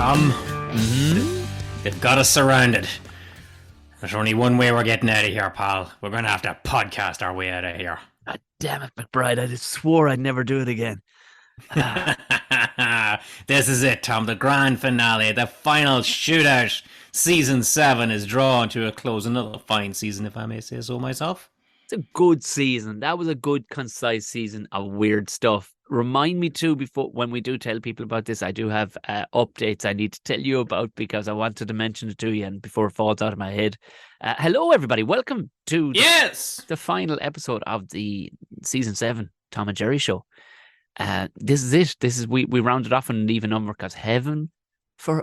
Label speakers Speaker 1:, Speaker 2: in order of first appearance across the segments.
Speaker 1: Tom, they've got us surrounded. There's only one way we're getting out of here, pal. We're going to have to podcast our way out of here.
Speaker 2: God damn it, McBride. I just swore I'd never do it again.
Speaker 1: This is it, Tom. The grand finale, the final shootout. Season 7 is drawn to a close. Another fine season, if I may say so myself.
Speaker 2: It's a good season. That was a good, concise season of weird stuff. Remind me too, before when we do tell people about this, I do have updates I need to tell you about because I wanted to mention it to you, and before it falls out of my head. Hello, everybody. Welcome to the final episode of the season 7 Tom and Jerry show. This is it. We rounded off on an even number because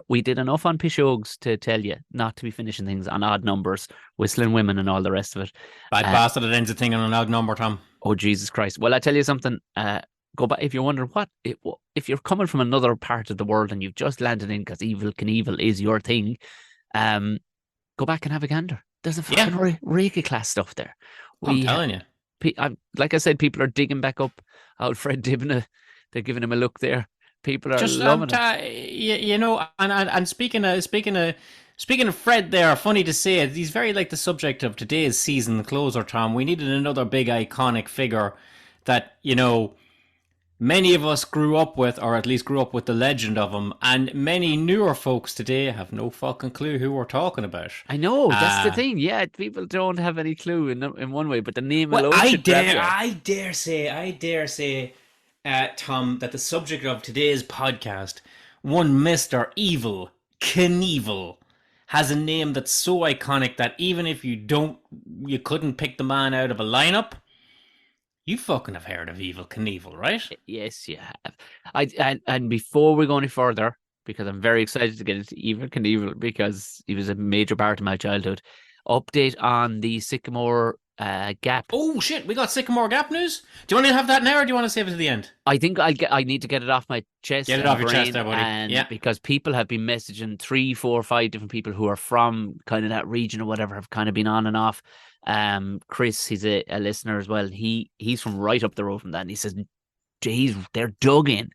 Speaker 2: we did enough on Pishogues to tell you not to be finishing things on odd numbers, whistling women and all the rest of it.
Speaker 1: Bad bastard that ends a thing on an odd number, Tom.
Speaker 2: Oh, Jesus Christ. Well, I tell you something. Go back if you're wondering if you're coming from another part of the world and you've just landed in because Evel Knievel is your thing. Go back and have a gander. There's a fucking Reiki class stuff there.
Speaker 1: I'm telling you.
Speaker 2: Like I said, people are digging back up Alfred Dibna. They're giving him a look there. People are just loving it.
Speaker 1: You know, and speaking of Fred there, funny to say, he's very like the subject of today's season closer, Tom. We needed another big iconic figure that, you know, many of us grew up with, or at least grew up with the legend of him, and many newer folks today have no fucking clue who we're talking about.
Speaker 2: I know, that's the thing. Yeah, people don't have any clue in one way, but the name alone
Speaker 1: I dare say, Tom, that the subject of today's podcast, one Mr. Evel Knievel, has a name that's so iconic that even if you couldn't pick the man out of a lineup, you fucking have heard of Evel Knievel, right?
Speaker 2: Yes, you have. And before we go any further, because I'm very excited to get into Evel Knievel because he was a major part of my childhood, update on the Sycamore Gap.
Speaker 1: Oh, shit, we got Sycamore Gap news? Do you want to have that now, or do you want to save it to the end?
Speaker 2: I think I need to get it off my chest.
Speaker 1: Get it off your chest there, buddy.
Speaker 2: And because people have been messaging 3, 4, 5 different people who are from kind of that region or whatever have kind of been on and off. Chris, he's a listener as well. He's from right up the road from that, and he says, they're dug in.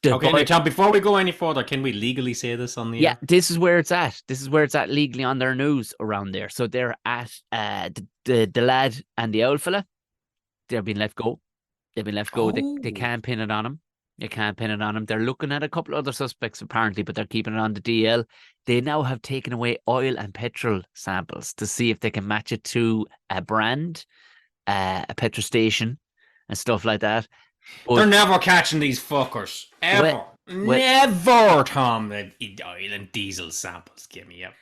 Speaker 1: Now, Tom, before we go any further, can we legally say this on the
Speaker 2: air? This is where it's at. This is where it's at legally on their news around there. So they're at the lad and the old fella. They're being let go. They've been left go. They can't pin it on him. You can't pin it on him. They're looking at a couple other suspects apparently, but they're keeping it on the DL. They now have taken away oil and petrol samples to see if they can match it to a brand, a petrol station, and stuff like that.
Speaker 1: But they're never catching these fuckers. Ever. Never, Tom. The oil and diesel samples. Give me up.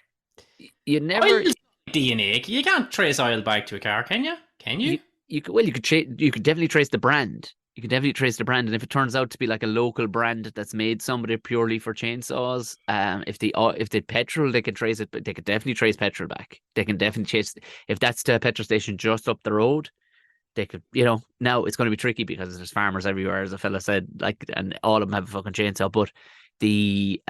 Speaker 2: You never...
Speaker 1: Oil DNA. You can't trace oil back to a car, can you? Can you?
Speaker 2: You could definitely trace the brand. You can definitely trace the brand, and if it turns out to be like a local brand that's made somebody purely for chainsaws, if they petrol, they can trace it, but they could definitely trace petrol back. They can definitely chase if that's to a petrol station just up the road. They could, now it's going to be tricky because there's farmers everywhere, as a fella said, and all of them have a fucking chainsaw. But the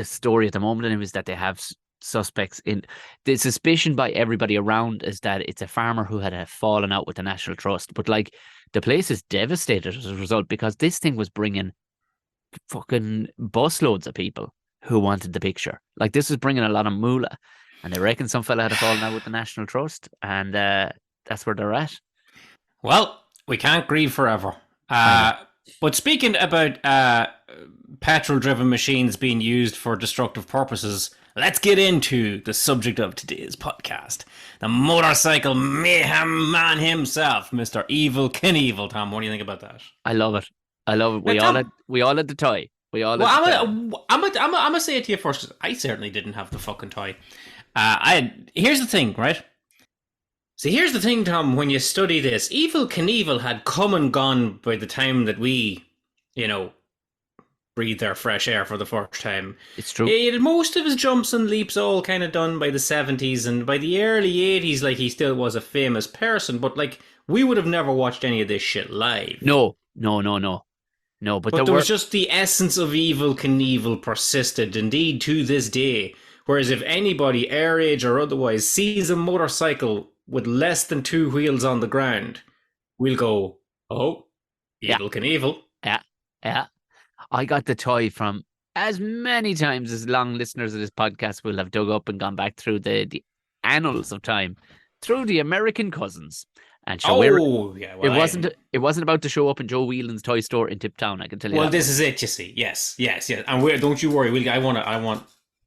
Speaker 2: story at the moment is that they have suspects in the suspicion by everybody around is that it's a farmer who had fallen out with the National Trust, but the place is devastated as a result because this thing was bringing fucking busloads of people who wanted the picture. This was bringing a lot of moolah, and they reckon some fella had fallen out with the National Trust, and that's where they're at.
Speaker 1: Well, we can't grieve forever. But speaking about petrol-driven machines being used for destructive purposes, let's get into the subject of today's podcast. The motorcycle mayhem man himself, Mr. Evel Knievel. Tom, what do you think about that?
Speaker 2: I love it. We all had the toy. I'm
Speaker 1: gonna say it to you first. I certainly didn't have the fucking toy. Here's the thing, right? So here's the thing, Tom, when you study this, Evel Knievel had come and gone by the time that we, breathed our fresh air for the first time.
Speaker 2: It's true.
Speaker 1: He had most of his jumps and leaps all kind of done by the 70s, and by the early 80s, he still was a famous person, but, we would have never watched any of this shit live.
Speaker 2: No, but
Speaker 1: there was just the essence of Evel Knievel persisted, indeed, to this day. Whereas if anybody, our age or otherwise, sees a motorcycle with less than 2 wheels on the ground, we'll go, oh, Evel Knievel.
Speaker 2: Yeah. I got the toy from as many times as long listeners of this podcast will have dug up and gone back through the annals of time, through the American cousins. And so where
Speaker 1: Oh, yeah. Well,
Speaker 2: it wasn't about to show up in Joe Whelan's toy store in Tiptown, I can tell you
Speaker 1: well,
Speaker 2: that
Speaker 1: this
Speaker 2: much.
Speaker 1: is it. You see, yes, yes, yes. And don't you worry. I want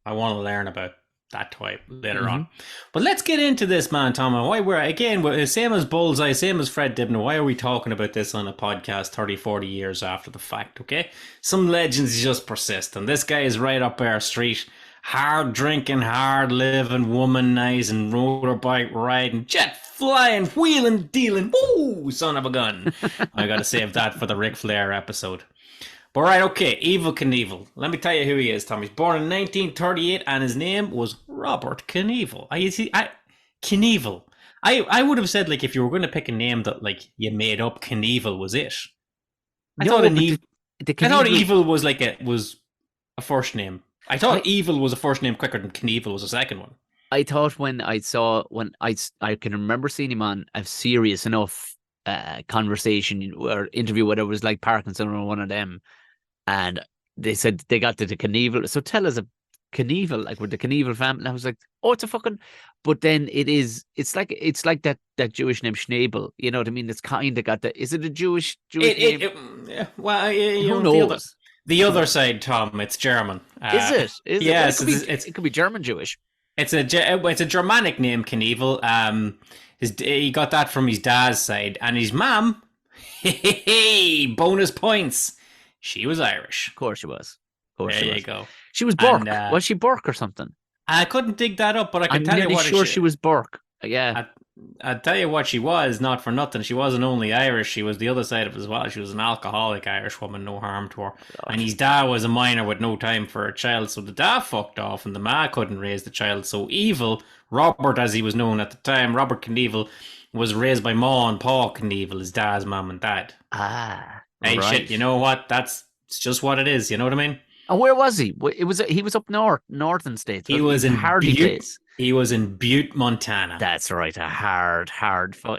Speaker 1: to learn about that toy later
Speaker 2: Hmm.
Speaker 1: on. But let's get into this, man, Tom. And why same as Bullseye, same as Fred Dibner. Why are we talking about this on a podcast 30, 40 years after the fact? Okay, some legends just persist, and this guy is right up our street. Hard drinking, hard living, womanizing, motorbike riding, jet flying, wheeling, dealing. Woo, son of a gun! I got to save that for the Ric Flair episode. But right, okay, Evel Knievel. Let me tell you who he is, Tom. He's born in 1938, and his name was Robert Knievel. Knievel. I would have said, like, if you were going to pick a name that, like, you made up, Knievel was it. I thought
Speaker 2: No,
Speaker 1: an
Speaker 2: but
Speaker 1: Eve,
Speaker 2: the
Speaker 1: I thought
Speaker 2: Knievel,
Speaker 1: Evil was was a first name. I thought
Speaker 2: I
Speaker 1: Evil was a first name quicker than Knievel was a second one.
Speaker 2: I thought when I can remember seeing him on a serious enough conversation or interview, whether it was like Parkinson or one of them, and they said they got to the Knievel. So tell us a Knievel, like with the Knievel family. And I was like, oh, it's a fucking. But then it's like that Jewish name Schnabel. You know what I mean? It's kind of got that. Is it a Jewish name?
Speaker 1: Yeah, well, you
Speaker 2: Who
Speaker 1: know,
Speaker 2: knows?
Speaker 1: the other side, Tom, it's German.
Speaker 2: Is it? Is it? Well,
Speaker 1: Yes,
Speaker 2: it could be German Jewish.
Speaker 1: it's a Germanic name, Knievel. He got that from his dad's side, and his mom. Hey, bonus points. She was Irish.
Speaker 2: Of course she was. Of course
Speaker 1: There
Speaker 2: she
Speaker 1: you
Speaker 2: was.
Speaker 1: go.
Speaker 2: She was
Speaker 1: And
Speaker 2: Burke. Was she Burke or something?
Speaker 1: I couldn't dig that up, but I
Speaker 2: I'm
Speaker 1: could tell you
Speaker 2: nearly
Speaker 1: what
Speaker 2: sure she was Burke. Yeah.
Speaker 1: I, I'd tell you what she was, not for nothing. She wasn't only Irish, she was the other side of it as well. She was an alcoholic Irish woman, no harm to her.
Speaker 2: God.
Speaker 1: And his dad was a minor with no time for a child, so the dad fucked off and the ma couldn't raise the child. So Evil, Robert as he was known at the time, Robert Knievel, was raised by Ma and Pa Knievel, his dad's mum and dad.
Speaker 2: Ah,
Speaker 1: Hey,
Speaker 2: right.
Speaker 1: shit, you know what? It's just what it is, you know what I mean?
Speaker 2: And where was he? He was up northern states.
Speaker 1: He was
Speaker 2: a
Speaker 1: in
Speaker 2: hardy
Speaker 1: Butte.
Speaker 2: place.
Speaker 1: He was in Butte, Montana.
Speaker 2: That's right. A hard,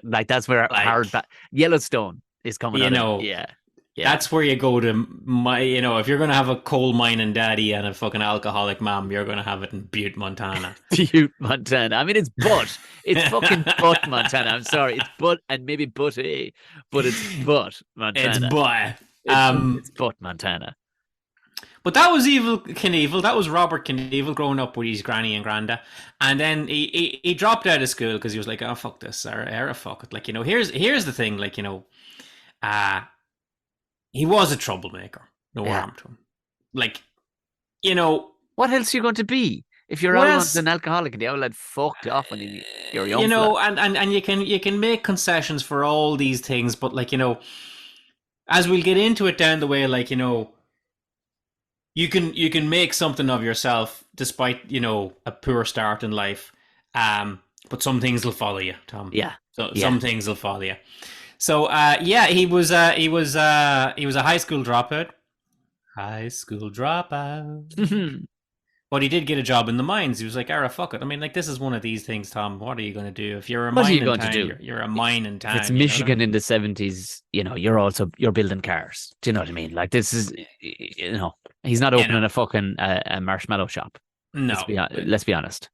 Speaker 2: like that's where
Speaker 1: Like,
Speaker 2: Yellowstone is coming
Speaker 1: you
Speaker 2: out.
Speaker 1: know,
Speaker 2: Yeah.
Speaker 1: that's where you go to if you're gonna have a coal mining daddy and a fucking alcoholic mom, you're gonna have it in Butte, Montana.
Speaker 2: Butte, Montana. I mean, it's Butt. It's fucking Butt, Montana. I'm sorry. It's Butt and maybe Butt A, but it's Butt, Montana.
Speaker 1: It's boy.
Speaker 2: It's Butt, Montana.
Speaker 1: But that was Evel Knievel. That was Robert Knievel growing up with his granny and granda. And then he dropped out of school because he was like, oh, fuck this. Or fuck it. Like, here's the thing. Like, he was a troublemaker. No harm to him. Like,
Speaker 2: what else are you going to be if you're out an alcoholic and the outlet fucked off when you're young?
Speaker 1: And you can make concessions for all these things, but like, as we'll get into it down the way, like, you can make something of yourself despite a poor start in life, but some things will follow you, Tom. Some things will follow you. So he was a high school dropout. But he did get a job in the mines. He was like, fuck it. I mean, like, this is one of these things, Tom. What are you going to do? If you're a mine in town, you're a mine in town.
Speaker 2: If it's Michigan in the 70s, you're building cars. Do you know what I mean? Like, this is, he's not opening a fucking a marshmallow shop.
Speaker 1: No.
Speaker 2: Let's be honest.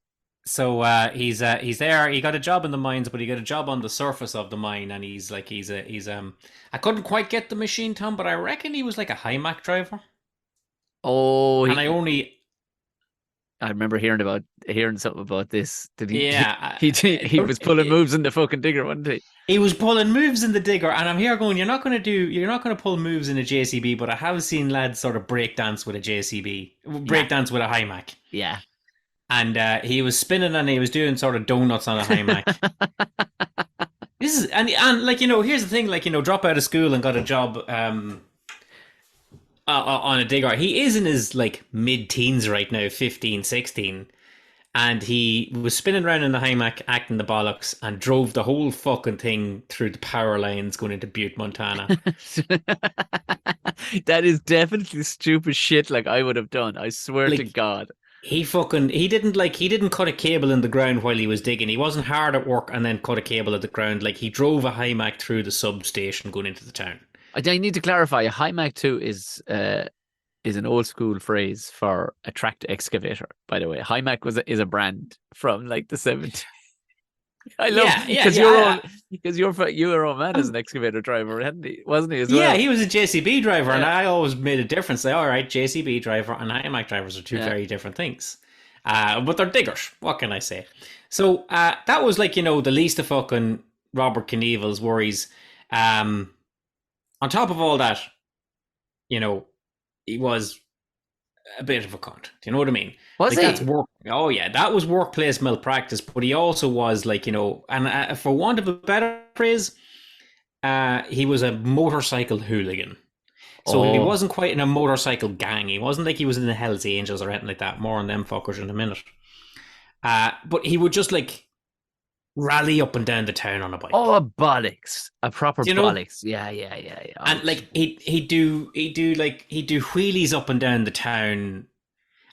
Speaker 1: So he's there. He got a job in the mines, but he got a job on the surface of the mine, and he's I couldn't quite get the machine, Tom, but I reckon he was like a Hymac driver.
Speaker 2: Oh, I remember hearing something about this. Did he? Yeah, he was pulling moves in the fucking digger, wasn't he?
Speaker 1: He was pulling moves in the digger, and I'm here going, you're not going to pull moves in a JCB, but I have seen lads sort of breakdance with a JCB, breakdance with a Hymac.
Speaker 2: Yeah.
Speaker 1: And he was spinning and he was doing sort of donuts on a Hymac. This is and like, here's the thing, like, drop out of school and got a job on a digger. He is in his like mid-teens right now, 15, 16. And he was spinning around in the Hymac, acting the bollocks, and drove the whole fucking thing through the power lines going into Butte, Montana.
Speaker 2: That is definitely stupid shit like I would have done. I swear to God.
Speaker 1: He didn't cut a cable in the ground while he was digging. He wasn't hard at work and then cut a cable at the ground. Like, he drove a Hymac through the substation going into the town.
Speaker 2: I need to clarify. A Hymac 2 is is an old school phrase for a tracked excavator, by the way. Hymac is a brand from like the 70s. I love
Speaker 1: Yeah, yeah, yeah.
Speaker 2: because your old man is
Speaker 1: I'm
Speaker 2: an excavator driver, hadn't he? Wasn't he as
Speaker 1: Yeah,
Speaker 2: well?
Speaker 1: he was a JCB driver, and
Speaker 2: Yeah,
Speaker 1: I always made a difference. Say, all right, JCB driver and IMAC drivers are two
Speaker 2: yeah.
Speaker 1: very different things. But they're diggers. What can I say? So that was like, the least of fucking Robert Knievel's worries. Um, on top of all that, you know, he was a bit of a cunt. Do you know what I mean?
Speaker 2: Was
Speaker 1: Like that's
Speaker 2: he?
Speaker 1: work. Oh yeah, that was workplace malpractice. But he also was like, and for want of a better phrase, he was a motorcycle hooligan. So he
Speaker 2: Oh,
Speaker 1: wasn't quite in a motorcycle gang. He wasn't like he was in the Hells Angels or anything like that. More on them fuckers in a minute. But he would just like rally up and down the town on a bike.
Speaker 2: oh, a bollocks, a proper
Speaker 1: Do you know?
Speaker 2: bollocks. Yeah, yeah, yeah, yeah. Oh,
Speaker 1: And like he'd do wheelies up and down the town,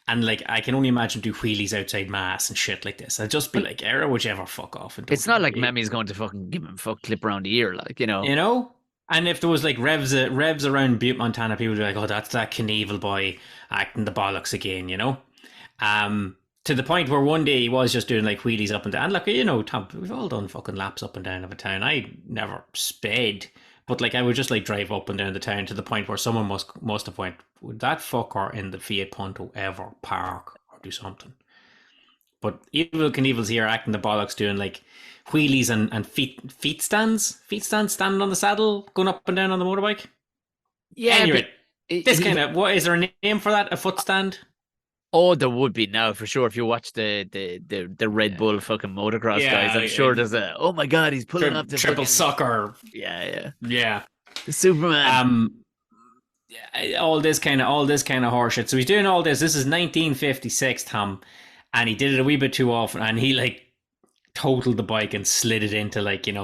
Speaker 1: and like I can only imagine do wheelies outside mass and shit like this. I'd just be
Speaker 2: well,
Speaker 1: like, "Era, would you ever fuck off and do
Speaker 2: it's not like
Speaker 1: it?"
Speaker 2: Mammy's going to fucking give him a fuck clip around the ear, like you know.
Speaker 1: You know. And if there was like revs around Butte, Montana, people would be like, "Oh, that's that Knievel boy acting the bollocks again," you know. To the point where one day he was just doing like wheelies up and down. And like, Tom, we've all done fucking laps up and down of a town. I never sped, but like I would just like drive up and down the town to the point where someone must have went, would that fucker in the Fiat Punto ever park or do something? But Evil Knievel's here acting the bollocks, doing like wheelies and feet stands, standing on the saddle, going up and down on the motorbike.
Speaker 2: Yeah, but
Speaker 1: Anyway, this kind of, what is there a name for that? A foot stand?
Speaker 2: oh, there would be now for sure if you watch the Red Bull fucking motocross guys. I'm sure
Speaker 1: Yeah,
Speaker 2: there's a oh my god, he's pulling off the
Speaker 1: triple
Speaker 2: fucking
Speaker 1: sucker.
Speaker 2: yeah, yeah,
Speaker 1: Yeah.
Speaker 2: the Superman.
Speaker 1: All this kind of horseshit. So he's doing all this. This is 1956, Tom, and he did it a wee bit too often. And he like totaled the bike and slid it into like in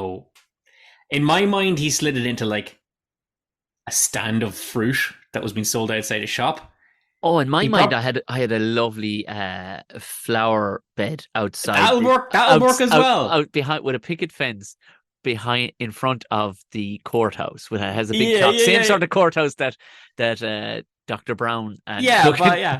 Speaker 1: my mind he slid it into like a stand of fruit that was being sold outside a shop.
Speaker 2: Oh, in my
Speaker 1: He
Speaker 2: mind,
Speaker 1: prob
Speaker 2: I had a lovely flower bed outside
Speaker 1: That'll
Speaker 2: the
Speaker 1: work. That'll work as well.
Speaker 2: out behind with a picket fence behind in front of the courthouse, which has a big
Speaker 1: Yeah,
Speaker 2: clock,
Speaker 1: yeah,
Speaker 2: same
Speaker 1: yeah,
Speaker 2: sort of courthouse that Dr. Brown and
Speaker 1: yeah.
Speaker 2: fucking
Speaker 1: But yeah,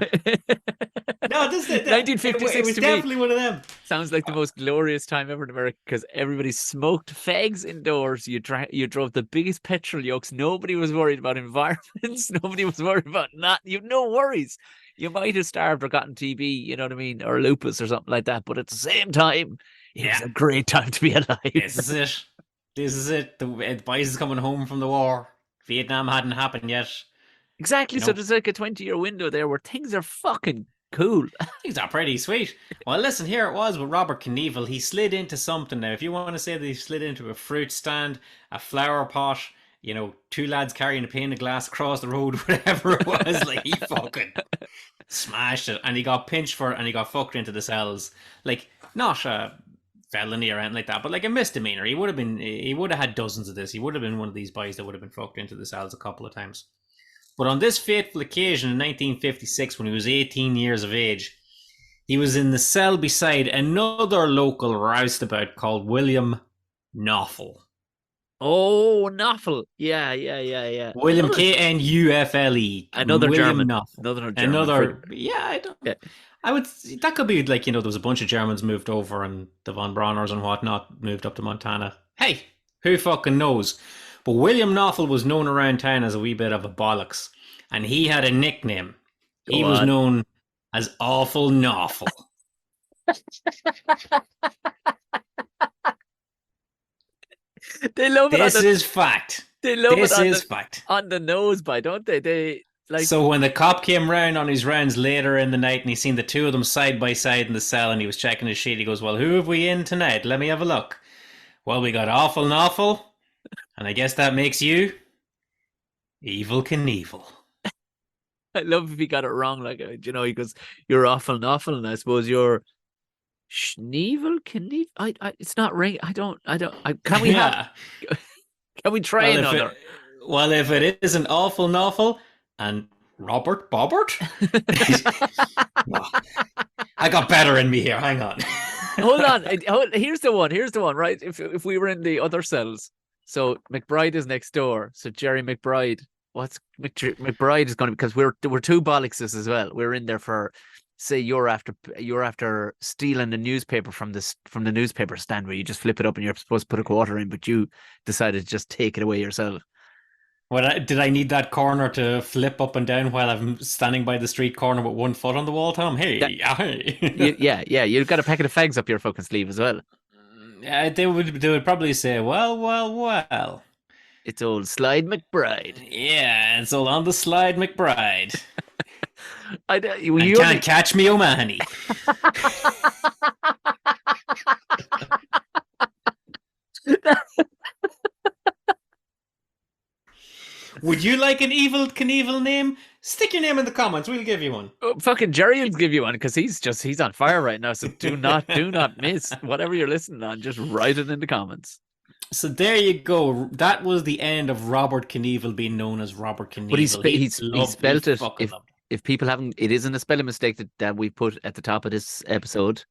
Speaker 1: no, this is it
Speaker 2: 1956
Speaker 1: was
Speaker 2: to me
Speaker 1: definitely one of them.
Speaker 2: sounds like the most glorious time ever in America because everybody smoked fags indoors. You drove the biggest petrol yokes. Nobody was worried about environments. Nobody was worried about not. You no worries. You might have starved or gotten TB, you know what I mean, or lupus or something like that. But at the same time, it was
Speaker 1: Yeah,
Speaker 2: a great time to be alive.
Speaker 1: this is it. This is it. The boys is coming home from the war. Vietnam hadn't happened yet.
Speaker 2: Exactly.
Speaker 1: You
Speaker 2: So
Speaker 1: know,
Speaker 2: there's like a 20-year window there where things are fucking cool.
Speaker 1: things are pretty sweet. Well, listen, here it was with Robert Knievel. He slid into something now. If you want to say that he slid into a fruit stand, a flower pot, two lads carrying a pane of glass across the road, whatever it was, like he fucking smashed it. And he got pinched for it and he got fucked into the cells. Like, not a felony or anything like that, but like a misdemeanor. He would have had dozens of this. He would have been one of these boys that would have been fucked into the cells a couple of times. But on this fateful occasion in 1956, when he was 18 years of age, he was in the cell beside another local roustabout called William Knuffle.
Speaker 2: Oh, Knoffel. Yeah, yeah, yeah, yeah.
Speaker 1: William Knufle.
Speaker 2: Another
Speaker 1: William
Speaker 2: German.
Speaker 1: Knuffle.
Speaker 2: Another German.
Speaker 1: Another, yeah,
Speaker 2: Yeah.
Speaker 1: I would, that could be like, there was a bunch of Germans moved over and the Von Brauners and whatnot moved up to Montana. Hey, who fucking knows? But William Knuffle was known around town as a wee bit of a bollocks. And he had a nickname. He
Speaker 2: Go
Speaker 1: was
Speaker 2: on.
Speaker 1: known as Awful Knuffle.
Speaker 2: They love it on
Speaker 1: This
Speaker 2: the
Speaker 1: is fact.
Speaker 2: they love it
Speaker 1: This is fact.
Speaker 2: on the nose by, don't they? They like
Speaker 1: So when the cop came round on his rounds later in the night and he seen the two of them side by side in the cell and he was checking his sheet, he goes, "Well, who have we in tonight? Let me have a look." "Well, we got Awful Knuffle, and I guess that makes you Evel Knievel."
Speaker 2: I love if he got it wrong. Like he goes, "You're awful, awful," and I suppose you're Schneevel, Knievel. It's not ring. I don't. Can we have?
Speaker 1: Yeah.
Speaker 2: Can we try
Speaker 1: Well,
Speaker 2: another?
Speaker 1: if it isn't Awful Knuffle and Robert Bobbert, I got better in me here. Hang on.
Speaker 2: Hold on. Here's the one. Here's the one. Right. If we were in the other cells, so McBride is next door. So Jerry McBride what's McBride is going to, because we're two bollockses as well. We're in there for, say you're after stealing the newspaper from the newspaper stand where you just flip it up and you're supposed to put a quarter in, but you decided to just take it away yourself.
Speaker 1: Did I need that corner to flip up and down while I'm standing by the street corner with one foot on the wall, Tom?
Speaker 2: That
Speaker 1: Hey, hey.
Speaker 2: yeah, you've got a packet of fags up your fucking sleeve as well.
Speaker 1: They would probably say, well, well, well.
Speaker 2: It's old Slide McBride.
Speaker 1: Yeah, it's all on the slide, McBride. And
Speaker 2: You
Speaker 1: can't
Speaker 2: only
Speaker 1: catch me, O'Mahony. Would you like an Evil Knievel name? Stick your name in the comments. We'll give you one.
Speaker 2: fucking Jerry will give you one because he's on fire right now. So do not miss whatever you're listening on. Just write it in the comments.
Speaker 1: So there you go. That was the end of Robert Knievel being known as Robert
Speaker 2: But
Speaker 1: Knievel.
Speaker 2: he spelt it.
Speaker 1: Fucking loved
Speaker 2: If people haven't, it isn't a spelling mistake that we put at the top of this episode.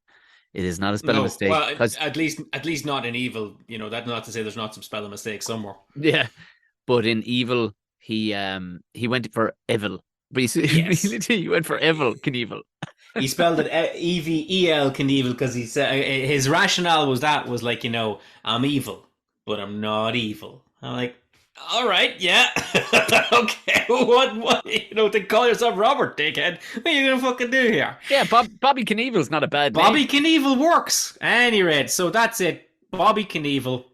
Speaker 2: It is not a
Speaker 1: it.
Speaker 2: spelling
Speaker 1: No,
Speaker 2: mistake
Speaker 1: well,
Speaker 2: because
Speaker 1: at least not in Evil. That's not to say there's not some spelling mistakes somewhere.
Speaker 2: yeah, but in Evil he went for Evel, but
Speaker 1: Yes.
Speaker 2: he went for Evel Knievel.
Speaker 1: He spelled it Evel Knievel because he said his rationale was like, I'm evil, but I'm not evil. I'm like, all right, yeah, okay. What? To call yourself Robert, dickhead. What are you gonna fucking do here?
Speaker 2: Yeah, Bobby Knievel's not a bad
Speaker 1: Bobby
Speaker 2: name.
Speaker 1: Knievel works. Any rate, so that's it. Bobby Knievel.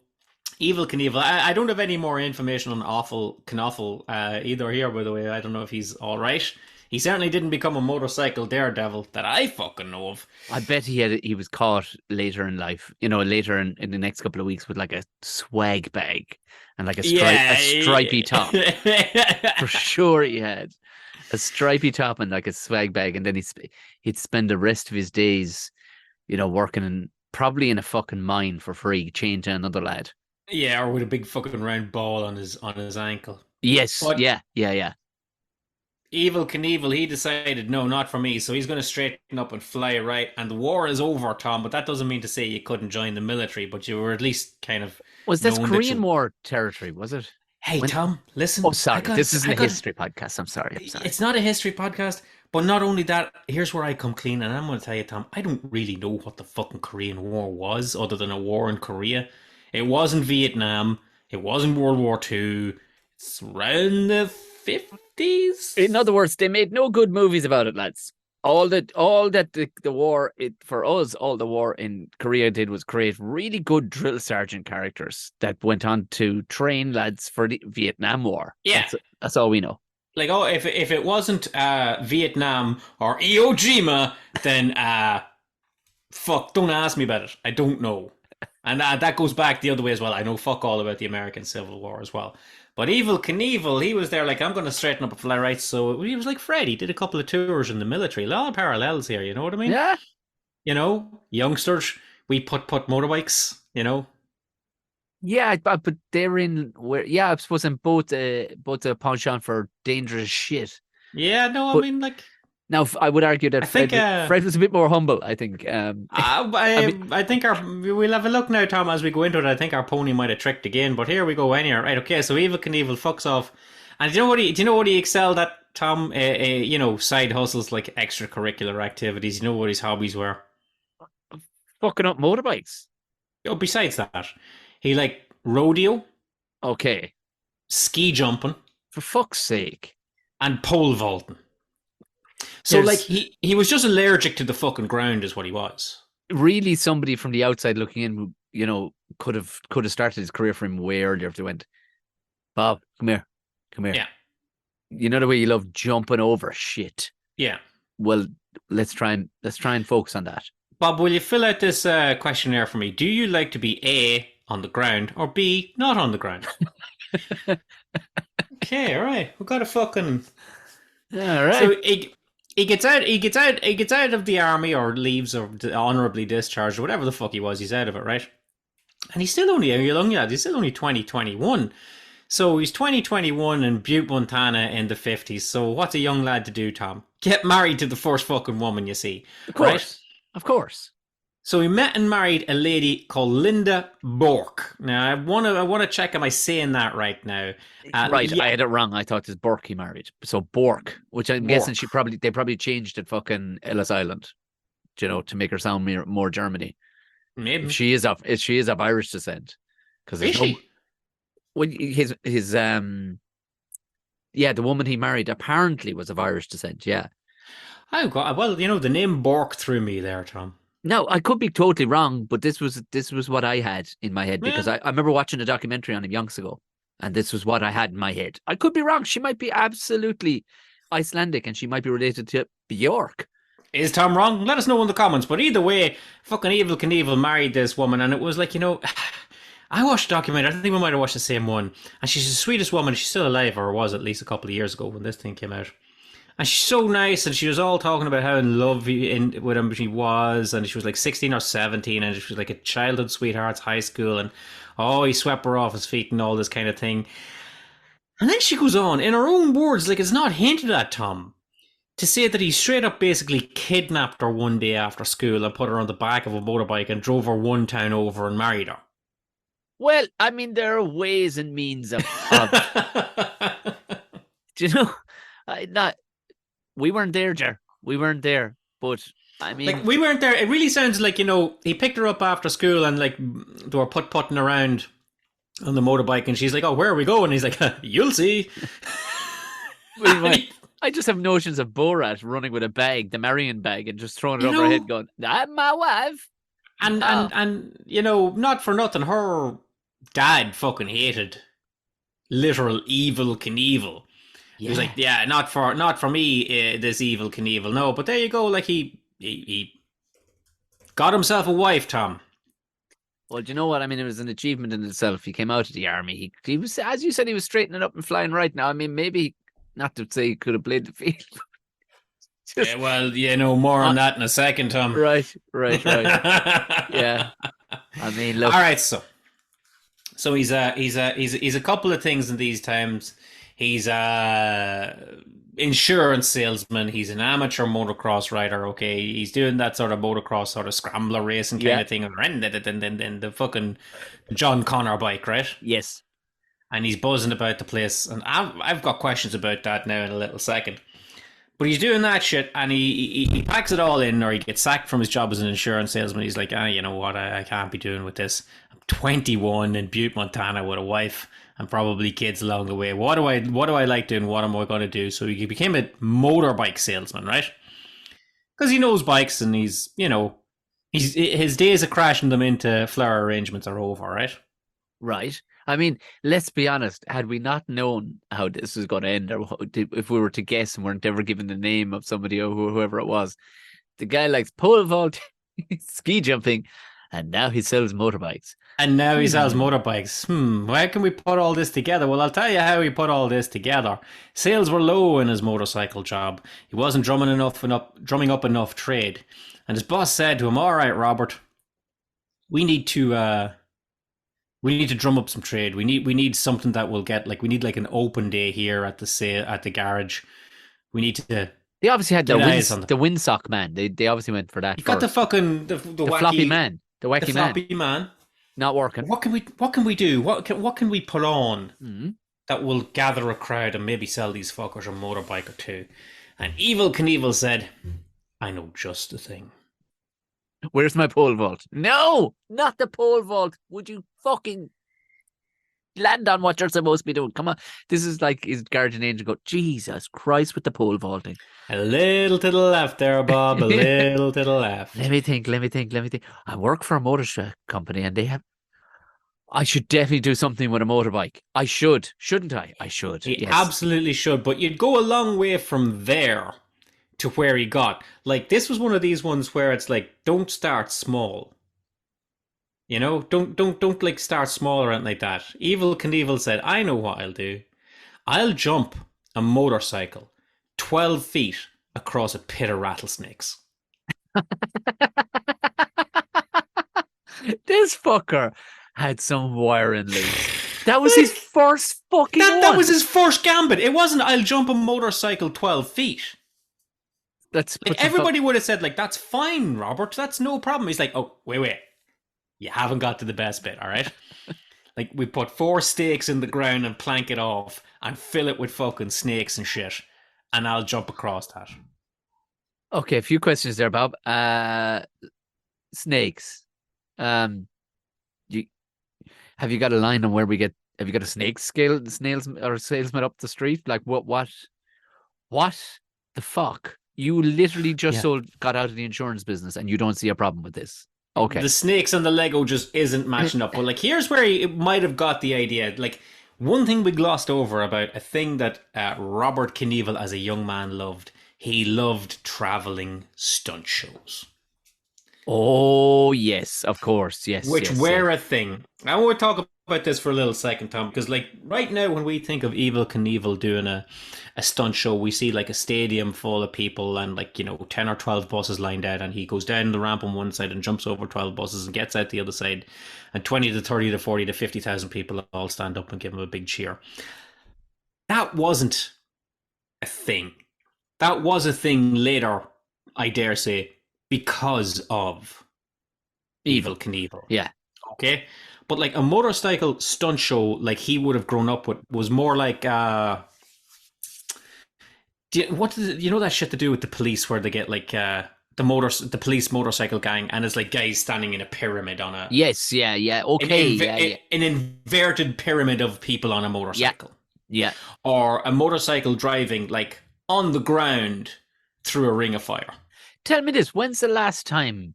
Speaker 1: Evil Knievel. I don't have any more information on Awful Knuffle either here, by the way. I don't know if he's all right. He certainly didn't become a motorcycle daredevil that I fucking know of.
Speaker 2: I bet he was caught later in life, later in the next couple of weeks with like a swag bag and like a stripy top. For sure he had a stripy top and like a swag bag, and then he'd spend the rest of his days, working probably in a fucking mine for free, chained to another lad.
Speaker 1: Yeah, or with a big fucking round ball on his ankle.
Speaker 2: Yes,
Speaker 1: But
Speaker 2: yeah.
Speaker 1: Evil Knievel, he decided, no, not for me. So he's going to straighten up and fly right. And the war is over, Tom. But that doesn't mean to say you couldn't join the military, but you were at least kind of
Speaker 2: Was this
Speaker 1: known that
Speaker 2: Korean
Speaker 1: you.
Speaker 2: War territory? Was it?
Speaker 1: Hey,
Speaker 2: When?
Speaker 1: Tom, listen.
Speaker 2: Oh, sorry, this isn't
Speaker 1: I
Speaker 2: a
Speaker 1: got.
Speaker 2: history podcast. I'm sorry.
Speaker 1: It's not a history podcast, but not only that. Here's where I come clean, and I'm going to tell you, Tom. I don't really know what the fucking Korean War was, other than a war in Korea. It wasn't Vietnam. It wasn't World War II. It's around the 50s.
Speaker 2: In other words, they made no good movies about it, lads. All that the war for us, all the war in Korea did was create really good drill sergeant characters that went on to train lads for the Vietnam War.
Speaker 1: Yeah.
Speaker 2: That's all we know.
Speaker 1: Like, oh, if it wasn't Vietnam or Iwo Jima, then fuck, don't ask me about it. I don't know. And that goes back the other way as well. I know fuck all about the American Civil War as well. But Evil Knievel, he was there like, I'm going to straighten up and fly right. So he was like Fred. He did a couple of tours in the military. A lot of parallels here, you know what I mean?
Speaker 2: Yeah.
Speaker 1: Youngsters, we put motorbikes.
Speaker 2: Yeah, but they're in where? Yeah, I suppose in both a penchant for dangerous shit.
Speaker 1: Yeah, no, I
Speaker 2: But
Speaker 1: mean, like,
Speaker 2: now I would argue that
Speaker 1: I think
Speaker 2: Fred was a bit more humble. I think.
Speaker 1: I think we'll have a look now, Tom, as we go into it. I think our pony might have tricked again, but here we go. Anyway, right? Okay, so Evil Knievel fucks off, and do you know what he excelled at, Tom? Side hustles like extracurricular activities. You know what his hobbies were?
Speaker 2: fucking up motorbikes.
Speaker 1: Oh, besides that, he like rodeo,
Speaker 2: Okay,
Speaker 1: ski jumping,
Speaker 2: for fuck's sake.
Speaker 1: and pole vaulting. So
Speaker 2: There's
Speaker 1: like he was just allergic to the fucking ground, is what he was.
Speaker 2: really somebody from the outside looking in who, could have started his career for him way earlier if they went, Bob, come here.
Speaker 1: Yeah,
Speaker 2: You know the way you love jumping over shit.
Speaker 1: yeah.
Speaker 2: Well, let's try and focus on that.
Speaker 1: Bob, will you fill out this questionnaire for me? Do you like to be A, on the ground, or B, not on the ground? Okay, all right. We've got a fucking.
Speaker 2: All right.
Speaker 1: So he gets out of the army, or leaves, or honorably discharged, or whatever the fuck he was. He's out of it, right? And he's still only a young lad. He's still only 2021. So he's 2021 in Butte, Montana in the 50s. So what's a young lad to do, Tom? Get married to the first fucking woman you see,
Speaker 2: Of
Speaker 1: right?
Speaker 2: course. Of course.
Speaker 1: So he met and married a lady called Linda Bork. Now I want to check. Am I saying that right now?
Speaker 2: Right,
Speaker 1: Yeah,
Speaker 2: I had it wrong. I thought it's Burke he married. So Bork, which I'm guessing
Speaker 1: Bork.
Speaker 2: they probably changed it fucking Ellis Island, to make her sound more Germany. If
Speaker 1: Maybe.
Speaker 2: she is of Irish descent, because there's
Speaker 1: Is
Speaker 2: no
Speaker 1: she?
Speaker 2: when his yeah, the woman he married apparently was of Irish descent. Yeah.
Speaker 1: Oh God. Well, the name Bork threw me there, Tom.
Speaker 2: No, I could be totally wrong, but this was what I had in my head because
Speaker 1: Yeah.
Speaker 2: I remember watching a documentary on him yonks ago, and this was what I had in my head. I could be wrong. She might be absolutely Icelandic, and she might be related to Bjork.
Speaker 1: Is Tom wrong? Let us know in the comments. But either way, fucking Evel Knievel married this woman, and it was like, I watched a documentary. I think we might have watched the same one. And she's the sweetest woman. She's still alive, or was at least a couple of years ago when this thing came out. And she's so nice, and she was all talking about how in love with him she was, and she was like 16 or 17, and she was like a childhood sweetheart, high school, and oh, he swept her off his feet and all this kind of thing. And then she goes on, in her own words, like it's not hinted at, Tom, to say that he straight up basically kidnapped her one day after school and put her on the back of a motorbike and drove her one town over and married her.
Speaker 2: Well, I mean, there are ways and means of do you know? Not we weren't there, Jer. We weren't there, but I
Speaker 1: Like,
Speaker 2: mean,
Speaker 1: we weren't there. It really sounds like, he picked her up after school and, like, they were putting around on the motorbike, and she's like, oh, where are we going? And he's like, you'll see.
Speaker 2: I just have notions of Borat running with a bag, the Marion bag, and just throwing it
Speaker 1: you
Speaker 2: over her head,
Speaker 1: know,
Speaker 2: going, "I'm my wife."
Speaker 1: and,
Speaker 2: No,
Speaker 1: and, and, not for nothing, her dad fucking hated literal Evel Knievel. He was like,
Speaker 2: yeah.
Speaker 1: yeah, not for me, this Evel Knievel. No, but there you go. Like, he got himself a wife, Tom.
Speaker 2: Well, do you know what? I mean, it was an achievement in itself. He came out of the army. He was, as you said, he was straightening up and flying right now. I mean, maybe not to say he could have played the field.
Speaker 1: Yeah,
Speaker 2: Just
Speaker 1: well, more on
Speaker 2: uh,
Speaker 1: that in a second, Tom.
Speaker 2: right. Yeah. I mean,
Speaker 1: All
Speaker 2: look,
Speaker 1: right, so he's a couple of things in these times. He's a insurance salesman. He's an amateur motocross rider. Okay, he's doing that sort of motocross, sort of scrambler racing kind
Speaker 2: yeah,
Speaker 1: of thing, and then the fucking John Connor bike, right?
Speaker 2: yes,
Speaker 1: And he's buzzing about the place. And I've got questions about that now in a little second. But he's doing that shit, and he packs it all in, or he gets sacked from his job as an insurance salesman. He's like, you know what? I can't be doing with this. I'm 21 in Butte, Montana, with a wife and probably kids along the way. What do I like doing? What am I going to do? So he became a motorbike salesman, right? Because he knows bikes, and his days of crashing them into flower arrangements are over, right?
Speaker 2: right. I mean, let's be honest. Had we not known how this was going to end, or if we were to guess and weren't ever given the name of somebody or whoever it was, the guy likes pole vault, ski jumping, and now he sells motorbikes.
Speaker 1: And now he sells
Speaker 2: Hmm.
Speaker 1: motorbikes. How can we put all this together? Well, I'll tell you how he put all this together. Sales were low in his motorcycle job. He wasn't drumming up enough trade. And his boss said to him, "All right, Robert, we need to drum up some trade. We need something that will get, like, we need like an open day here at the garage. We need to
Speaker 2: They obviously had
Speaker 1: get eyes on the.
Speaker 2: the windsock man. They obviously went for that
Speaker 1: You got the
Speaker 2: first.
Speaker 1: fucking the
Speaker 2: The floppy
Speaker 1: wacky
Speaker 2: man, the
Speaker 1: the
Speaker 2: wacky man,
Speaker 1: floppy man.
Speaker 2: not working.
Speaker 1: What can we do? What can we put on
Speaker 2: Hmm.
Speaker 1: that will gather a crowd and maybe sell these fuckers a motorbike or two?" And Evel Knievel said, "I know just the thing."
Speaker 2: Where's my pole vault? No, not the pole vault. Would you fucking land on what you're supposed to be doing? Come on. This is like his guardian angel go, Jesus Christ with the pole vaulting.
Speaker 1: A little to the left there, Bob. A little to the left.
Speaker 2: Let me think. I work for a motor company and they have. I should definitely do something with a motorbike. I should, shouldn't I? I should.
Speaker 1: He
Speaker 2: Yes.
Speaker 1: absolutely should, but you'd go a long way from there to where he got. Like, this was one of these ones where it's like, don't start small. Don't like start small or anything like that. Evel Knievel said, "I know what I'll do. I'll jump a motorcycle 12 feet across a pit of rattlesnakes."
Speaker 2: This fucker had some wiring loose. That was his first fucking
Speaker 1: That
Speaker 2: one.
Speaker 1: was his first gambit. It wasn't, "I'll jump a motorcycle 12 feet."
Speaker 2: Let's
Speaker 1: Like
Speaker 2: put some
Speaker 1: everybody would have said, like, that's fine, Robert. That's no problem. He's like, oh, wait. You haven't got to the best bit, all right? Like, we put 4 stakes in the ground and plank it off and fill it with fucking snakes and shit. And I'll jump across that.
Speaker 2: Okay, a few questions there, Bob. Snakes. Um, you have you got a line on where we get? Have you got a snake scale snails or salesman up the street? Like what the fuck? You literally just
Speaker 1: Yeah.
Speaker 2: got out of the insurance business and you don't see a problem with this. Okay.
Speaker 1: The snakes and the Lego just isn't matching up. But, like, here's where he might have got the idea. Like, one thing we glossed over about a thing that Robert Knievel as a young man loved. He loved traveling stunt shows,
Speaker 2: Oh yes, of course. Yes,
Speaker 1: which
Speaker 2: yes, yes.
Speaker 1: were a thing. I want to talk about this for a little second, Tom, because, like, right now when we think of Evel Knievel doing a stunt show, we see like a stadium full of people and, like, 10 or 12 buses lined out, and he goes down the ramp on one side and jumps over 12 buses and gets out the other side, and 20 to 30 to 40 to 50,000 people all stand up and give him a big cheer. That wasn't a thing. That was a thing later, I dare say, because of Evel
Speaker 2: Evil.
Speaker 1: Knievel.
Speaker 2: Yeah.
Speaker 1: Okay, but like a motorcycle stunt show, like he would have grown up with, was more like what does it, that shit to do with the police where they get like the police motorcycle gang, and it's like guys standing in a pyramid on a
Speaker 2: Yes, yeah, yeah. Okay, yeah, yeah.
Speaker 1: an inverted pyramid of people on a
Speaker 2: Yeah,
Speaker 1: motorcycle,
Speaker 2: yeah.
Speaker 1: or a motorcycle driving like on the ground through a ring of fire.
Speaker 2: Tell me this, when's the last time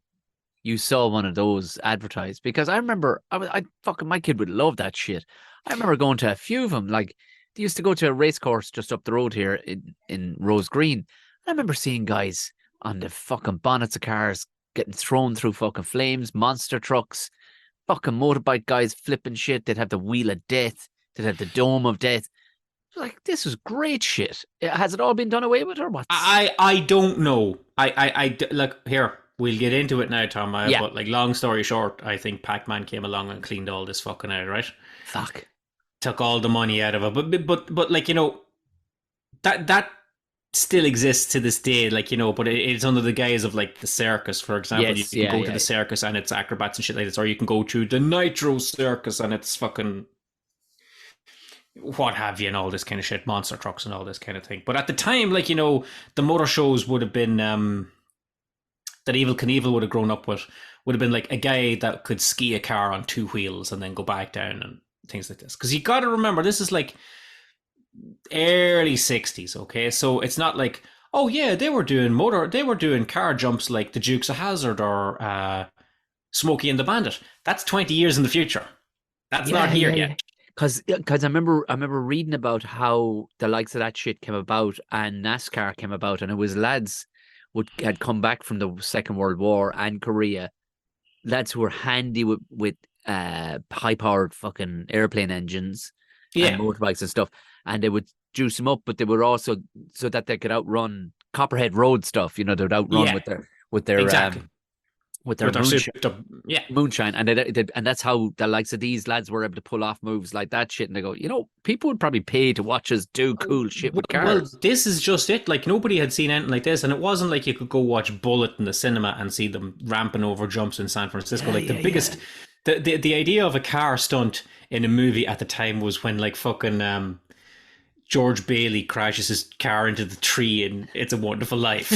Speaker 2: you saw one of those advertised? Because I remember, I fucking, my kid would love that shit. I remember going to a few of them. Like, they used to go to a race course just up the road here in Rose Green. I remember seeing guys on the fucking bonnets of cars getting thrown through fucking flames, monster trucks, fucking motorbike guys flipping shit. They'd have the wheel of death. They'd have the dome of death. Like, this is great shit. Has it all been done away with, or what's?
Speaker 1: I don't know. Look here. We'll get into it now, Tom.
Speaker 2: Yeah,
Speaker 1: But, like, long story short, I think Pac-Man came along and cleaned all this fucking out, right?
Speaker 2: fuck.
Speaker 1: Took all the money out of it. But like, that still exists to this day. Like, but it's under the guise of like the circus. For example, you
Speaker 2: Yes,
Speaker 1: can
Speaker 2: yeah,
Speaker 1: go to
Speaker 2: yeah,
Speaker 1: the
Speaker 2: yeah.
Speaker 1: circus and it's acrobats and shit like this, or you can go to the Nitro Circus and it's fucking what have you and all this kind of shit, monster trucks and all this kind of thing. But at the time, like, the motor shows would have been that Evel Knievel would have grown up with would have been like a guy that could ski a car on 2 wheels and then go back down and things like this. Because you got to remember, this is like early 60s, okay? So it's not like, oh yeah, they were doing car jumps like the Dukes of Hazzard or Smokey and the Bandit. That's 20 years in the future. That's not
Speaker 2: Yeah,
Speaker 1: here
Speaker 2: yeah, yeah.
Speaker 1: yet.
Speaker 2: Because I remember reading about how the likes of that shit came about and NASCAR came about, and it was lads had come back from the Second World War and Korea, lads who were handy with high powered fucking airplane engines and
Speaker 1: Yeah,
Speaker 2: motorbikes and stuff, and they would juice them up, but they were also so that they could outrun Copperhead Road stuff. They would outrun
Speaker 1: yeah,
Speaker 2: with their
Speaker 1: exactly.
Speaker 2: with their
Speaker 1: With our
Speaker 2: moonshine
Speaker 1: souped up, yeah.
Speaker 2: moonshine, and and that's how the likes of these lads were able to pull off moves like that shit. And they go, people would probably pay to watch us do cool shit with
Speaker 1: Well,
Speaker 2: cars.
Speaker 1: this is just it. Like, nobody had seen anything like this, and it wasn't like you could go watch Bullet in the cinema and see them ramping over jumps in San Francisco.
Speaker 2: Yeah,
Speaker 1: Like, the
Speaker 2: yeah, yeah.
Speaker 1: biggest, the idea of a car stunt in a movie at the time was when, like, fucking George Bailey crashes his car into the tree and It's a Wonderful Life.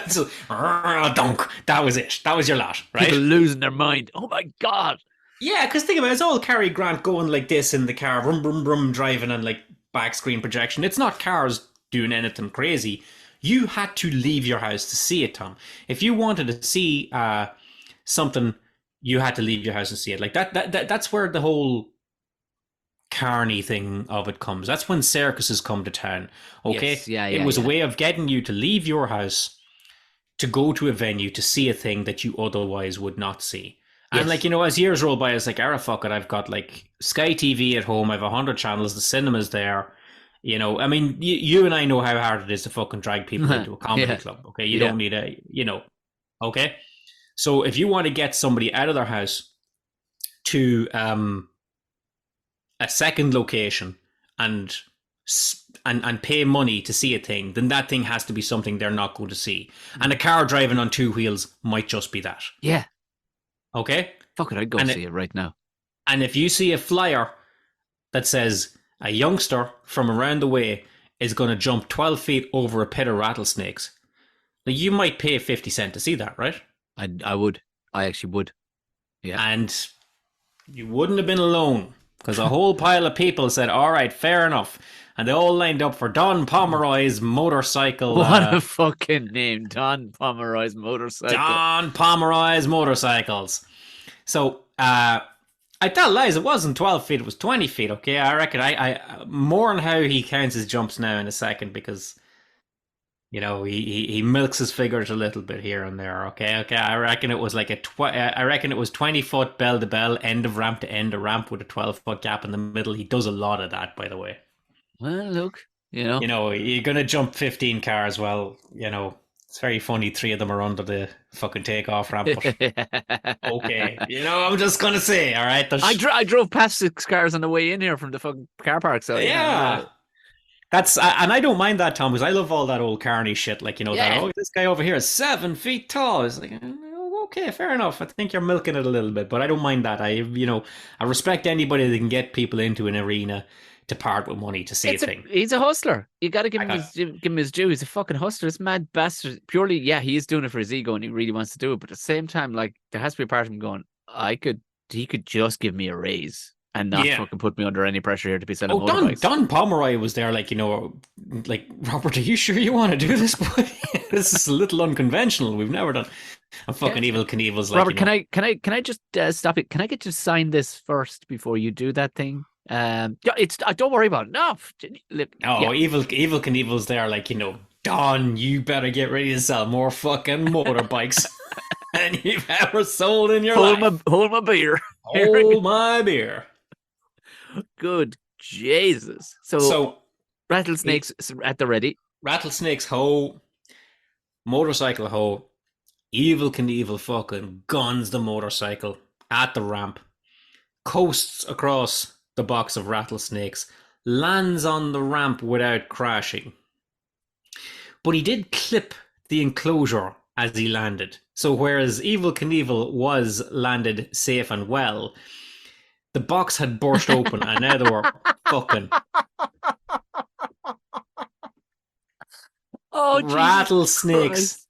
Speaker 1: So, dunk. That was it. That was your lot,
Speaker 2: People
Speaker 1: right?
Speaker 2: losing their mind. Oh my god.
Speaker 1: Yeah, because think about it, it's all Cary Grant going like this in the car, brum brum brum, driving and like back screen projection. It's not cars doing anything crazy. You had to leave your house to see it, Tom. If you wanted to see something, you had to leave your house and see it. Like that's where the whole carny thing of it comes. That's when circuses come to town. Okay,
Speaker 2: Yes, yeah,
Speaker 1: it
Speaker 2: yeah,
Speaker 1: was a
Speaker 2: yeah.
Speaker 1: way of getting you to leave your house to go to a venue to see a thing that you otherwise would not see. And like,
Speaker 2: Yes.
Speaker 1: as years roll by, it's like, ah, fuck it, I've got like Sky TV at home, I have 100 channels, the cinema's there. I mean, you and I know how hard it is to fucking drag people into a comedy
Speaker 2: Yeah,
Speaker 1: club. Okay, you
Speaker 2: yeah.
Speaker 1: don't need okay. So if you want to get somebody out of their house to a second location and and pay money to see a thing, then that thing has to be something they're not going to see. And a car driving on two wheels might just be that.
Speaker 2: Yeah.
Speaker 1: Okay?
Speaker 2: Fuck it, I'd go
Speaker 1: And
Speaker 2: see it right now.
Speaker 1: and if you see a flyer that says a youngster from around the way is going to jump 12 feet over a pit of rattlesnakes, now you might pay 50 cents to see that, right?
Speaker 2: I would. I actually would. Yeah.
Speaker 1: And you wouldn't have been alone because a whole pile of people said, all right, fair enough. And they all lined up for Don Pomeroy's motorcycle.
Speaker 2: What a fucking name, Don Pomeroy's motorcycle.
Speaker 1: Don Pomeroy's motorcycles. So, I tell lies, it wasn't 12 feet, it was 20 feet, okay? I reckon I more on how he counts his jumps now in a second because, he milks his figures a little bit here and there, okay? Okay, I reckon it was like I reckon it was 20 foot bell to bell, end of ramp to end of ramp with a 12-foot gap in the middle. He does a lot of that, by the way.
Speaker 2: Well, look, you know.
Speaker 1: You're going to jump 15 cars, well, it's very funny. Three of them are under the fucking takeoff ramp, but okay. I'm just going to say, all right?
Speaker 2: I drove past 6 cars on the way in here from the fucking car park, so
Speaker 1: yeah. And I don't mind that, Tom, because I love all that old carny shit. Like, that, this guy over here is 7 feet tall. It's like, okay, fair enough. I think you're milking it a little bit, but I don't mind that. I respect anybody that can get people into an arena to part with money to see a thing.
Speaker 2: He's a hustler. You got to give him his due. He's a fucking hustler. This mad bastard. Purely, yeah, he is doing it for his ego and he really wants to do it. But at the same time, like, there has to be a part of him going, he could just give me a raise and not fucking put me under any pressure here to be selling motorbikes.
Speaker 1: Don Pomeroy was there, like, like, Robert, are you sure you want to do this? This is a little unconventional. We've never done. I'm fucking Evel Knievel's like,
Speaker 2: Robert, can I just stop it? Can I get you to sign this first before you do that thing? Don't worry about it. No,
Speaker 1: Evel Knievel's there, like, Don, you better get ready to sell more fucking motorbikes than you've ever sold in your life.
Speaker 2: Hold my beer.
Speaker 1: Hold my beer.
Speaker 2: Good Jesus. So rattlesnakes at the ready.
Speaker 1: Rattlesnakes ho. Motorcycle ho. Evel Knievel fucking guns the motorcycle at the ramp. Coasts across the box of rattlesnakes. Lands on the ramp without crashing. But he did clip the enclosure as he landed. So whereas Evel Knievel was landed safe and well, the box had burst open and now they were fucking rattlesnakes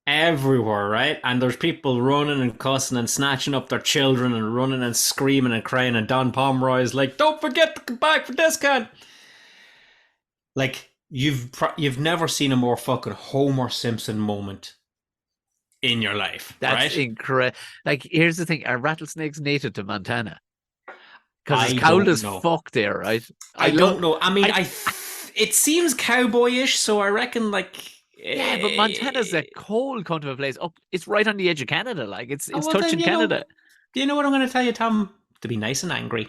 Speaker 1: everywhere, right? And there's people running and cussing and snatching up their children and running and screaming and crying, and Don Pomeroy is like, don't forget to come back for discount. Like, you've never seen a more fucking Homer Simpson moment in your life.
Speaker 2: That's
Speaker 1: right?
Speaker 2: incredible. Like, here's the thing: are rattlesnakes native to Montana? Because it's cold as fuck there, right?
Speaker 1: I don't know. I mean, it seems cowboyish, so I reckon, like,
Speaker 2: yeah, but Montana's a cold kind of a place. It's right on the edge of Canada. Like, it's touching Canada.
Speaker 1: Do you know what I'm going to tell you, Tom? To be nice and angry.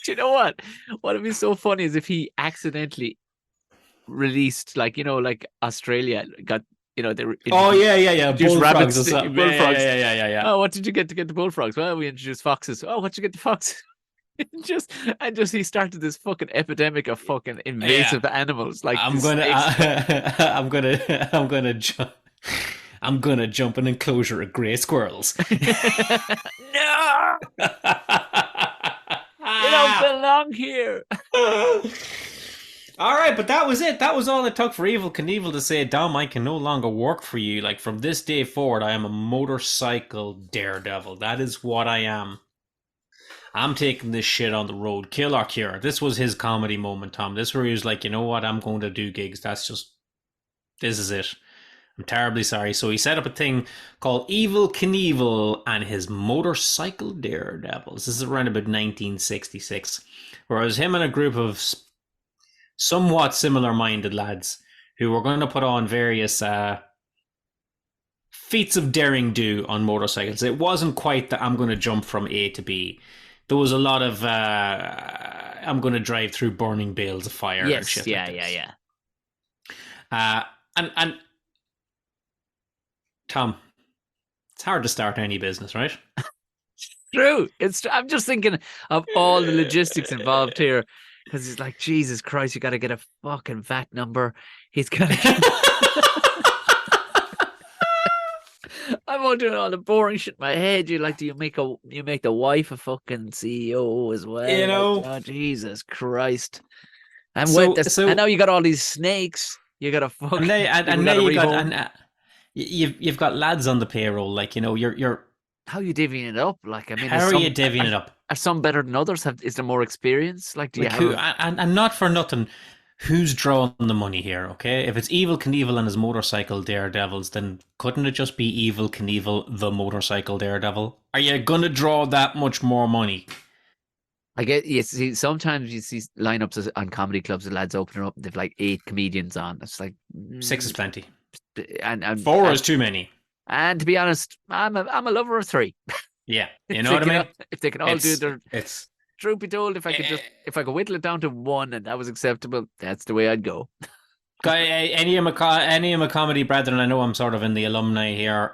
Speaker 2: Do you know what? What would be so funny is if he accidentally released, like, like Australia got. They
Speaker 1: bullfrogs.
Speaker 2: Bullfrogs.
Speaker 1: Yeah.
Speaker 2: Oh, what did you get to get the bullfrogs? Well, we introduced foxes. Oh, what did you get the foxes? just he started this fucking epidemic of fucking invasive animals. Like, I'm
Speaker 1: gonna jump an enclosure of grey squirrels.
Speaker 2: No, you don't belong here.
Speaker 1: All right, but that was it. That was all it took for Evel Knievel to say, Dom, I can no longer work for you. Like, from this day forward, I am a motorcycle daredevil. That is what I am. I'm taking this shit on the road. Kill or cure. This was his comedy moment, Tom. This where he was like, you know what? I'm going to do gigs. This is it. I'm terribly sorry. So he set up a thing called Evel Knievel and his motorcycle daredevils. This is around about 1966. Whereas him and a group of somewhat similar-minded lads who were going to put on various feats of daring do on motorcycles. It wasn't quite that I'm going to jump from A to B. There was a lot of I'm going to drive through burning bales of fire.
Speaker 2: Yes,
Speaker 1: and shit
Speaker 2: yeah.
Speaker 1: And Tom, it's hard to start any business, right?
Speaker 2: True. I'm just thinking of all the logistics involved here. Because he's like, Jesus Christ, you got to get a fucking VAT number. He's got to get. I'm all doing all the boring shit in my head. You like, do you make the wife a fucking CEO as
Speaker 1: you
Speaker 2: well? Like,
Speaker 1: know.
Speaker 2: oh Jesus Christ! And
Speaker 1: So
Speaker 2: and now
Speaker 1: so
Speaker 2: you got all these snakes. You got to
Speaker 1: and now
Speaker 2: fucking people
Speaker 1: now
Speaker 2: got to
Speaker 1: you got
Speaker 2: rehome.
Speaker 1: you've got lads on the payroll. Like, you're
Speaker 2: How you divvying it up? Like, I mean,
Speaker 1: how are you divvying it up?
Speaker 2: are some better than others? Is there more experience? Like, do you
Speaker 1: Like, who,
Speaker 2: have?
Speaker 1: and not for nothing, who's drawing the money here? Okay, if it's Evel Knievel and his motorcycle daredevils, then couldn't it just be Evel Knievel the motorcycle daredevil? Are you gonna draw that much more money?
Speaker 2: I get you see sometimes you see lineups on comedy clubs, the lads opening up, they've like 8 comedians on. It's like,
Speaker 1: Six is plenty.
Speaker 2: and
Speaker 1: Four is too many.
Speaker 2: and to be honest, I'm a lover of three.
Speaker 1: Yeah, you
Speaker 2: If
Speaker 1: know
Speaker 2: they
Speaker 1: what I
Speaker 2: can
Speaker 1: mean.
Speaker 2: if they can all do
Speaker 1: It's
Speaker 2: their,
Speaker 1: it's
Speaker 2: truth be told, if I could whittle it down to one and that was acceptable, that's the way I'd go.
Speaker 1: any of my comedy brethren. I know I'm sort of in the alumni here.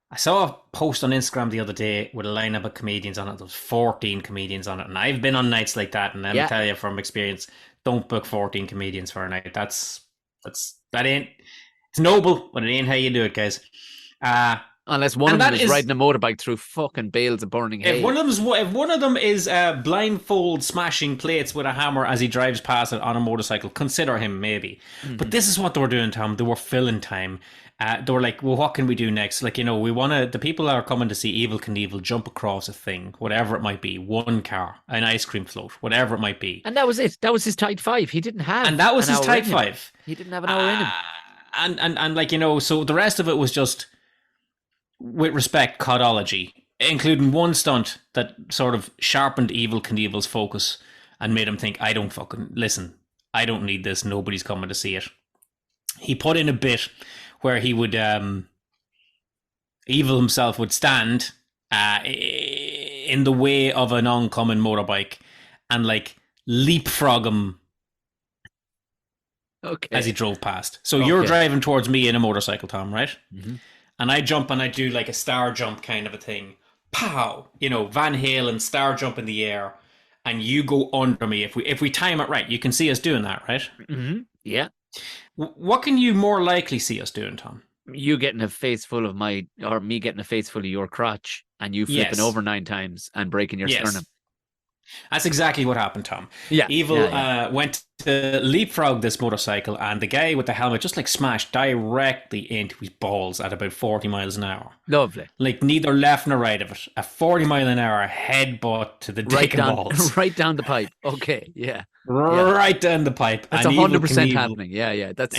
Speaker 1: I saw a post on Instagram the other day with a lineup of comedians on it. There was 14 comedians on it, and I've been on nights like that. And let me
Speaker 2: Yeah,
Speaker 1: tell you from experience, don't book 14 comedians for a night. That ain't. It's noble, but it ain't how you do it, guys. Uh
Speaker 2: unless one
Speaker 1: and
Speaker 2: of them
Speaker 1: that
Speaker 2: is
Speaker 1: is
Speaker 2: riding a motorbike through fucking bales of burning
Speaker 1: if
Speaker 2: hay.
Speaker 1: one of them is blindfold smashing plates with a hammer as he drives past it on a motorcycle, consider him maybe. But
Speaker 2: Mm-hmm.
Speaker 1: this is what they were doing, Tom. They were filling time. They were like, well, what can we do next? Like, we want to. The people are coming to see Evel Knievel jump across a thing, whatever it might be, one car, an ice cream float, whatever it might be,
Speaker 2: And that was it. That was his tight five. He didn't
Speaker 1: and
Speaker 2: have
Speaker 1: that was
Speaker 2: an
Speaker 1: his
Speaker 2: hour in
Speaker 1: type
Speaker 2: him.
Speaker 1: five.
Speaker 2: He didn't have an hour in
Speaker 1: Uh,
Speaker 2: him.
Speaker 1: and like, so the rest of it was just, with respect, codology, including one stunt that sort of sharpened Evel Knievel's focus and made him think, I don't fucking listen. I don't need this. Nobody's coming to see it. He put in a bit where he would, Evel himself would stand in the way of an oncoming motorbike and like leapfrog him as he
Speaker 2: Okay.
Speaker 1: drove past. So you're
Speaker 2: Okay.
Speaker 1: driving towards me in a motorcycle, Tom, right?
Speaker 2: Mm-hmm.
Speaker 1: And I jump and I do like a star jump kind of a thing. Pow! Van Halen star jump in the air, and you go under me. If we time it right, you can see us doing that, right?
Speaker 2: Mm-hmm. Yeah.
Speaker 1: What can you more likely see us doing, Tom?
Speaker 2: You getting a face full of or me getting a face full of your crotch and you flipping
Speaker 1: Yes,
Speaker 2: over 9 times and breaking your sternum.
Speaker 1: yes, that's exactly what happened, Tom.
Speaker 2: Yeah. Yeah.
Speaker 1: Evil
Speaker 2: Yeah.
Speaker 1: went to leapfrog this motorcycle, and the guy with the helmet just like smashed directly into his balls at about 40 miles an hour.
Speaker 2: Lovely.
Speaker 1: Like neither left nor right of it. A 40 mile an hour headbutt to the
Speaker 2: Right
Speaker 1: dick and
Speaker 2: down,
Speaker 1: balls.
Speaker 2: right down the pipe. Okay. Yeah. Yeah.
Speaker 1: Right down the pipe.
Speaker 2: That's
Speaker 1: And Evil
Speaker 2: 100%
Speaker 1: Knievel,
Speaker 2: happening. Yeah. Yeah.
Speaker 1: yeah.
Speaker 2: That's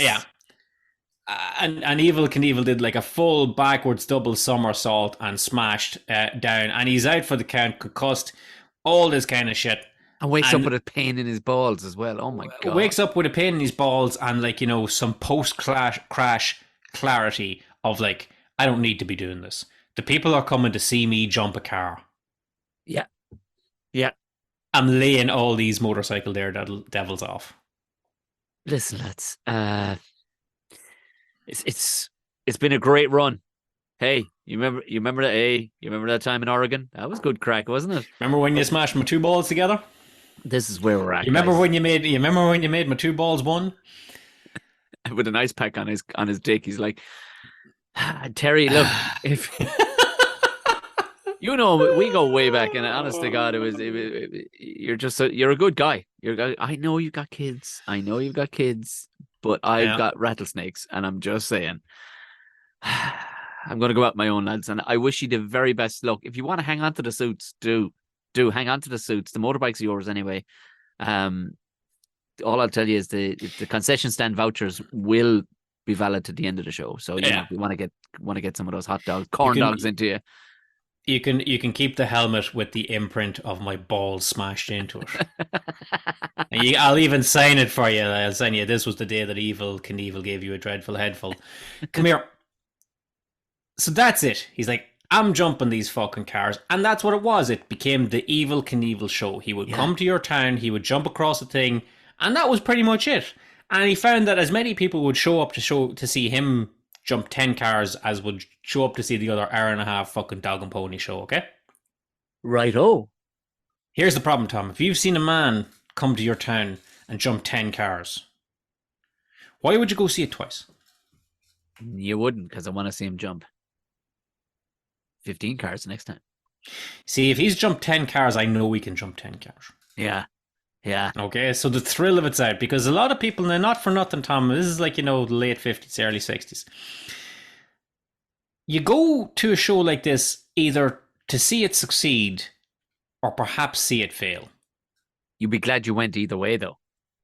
Speaker 1: And Evil Knievel did like a full backwards double somersault and smashed down. And he's out for the count, concussed, all this kind of shit.
Speaker 2: and wakes up
Speaker 1: And
Speaker 2: with a pain in his balls as well. Oh my God.
Speaker 1: wakes up with a pain in his balls and like, some post crash clarity of like, I don't need to be doing this. The people are coming to see me jump a car.
Speaker 2: Yeah. Yeah.
Speaker 1: I'm laying all these motorcycle daredevils off.
Speaker 2: Listen, lads. It's it's been a great run. Hey, you remember that? Hey, you remember that time in Oregon? That was good crack, wasn't it?
Speaker 1: Remember when you smashed my two balls together?
Speaker 2: This is where we're
Speaker 1: You
Speaker 2: at,
Speaker 1: remember
Speaker 2: guys.
Speaker 1: when you made my two balls one?
Speaker 2: With an ice pack on his dick, he's like, Terry, look, if we go way back, and honest to God, you're a good guy. I know you've got kids. I know you've got kids, but I've
Speaker 1: Yeah.
Speaker 2: got rattlesnakes, and I'm just saying, I'm going to go out my own, lads, and I wish you the very best luck. If you want to hang on to the suits, do hang on to the suits. The motorbikes are yours anyway. Um, all I'll tell you is the concession stand vouchers will be valid to the end of the show. So
Speaker 1: Yeah.
Speaker 2: if you want to get some of those hot dogs,
Speaker 1: You
Speaker 2: corn
Speaker 1: can
Speaker 2: dogs into you.
Speaker 1: you can keep the helmet with the imprint of my balls smashed into it. And I'll even sign it for you. I'll sign you. This was the day that Evel Knievel gave you a dreadful headful. Come here. So that's it. He's like, I'm jumping these fucking cars. And that's what it was. It became the Evel Knievel show. He would
Speaker 2: Yeah.
Speaker 1: come to your town, he would jump across the thing, and that was pretty much it. And he found that as many people would show up to see him jump 10 cars as would show up to see the other hour and a half fucking dog and pony show, okay?
Speaker 2: Right. Oh.
Speaker 1: Here's the problem, Tom. If you've seen a man come to your town and jump 10 cars, why would you go see it twice?
Speaker 2: You wouldn't, because I want to see him jump 15 cars next time.
Speaker 1: See, if he's jumped 10 cars, I know we can jump 10 cars.
Speaker 2: Yeah. Yeah.
Speaker 1: Okay, so the thrill of it's out because a lot of people, now not for nothing, Tom, this is like, the late 50s, early 60s. You go to a show like this either to see it succeed or perhaps see it fail.
Speaker 2: You'd be glad you went either way, though,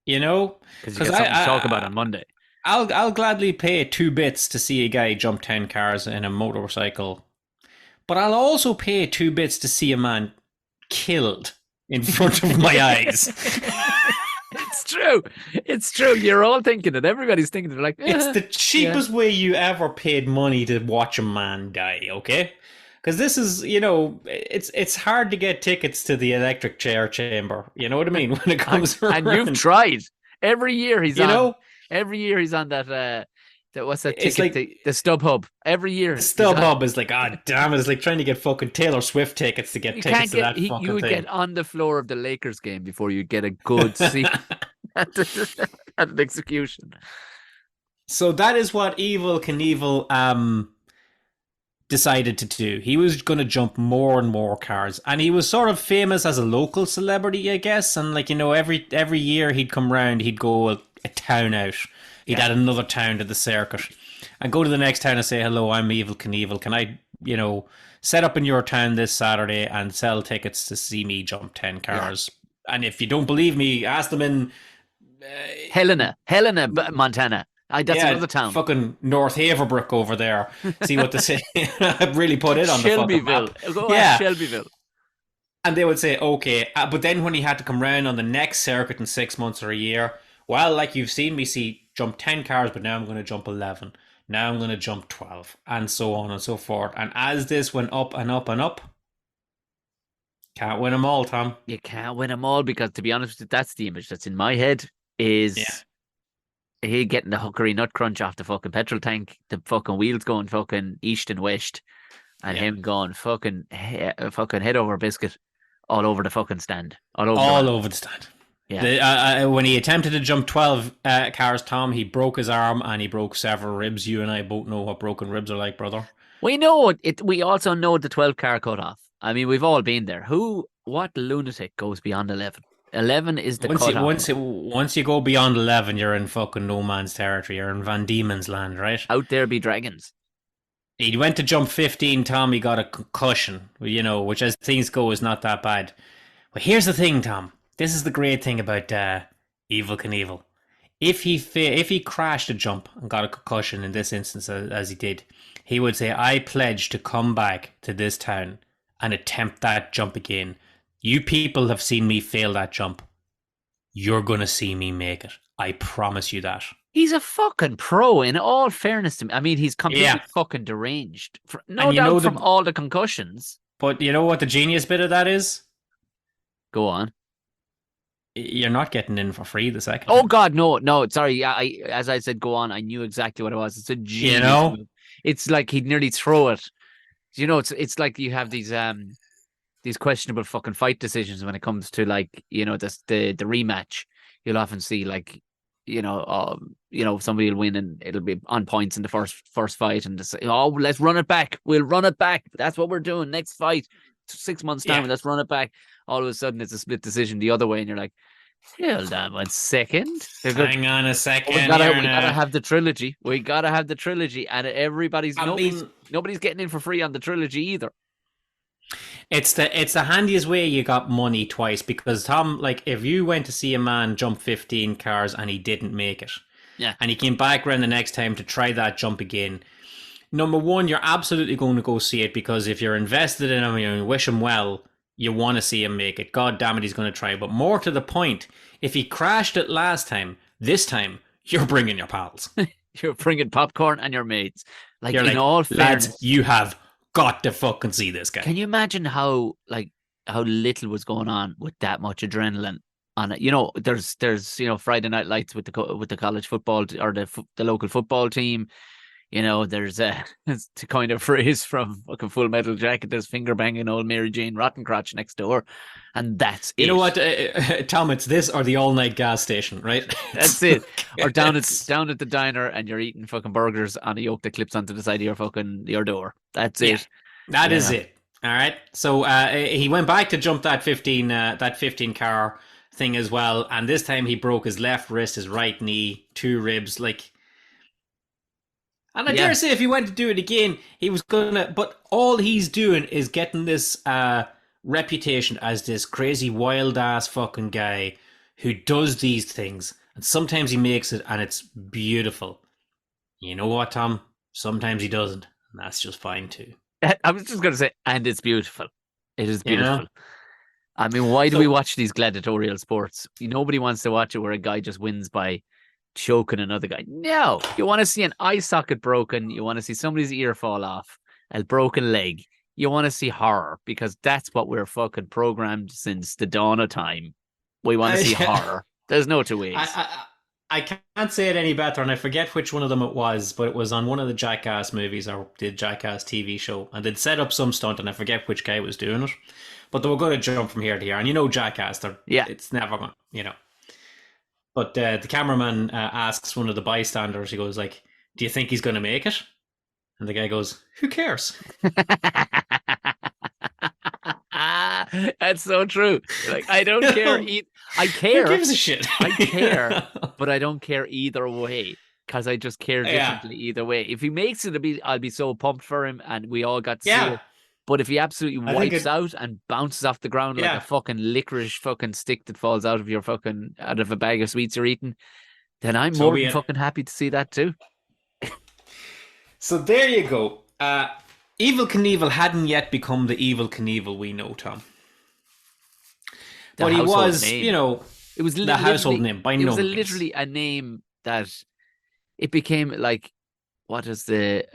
Speaker 1: You know?
Speaker 2: because you got something to talk about on Monday.
Speaker 1: I'll gladly pay 2 bits to see a guy jump 10 cars in a motorcycle, but I'll also pay 2 bits to see a man killed in front of my eyes.
Speaker 2: It's true. It's true. You're all thinking it. Everybody's thinking it. Like,
Speaker 1: It's the cheapest way you ever paid money to watch a man die, okay? Because this is, it's hard to get tickets to the electric chair chamber. You know what I mean? When it comes around.
Speaker 2: and you've tried. Every year he's
Speaker 1: You
Speaker 2: on.
Speaker 1: know?
Speaker 2: Every year he's on that. What's that
Speaker 1: It's
Speaker 2: ticket?
Speaker 1: like-
Speaker 2: the StubHub. Every year.
Speaker 1: The StubHub is like, damn it, it's like trying to get fucking Taylor Swift tickets to get
Speaker 2: You
Speaker 1: tickets
Speaker 2: can't
Speaker 1: to
Speaker 2: get.
Speaker 1: that fucking
Speaker 2: You would
Speaker 1: thing.
Speaker 2: get on the floor of the Lakers game before you get a good seat at an execution.
Speaker 1: So that is what Evel Knievel decided to do. He was going to jump more and more cars, and he was sort of famous as a local celebrity, I guess. And like every year he'd come round, he'd go a town out. He'd add another town to the circuit, and go to the next town and say, "Hello, I'm Evel Knievel. Can I, set up in your town this Saturday and sell tickets to see me jump 10 cars?" And if you don't believe me, ask them in
Speaker 2: Helena, Montana. That's another town.
Speaker 1: Fucking North Haverbrook over there. See what they say. I've really put it on the fucking
Speaker 2: Shelbyville.
Speaker 1: map.
Speaker 2: Go
Speaker 1: Yeah.
Speaker 2: Shelbyville.
Speaker 1: And they would say, okay. But then when he had to come round on the next circuit in 6 months or a year, well, like you've seen me jump 10 cars, but now I'm going to jump 11. Now I'm going to jump 12. And so on and so forth. And as this went up and up and up, can't win them all, Tom.
Speaker 2: You can't win them all because, to be honest with you, that's the image that's in my head is he getting the hookery nut crunch off the fucking petrol tank, the fucking wheels going fucking east and west, and him going fucking head over biscuit all over the fucking stand. All over the
Speaker 1: stand.
Speaker 2: Yeah.
Speaker 1: When he attempted to jump 12 cars, Tom, he broke his arm and he broke several ribs. You and I both know what broken ribs are like, brother.
Speaker 2: We know it. We also know the 12 car cutoff. I mean, we've all been there. What lunatic goes beyond 11? 11 is the cutoff.
Speaker 1: Once you go beyond 11, you're in fucking no man's territory. You're in Van Diemen's land, right?
Speaker 2: Out there be dragons.
Speaker 1: He went to jump 15, Tom. He got a concussion, which as things go is not that bad. But here's the thing, Tom. This is the great thing about Evel Knievel. If he crashed a jump and got a concussion in this instance, as he did, he would say, "I pledge to come back to this town and attempt that jump again. You people have seen me fail that jump. You're going to see me make it. I promise you that."
Speaker 2: He's a fucking pro, in all fairness to me. I mean, he's completely fucking deranged. No doubt from all the concussions.
Speaker 1: But you know what the genius bit of that is?
Speaker 2: Go on.
Speaker 1: You're not getting in for free the second.
Speaker 2: Oh, God, no. Sorry. As I said, go on. I knew exactly what it was. It's a genius move. It's like he'd nearly throw it. It's like you have these questionable fucking fight decisions when it comes to the rematch. You'll often see somebody will win and it'll be on points in the first fight and just say, "Oh, let's run it back. We'll run it back. That's what we're doing. Next fight, 6 months time, let's run it back." All of a sudden, it's a split decision the other way, and you're like, "Hold on 1 second.
Speaker 1: Hang on a second.
Speaker 2: We gotta have the trilogy. We gotta have the trilogy, and nobody's getting in for free on the trilogy either."
Speaker 1: It's the handiest way you got money twice because, Tom, like if you went to see a man jump 15 cars and he didn't make it, and he came back around the next time to try that jump again, number one, you're absolutely going to go see it because if you're invested in him and you wish him well, you want to see him make it. God damn it, he's going to try. But more to the point, if he crashed it last time, this time you're bringing your pals.
Speaker 2: You're bringing popcorn and your mates.
Speaker 1: You're in all fairness, lads, you have got to fucking see this guy.
Speaker 2: Can you imagine how little was going on with that much adrenaline on it? There's Friday Night Lights with the college football or the local football team. there's to coin a phrase from fucking Full Metal Jacket, there's finger banging old Mary Jane Rottencrotch next door, and that's
Speaker 1: You know
Speaker 2: it.
Speaker 1: what, Tom? It's this or the all-night gas station, right?
Speaker 2: That's it. Or down at
Speaker 1: It's
Speaker 2: down at the diner and you're eating fucking burgers on a yoke that clips onto the side of your door. That's
Speaker 1: yeah,
Speaker 2: it.
Speaker 1: that is
Speaker 2: Yeah.
Speaker 1: it. All right. So he went back to jump that 15 car thing as well, and this time he broke his left wrist, his right knee, two ribs, like. And I dare
Speaker 2: Yeah.
Speaker 1: say, if he went to do it again, he was gonna. But all he's doing is getting this reputation as this crazy, wild ass fucking guy who does these things, and sometimes he makes it, and it's beautiful. You know what, Tom? Sometimes he doesn't, and that's just fine too.
Speaker 2: I was just gonna say, and it's beautiful. It is
Speaker 1: You know.
Speaker 2: beautiful. I mean, why do we
Speaker 1: So
Speaker 2: watch these gladiatorial sports? Nobody wants to watch it where a guy just wins by choking another guy. No, you want to see an eye socket broken. You want to see somebody's ear fall off, a broken leg. You want to see horror because that's what we're fucking programmed since the dawn of time. We want to see
Speaker 1: I,
Speaker 2: horror. There's no two
Speaker 1: I,
Speaker 2: ways.
Speaker 1: I, I can't say it any better, and I forget which one of them it was, but it was on one of the Jackass movies or the Jackass TV show, and they'd set up some stunt, and I forget which guy was doing it, but they were going to jump from here to here, and Jackass,
Speaker 2: Yeah.
Speaker 1: it's never going. But the cameraman asks one of the bystanders, he goes like, "Do you think he's going to make it?" And the guy goes, "Who cares?"
Speaker 2: That's so true. Like, I don't care. I
Speaker 1: Who
Speaker 2: care.
Speaker 1: gives a shit?
Speaker 2: I care, but I don't care either way because I just care
Speaker 1: Yeah,
Speaker 2: differently either way. If he makes it, I'll be so pumped for him, and we all got to see
Speaker 1: yeah.
Speaker 2: it. But if he absolutely
Speaker 1: I think
Speaker 2: wipes
Speaker 1: it.
Speaker 2: out and bounces off the ground like a
Speaker 1: Yeah.
Speaker 2: fucking licorice fucking stick that falls out of out of a bag of sweets you're eating, then I'm
Speaker 1: So
Speaker 2: more
Speaker 1: be
Speaker 2: than
Speaker 1: it.
Speaker 2: fucking happy to see that too.
Speaker 1: So there you go. Evel Knievel hadn't yet become the Evel Knievel we know, Tom.
Speaker 2: The
Speaker 1: But he
Speaker 2: household
Speaker 1: was,
Speaker 2: name. It was
Speaker 1: the household
Speaker 2: literally,
Speaker 1: name by
Speaker 2: it was
Speaker 1: no
Speaker 2: a,
Speaker 1: means.
Speaker 2: literally a name that it became like, what is the,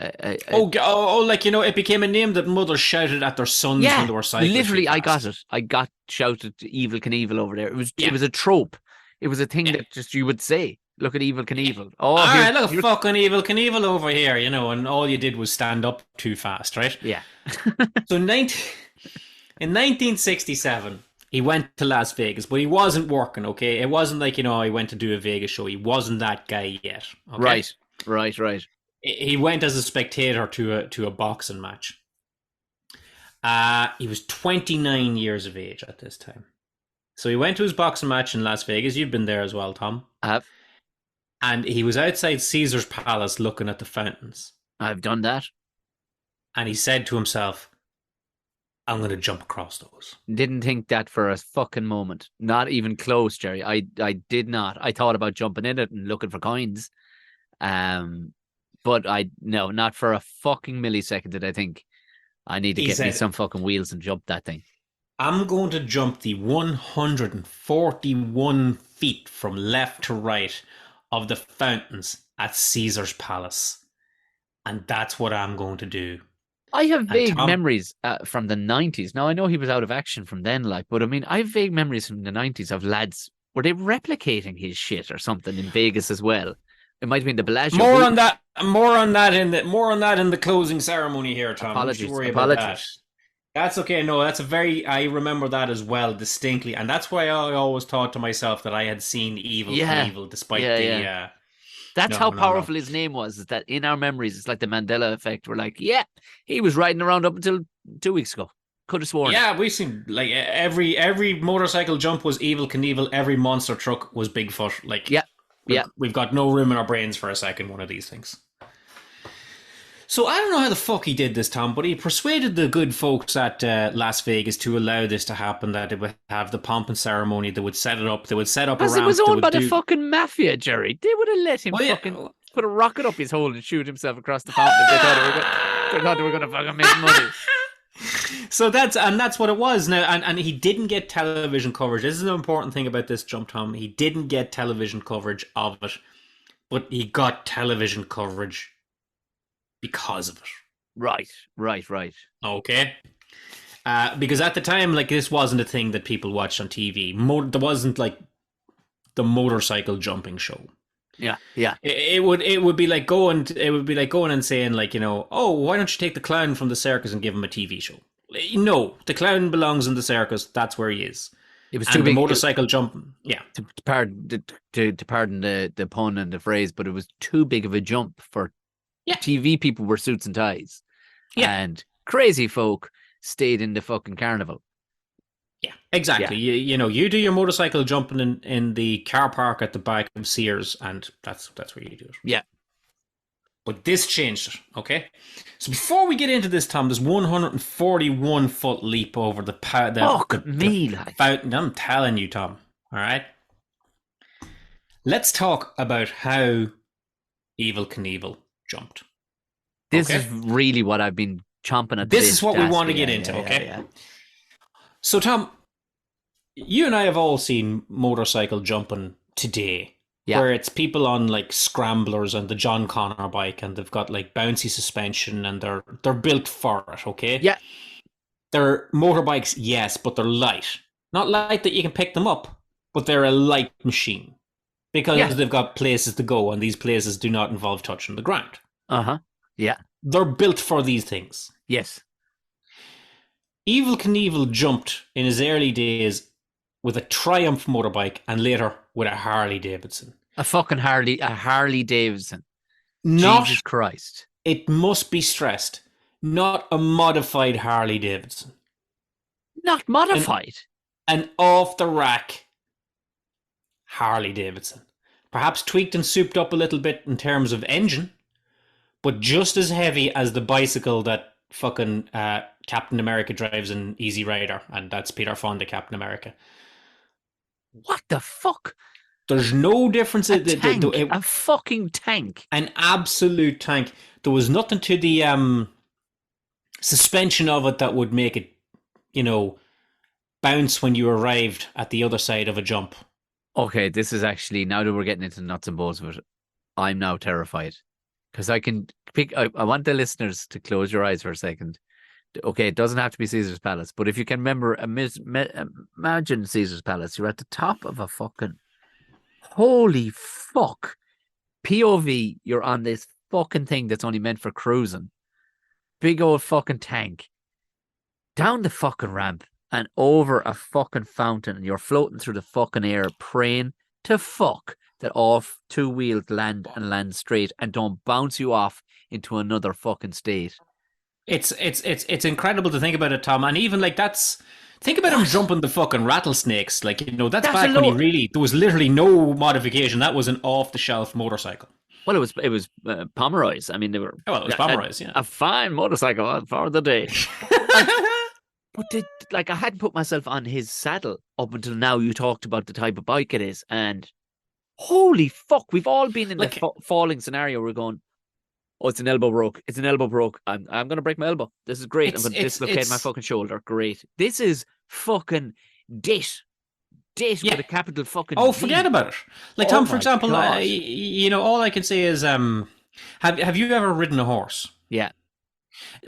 Speaker 1: Like it became a name that mothers shouted at their sons when
Speaker 2: yeah,
Speaker 1: they were cycling too
Speaker 2: literally, I got
Speaker 1: fast.
Speaker 2: it. I got shouted to Evil Knievel over there. It
Speaker 1: Yeah,
Speaker 2: was a trope. It was a thing
Speaker 1: yeah,
Speaker 2: that just you would say. Look at Evil
Speaker 1: yeah.
Speaker 2: Knievel. Oh,
Speaker 1: All right,
Speaker 2: here's
Speaker 1: look at
Speaker 2: here's
Speaker 1: fucking Evel Knievel over here, and all you did was stand up too fast, right?
Speaker 2: yeah.
Speaker 1: So 1967, he went to Las Vegas, but he wasn't working, okay? It wasn't like, he went to do a Vegas show. He wasn't that guy yet, okay?
Speaker 2: Right, right.
Speaker 1: He went as a spectator to a boxing match. He was 29 years of age at this time. So he went to his boxing match in Las Vegas. You've been there as well, Tom.
Speaker 2: I've
Speaker 1: And he was outside Caesar's Palace looking at the fountains.
Speaker 2: I've done that.
Speaker 1: And he said to himself, I'm going to jump across those.
Speaker 2: Didn't think that for a fucking moment. Not even close, Jerry. I did not. I thought about jumping in it and looking for coins. But no, not for a fucking millisecond did I think I need to
Speaker 1: He
Speaker 2: get me
Speaker 1: said,
Speaker 2: some fucking wheels and jump that thing.
Speaker 1: I'm going to jump the 141 feet from left to right of the fountains at Caesar's Palace. And that's what I'm going to do.
Speaker 2: I have
Speaker 1: And
Speaker 2: vague
Speaker 1: Tom,
Speaker 2: memories from the 90s. Now, I know he was out of action from then, but I mean, I have vague memories from the 90s of lads. Were they replicating his shit or something in Vegas as well? It might have been the Bellagio.
Speaker 1: more on that in the closing ceremony here, Tom. Don't you worry about that.
Speaker 2: Apologies.
Speaker 1: That's okay. No, I remember that as well distinctly, and that's why I always thought to myself that I had seen Evel
Speaker 2: Yeah,
Speaker 1: Knievel, despite
Speaker 2: yeah.
Speaker 1: the.
Speaker 2: That's
Speaker 1: No,
Speaker 2: how
Speaker 1: no, no.
Speaker 2: powerful his name was, is that in our memories, it's like the Mandela effect. We're like, yeah, he was riding around up until 2 weeks ago. Could have sworn.
Speaker 1: Yeah, we've seen like every motorcycle jump was Evel Knievel. Every monster truck was Bigfoot. Like,
Speaker 2: Yeah, yeah.
Speaker 1: we've got no room in our brains for a second one of these things. So I don't know how the fuck he did this, Tom, but he persuaded the good folks at Las Vegas to allow this to happen. That they would have the pomp and ceremony. They would set it up. They would set up a
Speaker 2: Because it
Speaker 1: ramp.
Speaker 2: was
Speaker 1: They
Speaker 2: owned
Speaker 1: would
Speaker 2: by the
Speaker 1: do.
Speaker 2: fucking mafia, Jerry. They would have let him
Speaker 1: Well, yeah.
Speaker 2: fucking put a rocket up his hole and shoot himself across the fountain if they thought they were going to fucking make money.
Speaker 1: So that's what it was now, and he didn't get television coverage. This is an important thing about this jump, Tom. He didn't get television coverage of it, but he got television coverage because of it.
Speaker 2: Right.
Speaker 1: Okay. Because at the time, like, this wasn't a thing that people watched on TV. There wasn't like the motorcycle jumping show.
Speaker 2: Yeah, yeah.
Speaker 1: It would be like going and saying like, oh, why don't you take the clown from the circus and give him a TV show? No, the clown belongs in the circus. That's where he is.
Speaker 2: It was too
Speaker 1: And the
Speaker 2: big.
Speaker 1: motorcycle jumping, yeah,
Speaker 2: To pardon the pun and the phrase, but it was too big of a jump for
Speaker 1: yeah,
Speaker 2: TV people were suits and ties,
Speaker 1: yeah,
Speaker 2: and crazy folk stayed in the fucking carnival.
Speaker 1: yeah,
Speaker 2: Yeah,
Speaker 1: exactly. You do your motorcycle jumping in the car park at the back of Sears, and that's where you do it.
Speaker 2: yeah.
Speaker 1: But this changed it, okay? So before we get into this, Tom, there's 141-foot leap over
Speaker 2: Fuck
Speaker 1: the
Speaker 2: me, like.
Speaker 1: fountain. I'm telling you, Tom. All right. Let's talk about how Evel Knievel jumped.
Speaker 2: This is
Speaker 1: Okay.
Speaker 2: really what I've been chomping at the
Speaker 1: This
Speaker 2: bit
Speaker 1: is what
Speaker 2: to
Speaker 1: we
Speaker 2: ask
Speaker 1: want
Speaker 2: you.
Speaker 1: to get
Speaker 2: Yeah,
Speaker 1: into.
Speaker 2: yeah, yeah,
Speaker 1: Okay.
Speaker 2: yeah.
Speaker 1: So, Tom, you and I have all seen motorcycle jumping today,
Speaker 2: Yeah.
Speaker 1: where it's people on like scramblers and the John Connor bike, and they've got like bouncy suspension, and they're built for it. Okay.
Speaker 2: Yeah.
Speaker 1: They're motorbikes, yes, but they're light. Not light that you can pick them up, but they're a light machine
Speaker 2: Yeah.
Speaker 1: because they've got places to go, and these places do not involve touching the ground.
Speaker 2: Uh-huh. Yeah.
Speaker 1: They're built for these things.
Speaker 2: Yes.
Speaker 1: Evel Knievel jumped in his early days with a Triumph motorbike and later with a Harley Davidson.
Speaker 2: A Harley Davidson.
Speaker 1: Not,
Speaker 2: Jesus Christ.
Speaker 1: it must be stressed, not a modified Harley Davidson.
Speaker 2: Not modified.
Speaker 1: An off the rack Harley Davidson. Perhaps tweaked and souped up a little bit in terms of engine, but just as heavy as the bicycle that fucking Captain America drives in Easy Rider, and that's Peter Fonda, Captain America.
Speaker 2: What the fuck?
Speaker 1: There's no difference.
Speaker 2: A fucking tank.
Speaker 1: An absolute tank. There was nothing to the suspension of it that would make it, bounce when you arrived at the other side of a jump.
Speaker 2: Okay, this is actually, now that we're getting into nuts and bolts of it, I'm now terrified. Because I can pick, I want the listeners to close your eyes for a second. Okay, it doesn't have to be Caesar's Palace, but if you can remember, imagine Caesar's Palace. You're at the top of a fucking, holy fuck. POV, you're on this fucking thing that's only meant for cruising. Big old fucking tank. Down the fucking ramp and over a fucking fountain, and you're floating through the fucking air praying to fuck that all two wheels land straight and don't bounce you off into another fucking state.
Speaker 1: It's incredible to think about it, Tom. And even like think about him jumping the fucking rattlesnakes. Like, that's back when there was literally no modification. That was an off the shelf motorcycle.
Speaker 2: Well, it was Pomeroy's. I mean, they were.
Speaker 1: Well, it was Pomeroy's, yeah.
Speaker 2: A fine motorcycle for the day. But I hadn't put myself on his saddle up until now. You talked about the type of bike it is, and holy fuck, we've all been in the falling scenario. We're going, oh, it's an elbow broke. It's an elbow broke. I'm going to break my elbow. This is great. I'm going to dislocate my fucking shoulder. Great. This is fucking dit with a capital fucking
Speaker 1: Oh,
Speaker 2: D.
Speaker 1: forget about it. Like, Tom, for example, all I can say is, have you ever ridden a horse?
Speaker 2: Yeah.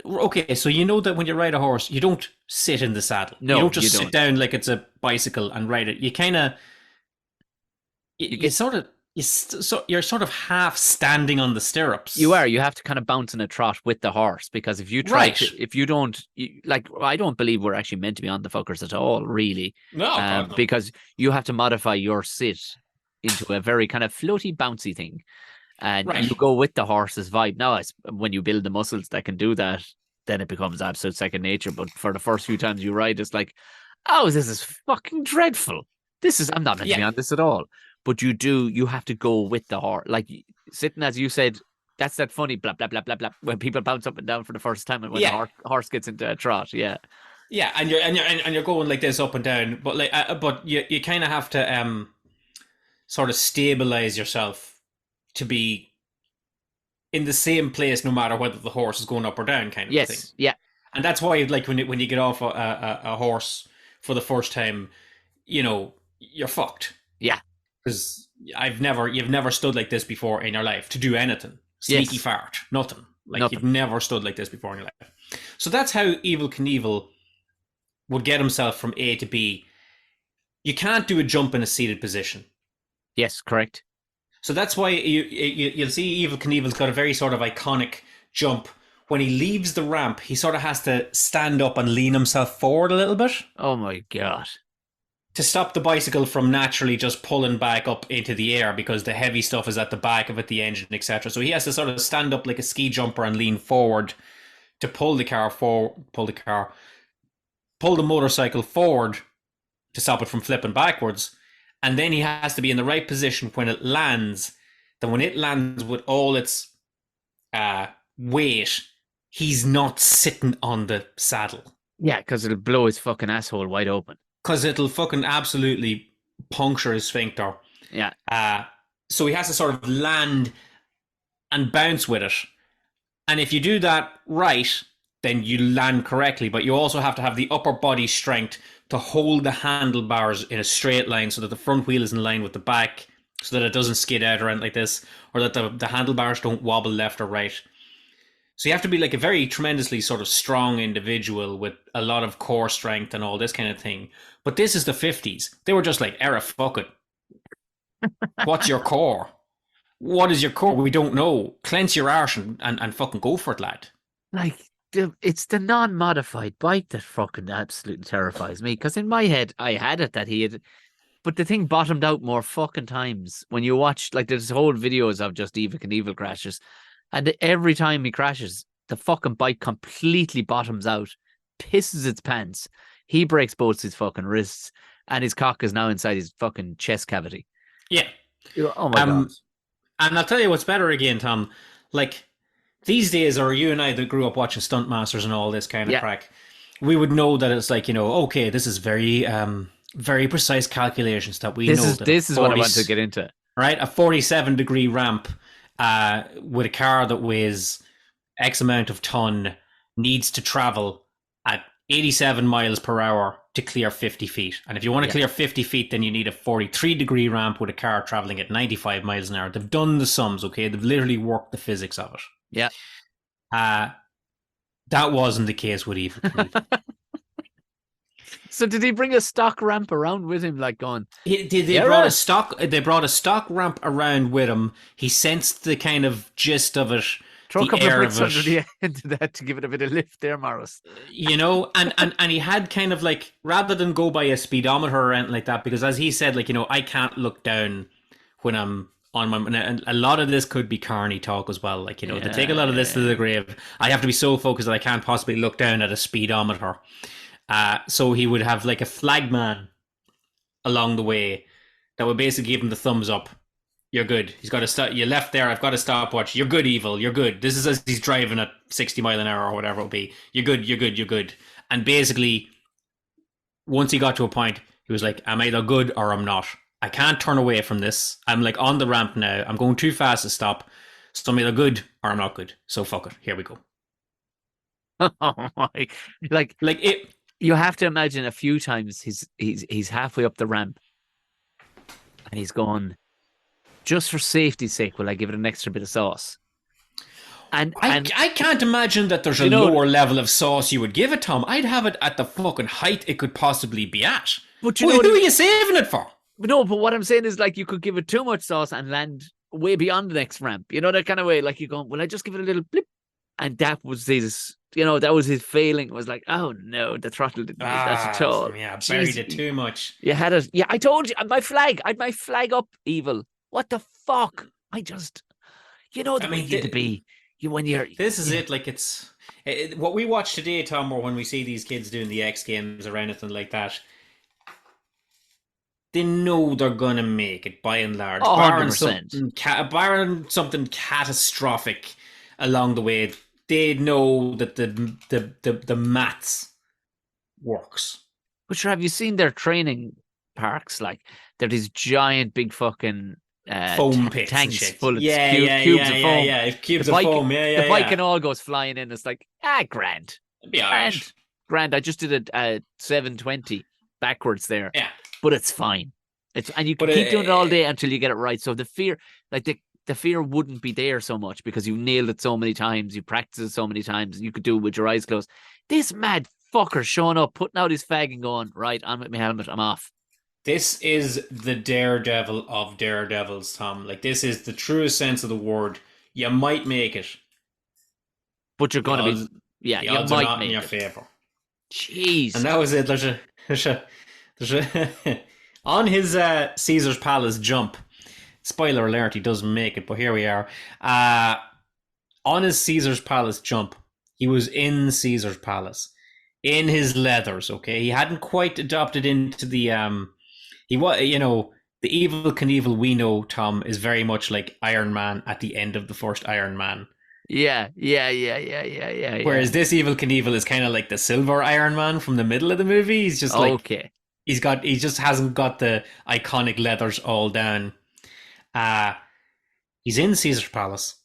Speaker 1: Okay, so you know that when you ride a horse, you don't sit in the saddle.
Speaker 2: No,
Speaker 1: you don't just sit down like it's a bicycle and ride it. You kind of, you're sort of half standing on the stirrups.
Speaker 2: You are. You have to kind of bounce in a trot with the horse, because if you try to, if you don't, I don't believe we're actually meant to be on the fuckers at all, really.
Speaker 1: No,
Speaker 2: because you have to modify your sit into a very kind of floaty, bouncy thing. And you go with the horse's vibe. Now, when you build the muscles that can do that, then it becomes absolute second nature. But for the first few times you ride, it's like, oh, this is fucking dreadful. I'm not meant to be on this at all. But you have to go with the horse. Like, sitting, as you said, that's that funny blah, blah, blah, blah, blah, when people bounce up and down for the first time and when the horse gets into a trot. Yeah.
Speaker 1: Yeah, and you're going like this up and down. But but you kind of have to sort of stabilize yourself to be in the same place no matter whether the horse is going up or down, kind of thing.
Speaker 2: Yeah.
Speaker 1: And that's why, like, when you get off a horse for the first time, you're fucked.
Speaker 2: Yeah.
Speaker 1: Because you've never stood like this before in your life to do anything. Sneaky fart. Nothing. You've never stood like this before in your life. So that's how Evel Knievel would get himself from A to B. You can't do a jump in a seated position.
Speaker 2: Yes, correct.
Speaker 1: So that's why you'll see Evel Knievel's got a very sort of iconic jump. When he leaves the ramp, he sort of has to stand up and lean himself forward a little bit
Speaker 2: Oh my God.
Speaker 1: to stop the bicycle from naturally just pulling back up into the air because the heavy stuff is at the back of it, the engine, etc. So he has to sort of stand up like a ski jumper and lean forward to pull the motorcycle forward to stop it from flipping backwards. And then he has to be in the right position when it lands. Then when it lands with all its uh, weight, he's not sitting on the saddle.
Speaker 2: Yeah, because it'll blow his fucking asshole wide open.
Speaker 1: Because it'll fucking absolutely puncture his sphincter.
Speaker 2: Yeah.
Speaker 1: So he has to sort of land and bounce with it. And if you do that right, then you land correctly. But you also have to have the upper body strength to hold the handlebars in a straight line so that the front wheel is in line with the back, so that it doesn't skid out or anything like this, or that the handlebars don't wobble left or right. So you have to be like a very tremendously sort of strong individual with a lot of core strength and all this kind of thing. But this is the 50s. They were just like, era, fuck it. What's your core? What is your core? We don't know. Clench your arse and fucking go for it, lad.
Speaker 2: Like, it's the non-modified bike that fucking absolutely terrifies me. Because in my head, I had it that he had, but the thing bottomed out more fucking times. When you watch, like, there's whole videos of just Evel Knievel crashes, and every time he crashes, the fucking bike completely bottoms out, pisses its pants. He breaks both his fucking wrists, and his cock is now inside his fucking chest cavity.
Speaker 1: Yeah.
Speaker 2: Oh my God.
Speaker 1: And I'll tell you what's better again, Tom. Like, these days, or you and I that grew up watching Stunt Masters and all this kind of crack, we would know that it's like, okay, this is very, very precise calculations that we know.
Speaker 2: This is what I want to get into.
Speaker 1: Right? A 47-degree ramp with a car that weighs X amount of ton needs to travel at 87 miles per hour to clear 50 feet. And if you want to clear 50 feet, then you need a 43-degree ramp with a car traveling at 95 miles an hour. They've done the sums, okay? They've literally worked the physics of it.
Speaker 2: Yeah.
Speaker 1: That wasn't the case with Evel Knievel.
Speaker 2: So did he bring a stock ramp around with him, like going?
Speaker 1: They brought a stock ramp around with him. He sensed the kind of gist of it.
Speaker 2: Throw a couple of bricks under the end of that to give it a bit of lift there, Morris.
Speaker 1: And he had kind of like, rather than go by a speedometer or anything like that, because as he said, like, I can't look down when I'm on my, and a lot of this could be carny talk as well. Like, to take a lot of this to the grave, I have to be so focused that I can't possibly look down at a speedometer. So he would have like a flagman along the way that would basically give him the thumbs up. You're good. He's got to stop. You left there. I've got a stopwatch. You're good, Evel. You're good. This is as he's driving at 60 mile an hour or whatever it'll be. You're good. You're good. You're good. And basically, once he got to a point, he was like, I'm either good or I'm not. I can't turn away from this. I'm like on the ramp now. I'm going too fast to stop. So I'm either good or I'm not good. So fuck it. Here we go.
Speaker 2: Oh my! Like it. You have to imagine a few times he's halfway up the ramp, and he's going, just for safety's sake, will I give it an extra bit of sauce? And
Speaker 1: I can't imagine that there's a lower level of sauce you would give it, Tom. I'd have it at the fucking height it could possibly be at. But who are you saving it for?
Speaker 2: No, but what I'm saying is, like, you could give it too much sauce and land way beyond the next ramp. That kind of way. Like, you're going, will I just give it a little blip? And that was his, that was his failing. It was like, oh no, the throttle didn't do that at all.
Speaker 1: Yeah, buried it too much.
Speaker 2: You had it. Yeah, I told you, I had my flag up, Evel. What the fuck? The way you need to be.
Speaker 1: This is it. Like, what we watch today, Tom, or when we see these kids doing the X Games or anything like that, they know they're gonna make it by and large.
Speaker 2: 100%.
Speaker 1: Barring something catastrophic along the way, they know that the maths works.
Speaker 2: But sure, have you seen their training parks? Like, they're these giant, big fucking
Speaker 1: foam pits
Speaker 2: tanks full of cubes of foam.
Speaker 1: Cubes of foam.
Speaker 2: The bike and all goes flying in. It's like, grand.
Speaker 1: It'd be alright.
Speaker 2: Grand. I just did a 720 backwards there.
Speaker 1: Yeah.
Speaker 2: But it's fine. And you can keep doing it all day until you get it right. So the fear, like the fear wouldn't be there so much because you nailed it so many times, you practiced it so many times, you could do it with your eyes closed. This mad fucker showing up, putting out his fag and going, right, I'm with my helmet, I'm off.
Speaker 1: This is the daredevil of daredevils, Tom. Like, this is the truest sense of the word. You might make it.
Speaker 2: But you're
Speaker 1: The
Speaker 2: going to be,
Speaker 1: odds,
Speaker 2: yeah,
Speaker 1: the
Speaker 2: you
Speaker 1: odds are
Speaker 2: might
Speaker 1: not in
Speaker 2: make
Speaker 1: your
Speaker 2: it.
Speaker 1: favor. And
Speaker 2: Jeez.
Speaker 1: that was it. There's a on his Caesar's Palace jump. Spoiler alert: he doesn't make it, but here we are. On his Caesar's Palace jump, he was in Caesar's Palace in his leathers. Okay, he hadn't quite adopted into the He was, the Evel Knievel we know, Tom, is very much like Iron Man at the end of the first Iron Man.
Speaker 2: Yeah, yeah, yeah, yeah, yeah, yeah, yeah.
Speaker 1: Whereas this Evel Knievel is kind of like the silver Iron Man from the middle of the movie. He's just like
Speaker 2: Okay.
Speaker 1: he just hasn't got the iconic leathers all down. Uh he's in Caesar's Palace.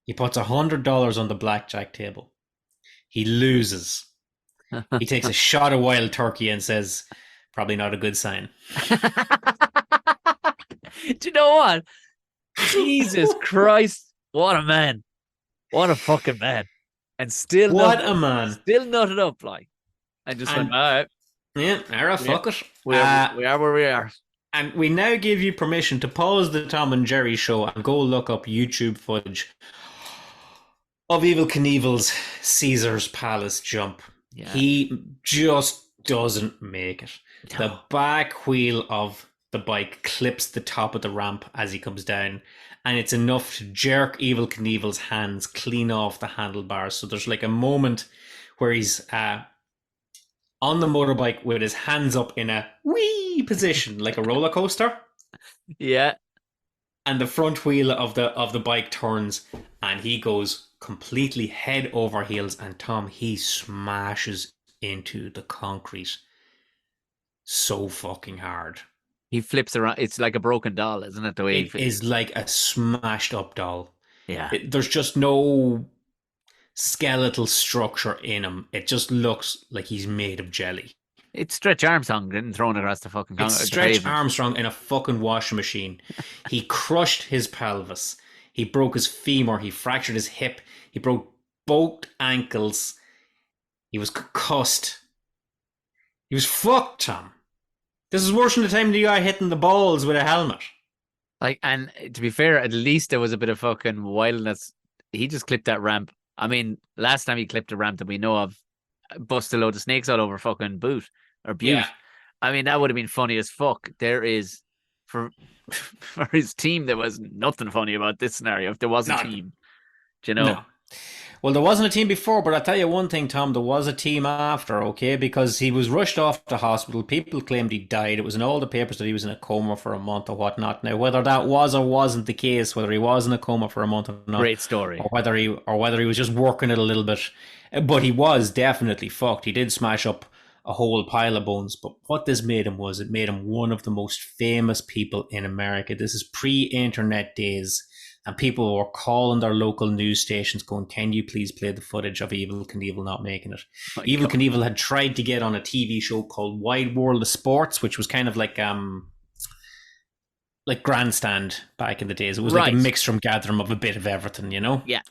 Speaker 1: He puts $100 on the blackjack table. He loses. He takes a shot of wild turkey and says, "Probably not a good sign."
Speaker 2: Do you know what? Jesus Christ. What a man. What a fucking man. And
Speaker 1: What a man!
Speaker 2: still nutted up, like. And just went,
Speaker 1: And
Speaker 2: all right,
Speaker 1: yeah, era,
Speaker 2: we,
Speaker 1: fuck it.
Speaker 2: we are where we are.
Speaker 1: And we now give you permission to pause the Tom and Jerry show and go look up YouTube footage of Evel Knievel's Caesar's Palace jump.
Speaker 2: Yeah.
Speaker 1: He just doesn't make it.
Speaker 2: No.
Speaker 1: The back wheel of the bike clips the top of the ramp as he comes down, and it's enough to jerk Evel Knievel's hands clean off the handlebars. So there's like a moment where he's on the motorbike with his hands up in a wee position, like a roller coaster.
Speaker 2: Yeah.
Speaker 1: And the front wheel of the bike turns, and he goes completely head over heels. And Tom, he smashes into the concrete so fucking hard.
Speaker 2: He flips around. It's like a broken doll, isn't it? The way
Speaker 1: It is like a smashed up doll.
Speaker 2: yeah.
Speaker 1: There's just no skeletal structure in him. It just looks like he's made of jelly.
Speaker 2: It's Stretch Armstrong getting thrown across the fucking
Speaker 1: It's
Speaker 2: the
Speaker 1: Stretch
Speaker 2: pavement.
Speaker 1: Armstrong in a fucking washing machine. He crushed his pelvis. He broke his femur. He fractured his hip. He broke both ankles. He was concussed. He was fucked, Tom. This is worse than the time the guy hitting the balls with a helmet.
Speaker 2: Like, and to be fair, at least there was a bit of fucking wildness. He just clipped that ramp. I mean, last time he clipped a ramp that we know of, busted a load of snakes all over fucking boot or butte.
Speaker 1: Yeah.
Speaker 2: I mean, that would have been funny as fuck. There is for for his team, there was nothing funny about this scenario. If there was a
Speaker 1: No.
Speaker 2: team, do you know?
Speaker 1: No. Well, there wasn't a team before, but I'll tell you one thing, Tom, there was a team after, okay? Because he was rushed off to hospital. People claimed he died. It was in all the papers that he was in a coma for a month or whatnot. Now, whether that was or wasn't the case, whether he was in a coma for a month or not,
Speaker 2: Great story.
Speaker 1: or whether he was just working it a little bit, but he was definitely fucked. He did smash up a whole pile of bones. But what this made him was it made him one of the most famous people in America. This is pre-internet days. And people were calling their local news stations going, "Can you please play the footage of Evel Knievel not making it?" Evel Knievel had tried to get on a TV show called Wide World of Sports, which was kind of like Grandstand back in the days. It was like a mix from Gathering of a bit of everything, you know?
Speaker 2: Yeah.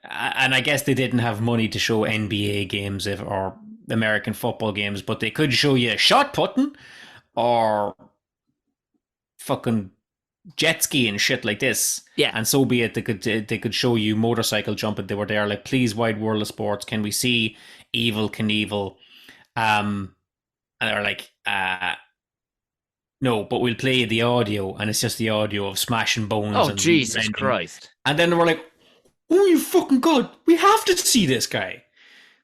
Speaker 1: And I guess they didn't have money to show NBA games or American football games, but they could show you shot putting or fucking jet ski and shit like this.
Speaker 2: Yeah.
Speaker 1: And so be it. They could show you motorcycle jumping. They were there like, "Please, Wide World of Sports, can we see Evel Knievel?" And they're like, "No, but we'll play you the audio," and it's just the audio of smashing bones.
Speaker 2: Oh,
Speaker 1: and
Speaker 2: Jesus
Speaker 1: rending.
Speaker 2: Christ.
Speaker 1: And then they were like, "Oh, you fucking god, we have to see this guy."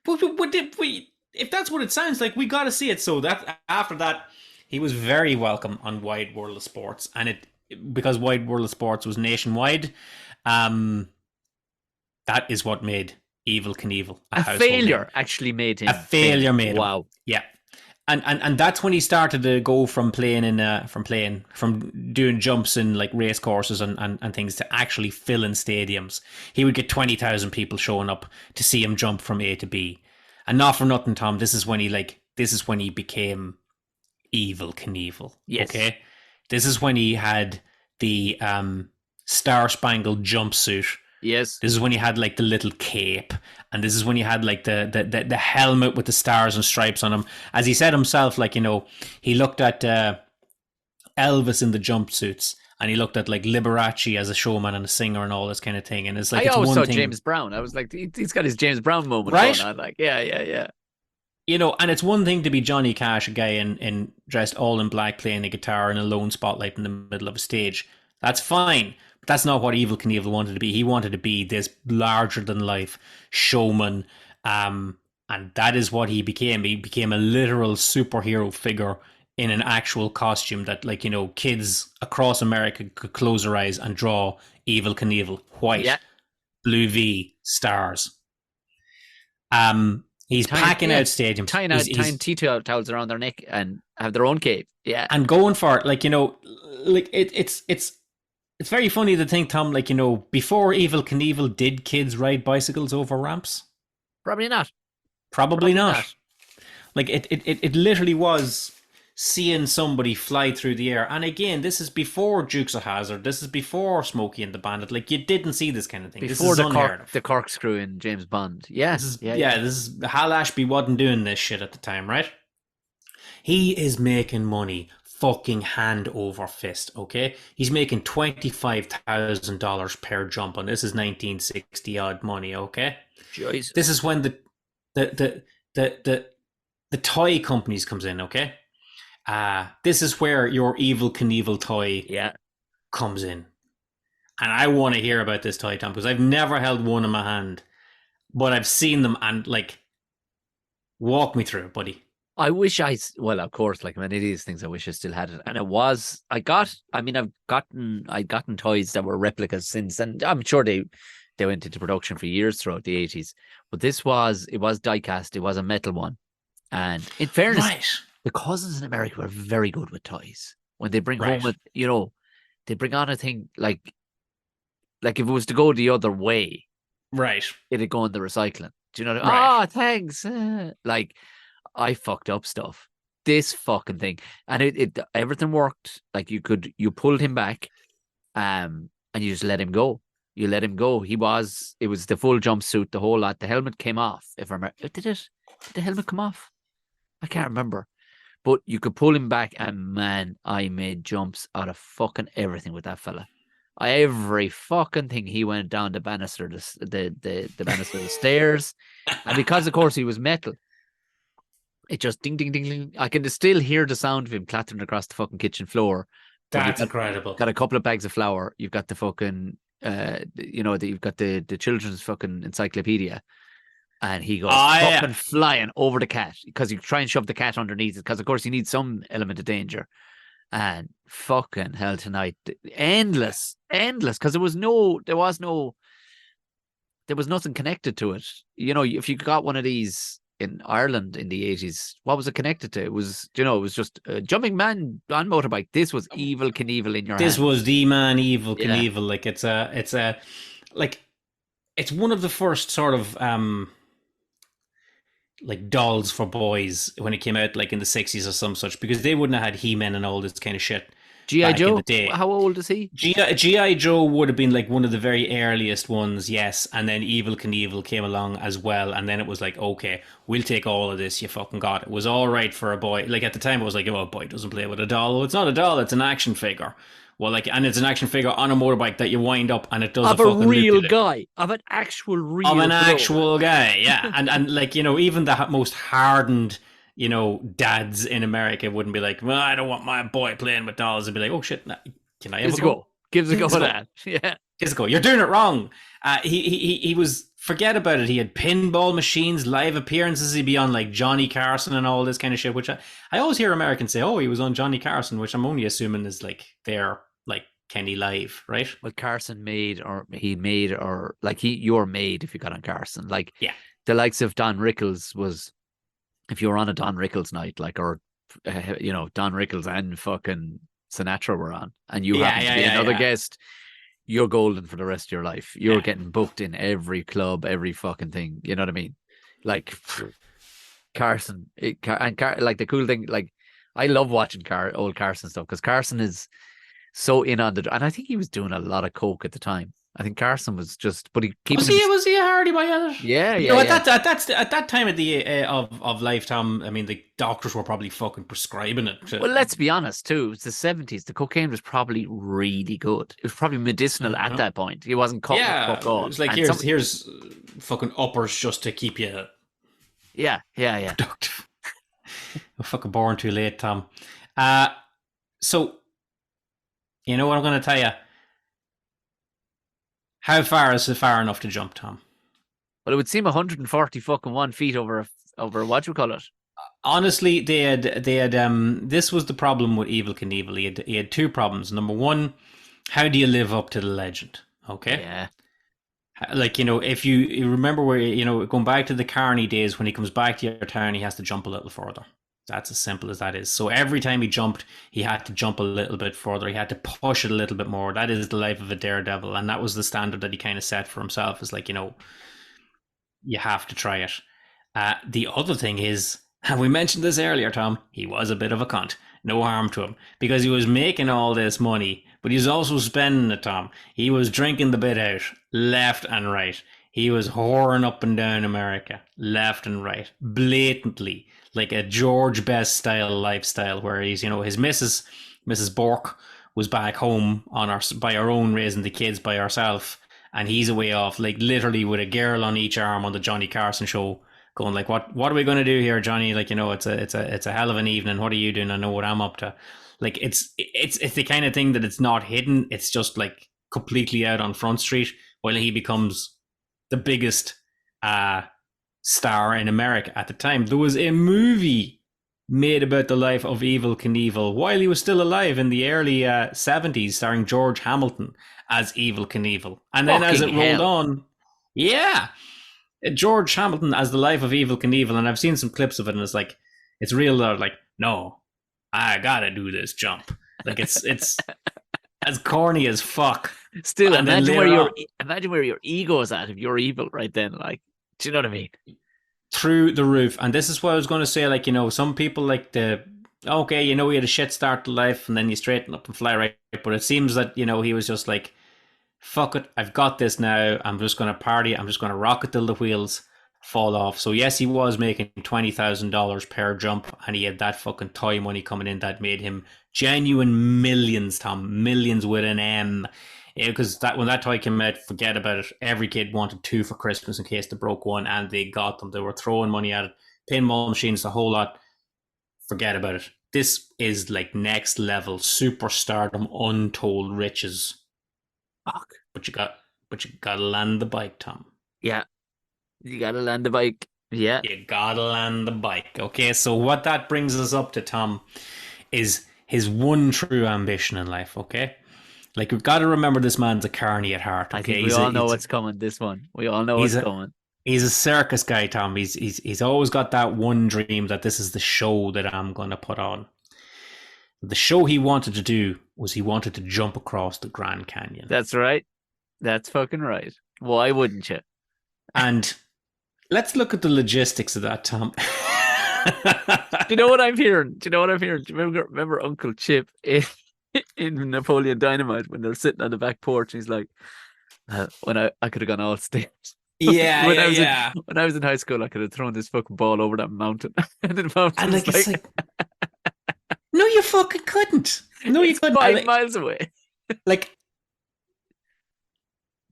Speaker 1: But if that's what it sounds like, we got to see it. So that after that, he was very welcome on Wide World of Sports, and because Wide World of Sports was nationwide, that is what made Evel Knievel
Speaker 2: a failure. Actually made him
Speaker 1: a failure.
Speaker 2: Famous.
Speaker 1: Made him.
Speaker 2: Wow.
Speaker 1: Yeah. And that's when he started to go from doing jumps in like race courses and things to actually filling stadiums. He would get 20,000 people showing up to see him jump from A to B. And not for nothing, Tom, this is when he became Evel Knievel.
Speaker 2: Yes.
Speaker 1: Okay. This is when he had the Star Spangled jumpsuit.
Speaker 2: Yes.
Speaker 1: This is when he had like the little cape, and this is when he had like the helmet with the stars and stripes on him. As he said himself, like, you know, he looked at Elvis in the jumpsuits, and he looked at like Liberace as a showman and a singer and all this kind of thing. And it's like
Speaker 2: I
Speaker 1: it's
Speaker 2: always
Speaker 1: one
Speaker 2: saw
Speaker 1: thing,
Speaker 2: James Brown. I was like, he's got his James Brown moment going
Speaker 1: right?
Speaker 2: on. Like, yeah, yeah, yeah.
Speaker 1: And it's one thing to be Johnny Cash, a guy in dressed all in black playing a guitar in a lone spotlight in the middle of a stage. That's fine. But that's not what Evel Knievel wanted to be. He wanted to be this larger than life showman. And that is what he became. He became a literal superhero figure in an actual costume that, like, kids across America could close their eyes and draw Evel Knievel, white,
Speaker 2: Yeah.
Speaker 1: blue V, stars. He's
Speaker 2: Tying,
Speaker 1: packing
Speaker 2: yeah,
Speaker 1: out stadiums.
Speaker 2: tying
Speaker 1: He's
Speaker 2: tea towels around their neck and have their own cape. Yeah.
Speaker 1: and going for it. Like, like it's very funny to think, Tom. Like, before Evel Knievel, did kids ride bicycles over ramps?
Speaker 2: Probably not.
Speaker 1: Probably
Speaker 2: Probably
Speaker 1: not.
Speaker 2: not.
Speaker 1: Like it literally was seeing somebody fly through the air. And again, this is before Dukes of Hazzard. This is before Smokey and the Bandit. Like, you didn't see this kind of thing. This
Speaker 2: Before
Speaker 1: is unheard of.
Speaker 2: the corkscrew in James Bond. Yeah,
Speaker 1: This is
Speaker 2: yeah,
Speaker 1: yeah.
Speaker 2: yeah.
Speaker 1: This is Hal Ashby wasn't doing this shit at the time, right? He is making money fucking hand over fist, okay? He's making $25,000 per jump, and this is 1960 odd money, okay? This
Speaker 2: Jesus.
Speaker 1: is when the the the, the toy companies comes in, okay? This is where your Evel Knievel toy
Speaker 2: Yeah.
Speaker 1: comes in. And I want to hear about this toy, Tom, because I've never held one in my hand, but I've seen them and, like, walk me through it, buddy.
Speaker 2: I wish well, of course, like many of these things, I wish I still had it. And I'd gotten toys that were replicas since, and I'm sure they went into production for years throughout the 80s. But it was die cast, it was a metal one. And in fairness,
Speaker 1: Right.
Speaker 2: the cousins in America were very good with toys. When they bring
Speaker 1: Right.
Speaker 2: home they bring on a thing like if it was to go the other way,
Speaker 1: Right.
Speaker 2: it'd go in the recycling. Do you know?
Speaker 1: Right.
Speaker 2: Oh, thanks. Like I fucked up stuff. This fucking thing, and it everything worked. Like you pulled him back, and you just let him go. You let him go. It was the full jumpsuit, the whole lot. The helmet came off. If I remember, did the helmet come off? I can't remember. But you could pull him back, and man, I made jumps out of fucking everything with that fella. Every fucking thing he went down the banister, the banister, the stairs, and because of course he was metal, it just ding ding ding ding. I can still hear the sound of him clattering across the fucking kitchen floor. But
Speaker 1: That's incredible.
Speaker 2: got a couple of bags of flour. You've got the fucking, you've got the children's fucking encyclopedia, and he goes fucking flying over the cat because you try and shove the cat underneath it because of course you need some element of danger. And fucking hell tonight, endless, because there was nothing connected to it. If you got one of these in Ireland in the 80s, what was it connected to? It was, it was just a jumping man on motorbike. This was Evel Knievel in your
Speaker 1: This
Speaker 2: hand.
Speaker 1: was the man Evel
Speaker 2: Yeah.
Speaker 1: Knievel. Like, it's one of the first sort of like dolls for boys when it came out, like in the 60s or some such, because they wouldn't have had He-Man and all this kind of shit.
Speaker 2: G.I. Joe?
Speaker 1: In the day.
Speaker 2: How old is he?
Speaker 1: G.I. Joe would have been like one of the very earliest ones, yes. And then Evel Knievel came along as well. And then it was like, okay, we'll take all of this, you fucking got it. It was all right for a boy. Like, at the time, it was like, oh, a boy doesn't play with a doll. Oh, it's not a doll, it's an action figure. Well, like, and it's an action figure on a motorbike that you wind up and it does
Speaker 2: of a real guy, of an actual real
Speaker 1: of an
Speaker 2: blow.
Speaker 1: actual guy, yeah. and like, even the most hardened, dads in America wouldn't be like, well, I don't want my boy playing with dolls. They'd be like, oh shit, can I have a go?
Speaker 2: Gives a go for that. Yeah.
Speaker 1: Gives a go. You're doing it wrong. He was, forget about it. He had pinball machines, live appearances. He'd be on like Johnny Carson and all this kind of shit, which I always hear Americans say, oh, he was on Johnny Carson, which I'm only assuming is like their like Kenny Live, right?
Speaker 2: Well, Carson made, or you're made if you got on Carson. Like,
Speaker 1: yeah,
Speaker 2: the likes of Don Rickles was, if you were on a Don Rickles night, like, or Don Rickles and fucking Sinatra were on, and you happen to be another guest, you're golden for the rest of your life. You're getting booked in every club, every fucking thing. You know what I mean? Like Carson, like the cool thing, like I love watching old Carson stuff because Carson is so in on and I think he was doing a lot of coke at the time. I think Carson was just, but he
Speaker 1: Was
Speaker 2: keeping him.
Speaker 1: he was he a Hardy by it?
Speaker 2: Yeah,
Speaker 1: You
Speaker 2: yeah,
Speaker 1: know,
Speaker 2: yeah.
Speaker 1: at that time of the of life, Tom. I mean, the doctors were probably fucking prescribing it.
Speaker 2: Well, let's be honest too. It was the 70s. The cocaine was probably really good. It was probably medicinal at that point. He wasn't cutting the
Speaker 1: Yeah,
Speaker 2: fuck
Speaker 1: it
Speaker 2: off.
Speaker 1: was like
Speaker 2: And some,
Speaker 1: here's fucking uppers just to keep you
Speaker 2: yeah, yeah, yeah.
Speaker 1: productive. I'm fucking born too late, Tom. Uh, so you know what I'm going to tell you? How far is it far enough to jump, Tom?
Speaker 2: Well, it would seem 140 fucking 1 feet over what you call it.
Speaker 1: Honestly, they had this was the problem with Evel Knievel. He had two problems. Number one, how do you live up to the legend? Okay.
Speaker 2: Yeah.
Speaker 1: Like, if you remember where, going back to the Carney days, when he comes back to your town, he has to jump a little further. That's as simple as that is. So every time he jumped, he had to jump a little bit further. He had to push it a little bit more. That is the life of a daredevil. And that was the standard that he kind of set for himself, is like, you have to try it. The other thing is, and we mentioned this earlier, Tom, he was a bit of a cunt. No harm to him, because he was making all this money, but he was also spending it, Tom. He was drinking the bit out left and right. He was whoring up and down America left and right, blatantly, like a George Best style lifestyle, where he's, his Mrs. Bork, was back home by our own, raising the kids by herself, and he's away off, like literally with a girl on each arm on the Johnny Carson show, going like, what are we going to do here, Johnny? Like, it's a hell of an evening. What are you doing? I know what I'm up to. Like, it's the kind of thing that it's not hidden. It's just like completely out on Front Street, while he becomes the biggest star in America at the time. There was a movie made about the life of Evel Knievel while he was still alive in the early 70s, starring George Hamilton as Evel Knievel. And then as
Speaker 2: Fucking
Speaker 1: it rolled
Speaker 2: hell.
Speaker 1: on, yeah, George Hamilton as the life of Evel Knievel. And I've seen some clips of it, and it's real. Like, no, I gotta do this jump. Like, it's as corny as fuck.
Speaker 2: Still,
Speaker 1: And then later on,
Speaker 2: imagine where your ego is at if you're evil right then. Like, do you know what I mean?
Speaker 1: through the roof. And this is what I was going to say. Like, some people like okay, he had a shit start to life, and then you straighten up and fly right. But it seems that, he was just like, fuck it, I've got this now. I'm just going to party. I'm just going to rock it till the wheels fall off. So yes, he was making $20,000 per jump, and he had that fucking toy money coming in that made him genuine millions, Tom, millions with an M. Because when that toy came out, forget about it. Every kid wanted two for Christmas in case they broke one, and they got them. They were throwing money at it, pinball machines, the whole lot. Forget about it. This is like next level superstardom, untold riches.
Speaker 2: Fuck.
Speaker 1: But you got to land the bike, Tom.
Speaker 2: Yeah. You gotta land the bike. Yeah.
Speaker 1: You got to land the bike. Okay, so what that brings us up to, Tom, is his one true ambition in life. Okay, like, we've got to remember this man's a carny at heart. Okay,
Speaker 2: I think we all know what's coming. This one, we all know what's coming.
Speaker 1: He's a circus guy, Tom. He's always got that one dream that this is the show that I'm going to put on. The show he wanted to do was he wanted to jump across the Grand Canyon.
Speaker 2: That's right. That's fucking right. Why wouldn't you?
Speaker 1: And let's look at the logistics of that, Tom.
Speaker 2: Do you know what I'm hearing? Do you remember Uncle Chip in Napoleon Dynamite when they're sitting on the back porch? And he's like, when I could have gone all stairs.
Speaker 1: Yeah,
Speaker 2: when I was in high school, I could have thrown this fucking ball over that mountain. And the mountain was
Speaker 1: it's like, no, you fucking couldn't. No, you couldn't.
Speaker 2: 5 miles away.
Speaker 1: Like,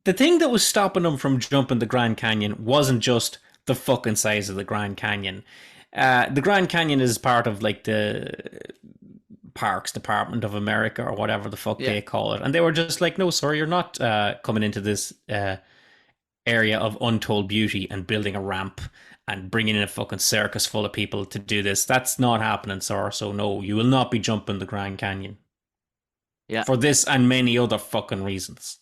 Speaker 1: the thing that was stopping him from jumping the Grand Canyon wasn't just the fucking size of the Grand Canyon. The Grand Canyon is part of like the Parks Department of America or whatever the fuck they call it, and they were just like, no, sir, you're not coming into this area of untold beauty and building a ramp and bringing in a fucking circus full of people to do this. That's not happening, sir. So no, you will not be jumping the Grand Canyon.
Speaker 2: Yeah.
Speaker 1: For this and many other fucking reasons.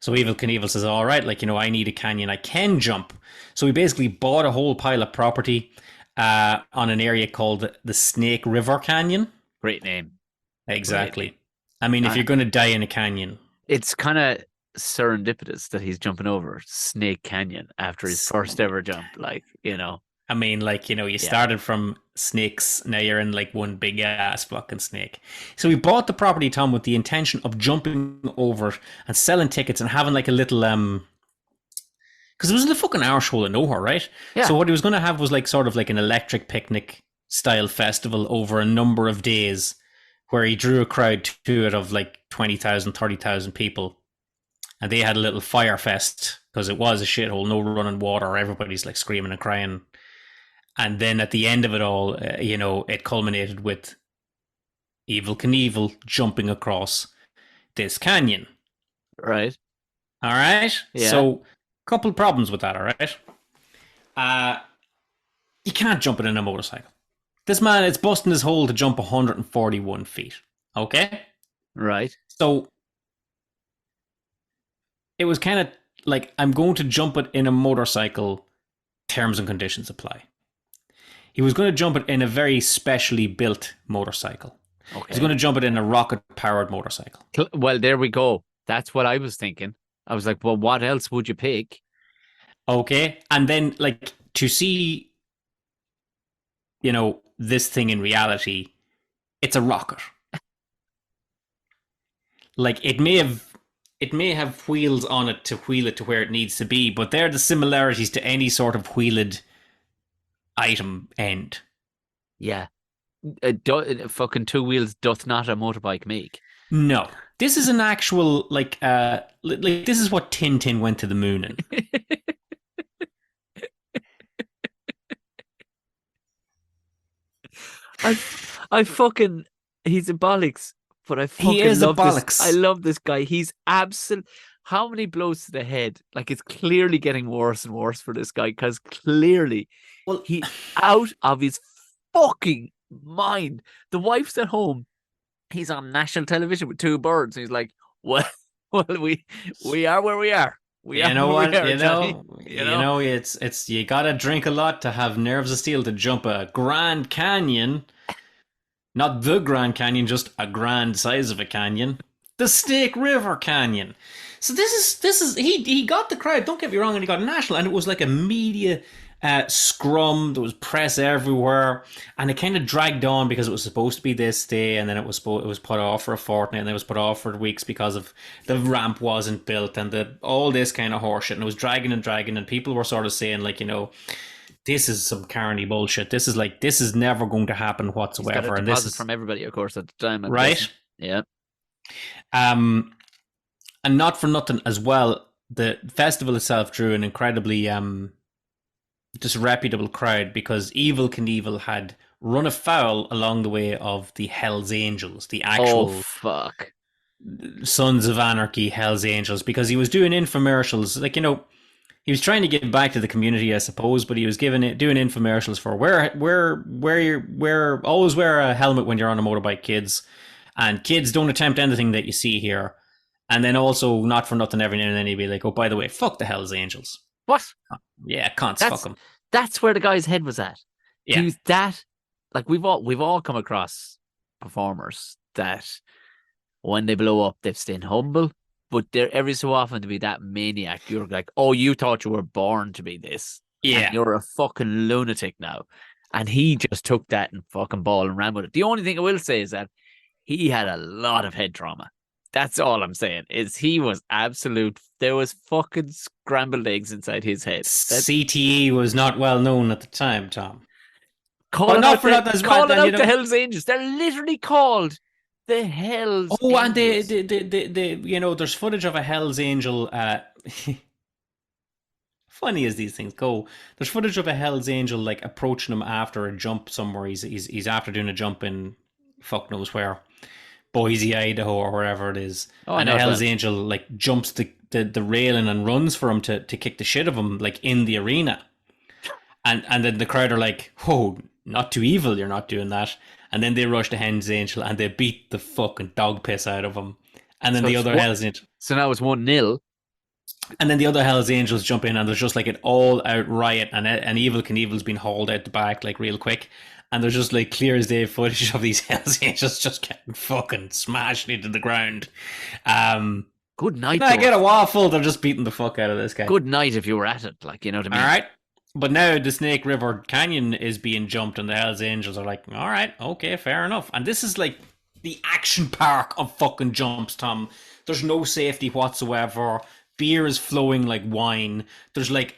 Speaker 1: So Evel Knievel says, all right, like, I need a canyon I can jump. So he basically bought a whole pile of property on an area called the Snake River Canyon.
Speaker 2: Great name.
Speaker 1: Exactly. Great name. I mean, if you're going to die in a canyon.
Speaker 2: It's kind of serendipitous that he's jumping over Snake Canyon after his first ever jump. Like,
Speaker 1: I mean, like, you
Speaker 2: Yeah.
Speaker 1: started from snakes, now you're in like one big ass fucking snake. So we bought the property, Tom, with the intention of jumping over it and selling tickets and having like a little because it was in the fucking arsehole of nowhere, right?
Speaker 2: Yeah.
Speaker 1: So what he was going to have was like sort of like an electric picnic style festival over a number of days, where he drew a crowd to it of like 20,000, 30,000 people, and they had a little fire fest because it was a shithole, no running water, everybody's like screaming and crying. And then at the end of it all, it culminated with Evel Knievel jumping across this canyon.
Speaker 2: Right.
Speaker 1: All right.
Speaker 2: Yeah.
Speaker 1: So, couple problems with that. All right. Uh, you can't jump it in a motorcycle. This man is busting his hole to jump 141 feet. Okay.
Speaker 2: Right.
Speaker 1: So it was kind of like, I'm going to jump it in a motorcycle. Terms and conditions apply. He was going to jump it in a very specially built motorcycle. He's going
Speaker 2: Okay.
Speaker 1: to jump it in a rocket powered motorcycle.
Speaker 2: Well, there we go. That's what I was thinking. I was like, well, what else would you pick?
Speaker 1: Okay. And then, like, to see, this thing in reality, it's a rocket. Like, it may have wheels on it to wheel it to where it needs to be, but they're the similarities to any sort of wheeled item end.
Speaker 2: Yeah. Fucking two wheels doth not a motorbike make.
Speaker 1: No. This is an actual, like this is what Tintin went to the moon in.
Speaker 2: I, I fucking, he's a bollocks, but I
Speaker 1: He
Speaker 2: fucking
Speaker 1: is a
Speaker 2: love this. I
Speaker 1: bollocks.
Speaker 2: love this guy. He's absolute. How many blows to the head? Like it's clearly getting worse and worse for this guy because clearly
Speaker 1: Well,
Speaker 2: he's out of his fucking mind. The wife's at home. He's on national television with two birds. He's like, well, well, we are where we are. We are
Speaker 1: you know
Speaker 2: where we
Speaker 1: what?
Speaker 2: are, Johnny.
Speaker 1: It's you gotta drink a lot to have nerves of steel to jump a Grand Canyon. Not the Grand Canyon, just a grand size of a canyon. The Snake River Canyon. So this is he got the crowd. Don't get me wrong, and he got national, and it was like a media scrum. There was press everywhere, and it kind of dragged on because it was supposed to be this day, and then it was put off for a fortnight, and then it was put off for weeks because of the ramp wasn't built, and all this kind of horseshit, and it was dragging and dragging, and people were sort of saying like, this is some carny bullshit. This is never going to happen
Speaker 2: He's got a
Speaker 1: whatsoever, and this
Speaker 2: deposit
Speaker 1: is
Speaker 2: from everybody, of course, at the time. I'm guessing.
Speaker 1: right.
Speaker 2: Yeah.
Speaker 1: Um, and not for nothing as well, the festival itself drew an incredibly disreputable crowd because Evel Knievel had run afoul along the way of the Hells Angels, the
Speaker 2: Oh
Speaker 1: actual
Speaker 2: fuck.
Speaker 1: Sons of Anarchy Hells Angels, because he was doing infomercials. Like, he was trying to give back to the community, I suppose, but he was doing infomercials for where always wear a helmet when you're on a motorbike, kids, and kids don't attempt anything that you see here. And then also, not for nothing, every now and then he'd be like, "Oh, by the way, fuck the Hells Angels."
Speaker 2: What?
Speaker 1: Yeah, cunts, fuck
Speaker 2: That's
Speaker 1: them.
Speaker 2: that's where the guy's head was at. He
Speaker 1: Yeah,
Speaker 2: was that like we've all come across performers that when they blow up, they've stayed humble, but they're every so often to be that maniac. You're like, oh, you thought you were born to be this, and
Speaker 1: yeah.
Speaker 2: you're a fucking lunatic now. And he just took that and fucking ball and ran with it. The only thing I will say is that he had a lot of head trauma. That's all I'm saying. Is he was absolute. There was fucking scrambled eggs inside his head. That
Speaker 1: CTE was not well known at the time, Tom. But
Speaker 2: calling
Speaker 1: not
Speaker 2: out
Speaker 1: for
Speaker 2: the
Speaker 1: nothing as well.
Speaker 2: calling
Speaker 1: And
Speaker 2: out the Hells Angels. They're literally called the Hells
Speaker 1: oh, and
Speaker 2: Angels.
Speaker 1: there's footage of a Hell's Angel. Funny as these things go, there's footage of a Hell's Angel like approaching him after a jump somewhere. He's after doing a jump in fuck knows where, Boise, Idaho, or wherever it is,
Speaker 2: Oh, I
Speaker 1: and
Speaker 2: know
Speaker 1: a
Speaker 2: it
Speaker 1: Hell's
Speaker 2: well.
Speaker 1: Angel like jumps the railing and runs for him to kick the shit of him like in the arena, and then the crowd are like, "Oh, not too evil, you're not doing that." And then they rush to Hell's Angel and they beat the fucking dog piss out of him. And then
Speaker 2: So
Speaker 1: the
Speaker 2: it's
Speaker 1: other
Speaker 2: what?
Speaker 1: Hell's Angel,
Speaker 2: So now it's 1-0.
Speaker 1: and then the other Hell's Angels jump in, and there's just like an all-out riot, and Evel Knievel's been hauled out the back like real quick, and there's just like clear as day footage of these Hell's Angels just getting fucking smashed into the ground. Um,
Speaker 2: Good
Speaker 1: can
Speaker 2: night
Speaker 1: I
Speaker 2: though.
Speaker 1: get a waffle? They're just beating the fuck out of this guy.
Speaker 2: Good night if you were at it. Like you know what I
Speaker 1: All
Speaker 2: mean.
Speaker 1: right. But now the Snake River Canyon is being jumped, and the Hells Angels are like, all right, okay, fair enough. And this is like the action park of fucking jumps, Tom. There's no safety whatsoever. Beer is flowing like wine. There's like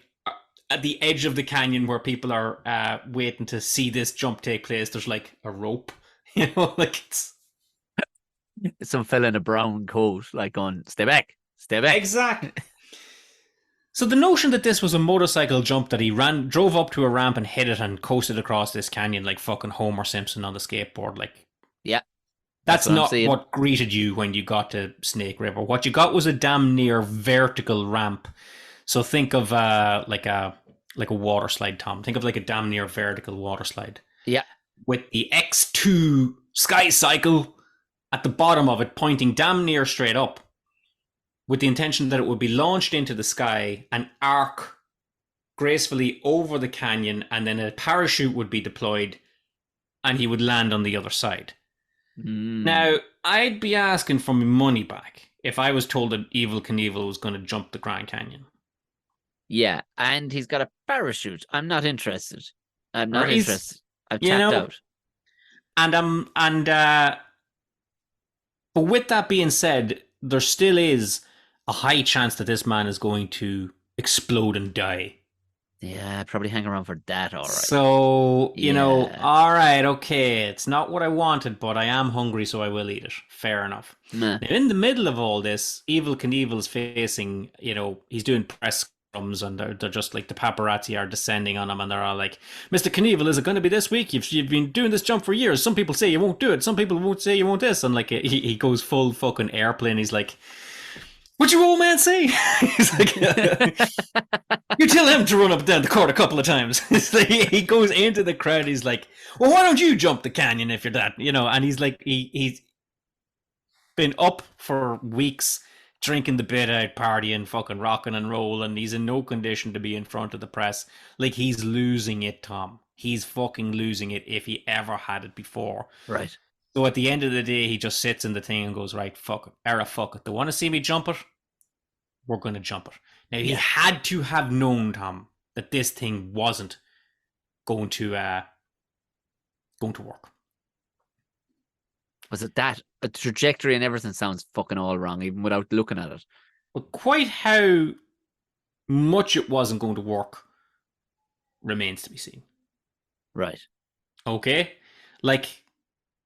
Speaker 1: at the edge of the canyon where people are waiting to see this jump take place. There's like a rope, like it's
Speaker 2: Some fella in a brown coat, like going, stay back, stay back.
Speaker 1: exact. So the notion that this was a motorcycle jump that he drove up to a ramp and hit it and coasted across this canyon like fucking Homer Simpson on the skateboard, like
Speaker 2: Yeah, that's
Speaker 1: that's
Speaker 2: what I'm
Speaker 1: not
Speaker 2: saying.
Speaker 1: what greeted you when you got to Snake River. What you got was a damn near vertical ramp. So think of like a water slide, Tom. Think of like a damn near vertical water slide
Speaker 2: Yeah.
Speaker 1: with the X2 Sky Cycle at the bottom of it, pointing damn near straight up, with the intention that it would be launched into the sky and arc gracefully over the canyon, and then a parachute would be deployed and he would land on the other side.
Speaker 2: Mm.
Speaker 1: Now, I'd be asking for my money back if I was told that Evel Knievel was going to jump the Grand Canyon.
Speaker 2: Yeah, and he's got a parachute. I'm not interested. I'm
Speaker 1: Or
Speaker 2: not
Speaker 1: he's,
Speaker 2: interested. I've
Speaker 1: you
Speaker 2: tapped
Speaker 1: know,
Speaker 2: out.
Speaker 1: but with that being said, there still is a high chance that this man is going to explode and die.
Speaker 2: Yeah, I'd probably hang around for that, all right.
Speaker 1: So,
Speaker 2: Yeah.
Speaker 1: all right, okay, it's not what I wanted, but I am hungry, so I will eat it. Fair enough.
Speaker 2: Meh.
Speaker 1: Now, in the middle of all this, Evel Knievel's facing, he's doing press scrums, and they're just like the paparazzi are descending on him, and they're all like, Mr. Knievel, is it going to be this week? You've been doing this jump for years. Some people say you won't do it. Some people won't say you won't this. And like, he goes full fucking airplane. He's like, what you old man say? He's like, you tell him to run up and down the court a couple of times. Like, he goes into the crowd. He's like, well, why don't you jump the canyon if you're that, And he's like, he's been up for weeks, drinking the bit out, partying, fucking rocking and rolling. He's in no condition to be in front of the press. Like, he's losing it, Tom. He's fucking losing it if he ever had it before.
Speaker 2: Right.
Speaker 1: So at the end of the day, he just sits in the thing and goes, right, fuck it. Era, fuck it. They want to see me jump it? We're going to jump it. Now, he
Speaker 2: Yeah.
Speaker 1: had to have known, Tom, that this thing wasn't going to work.
Speaker 2: Was it that? A trajectory and everything sounds fucking all wrong, even without looking at it.
Speaker 1: But quite how much it wasn't going to work remains to be seen.
Speaker 2: Right.
Speaker 1: Okay? Like,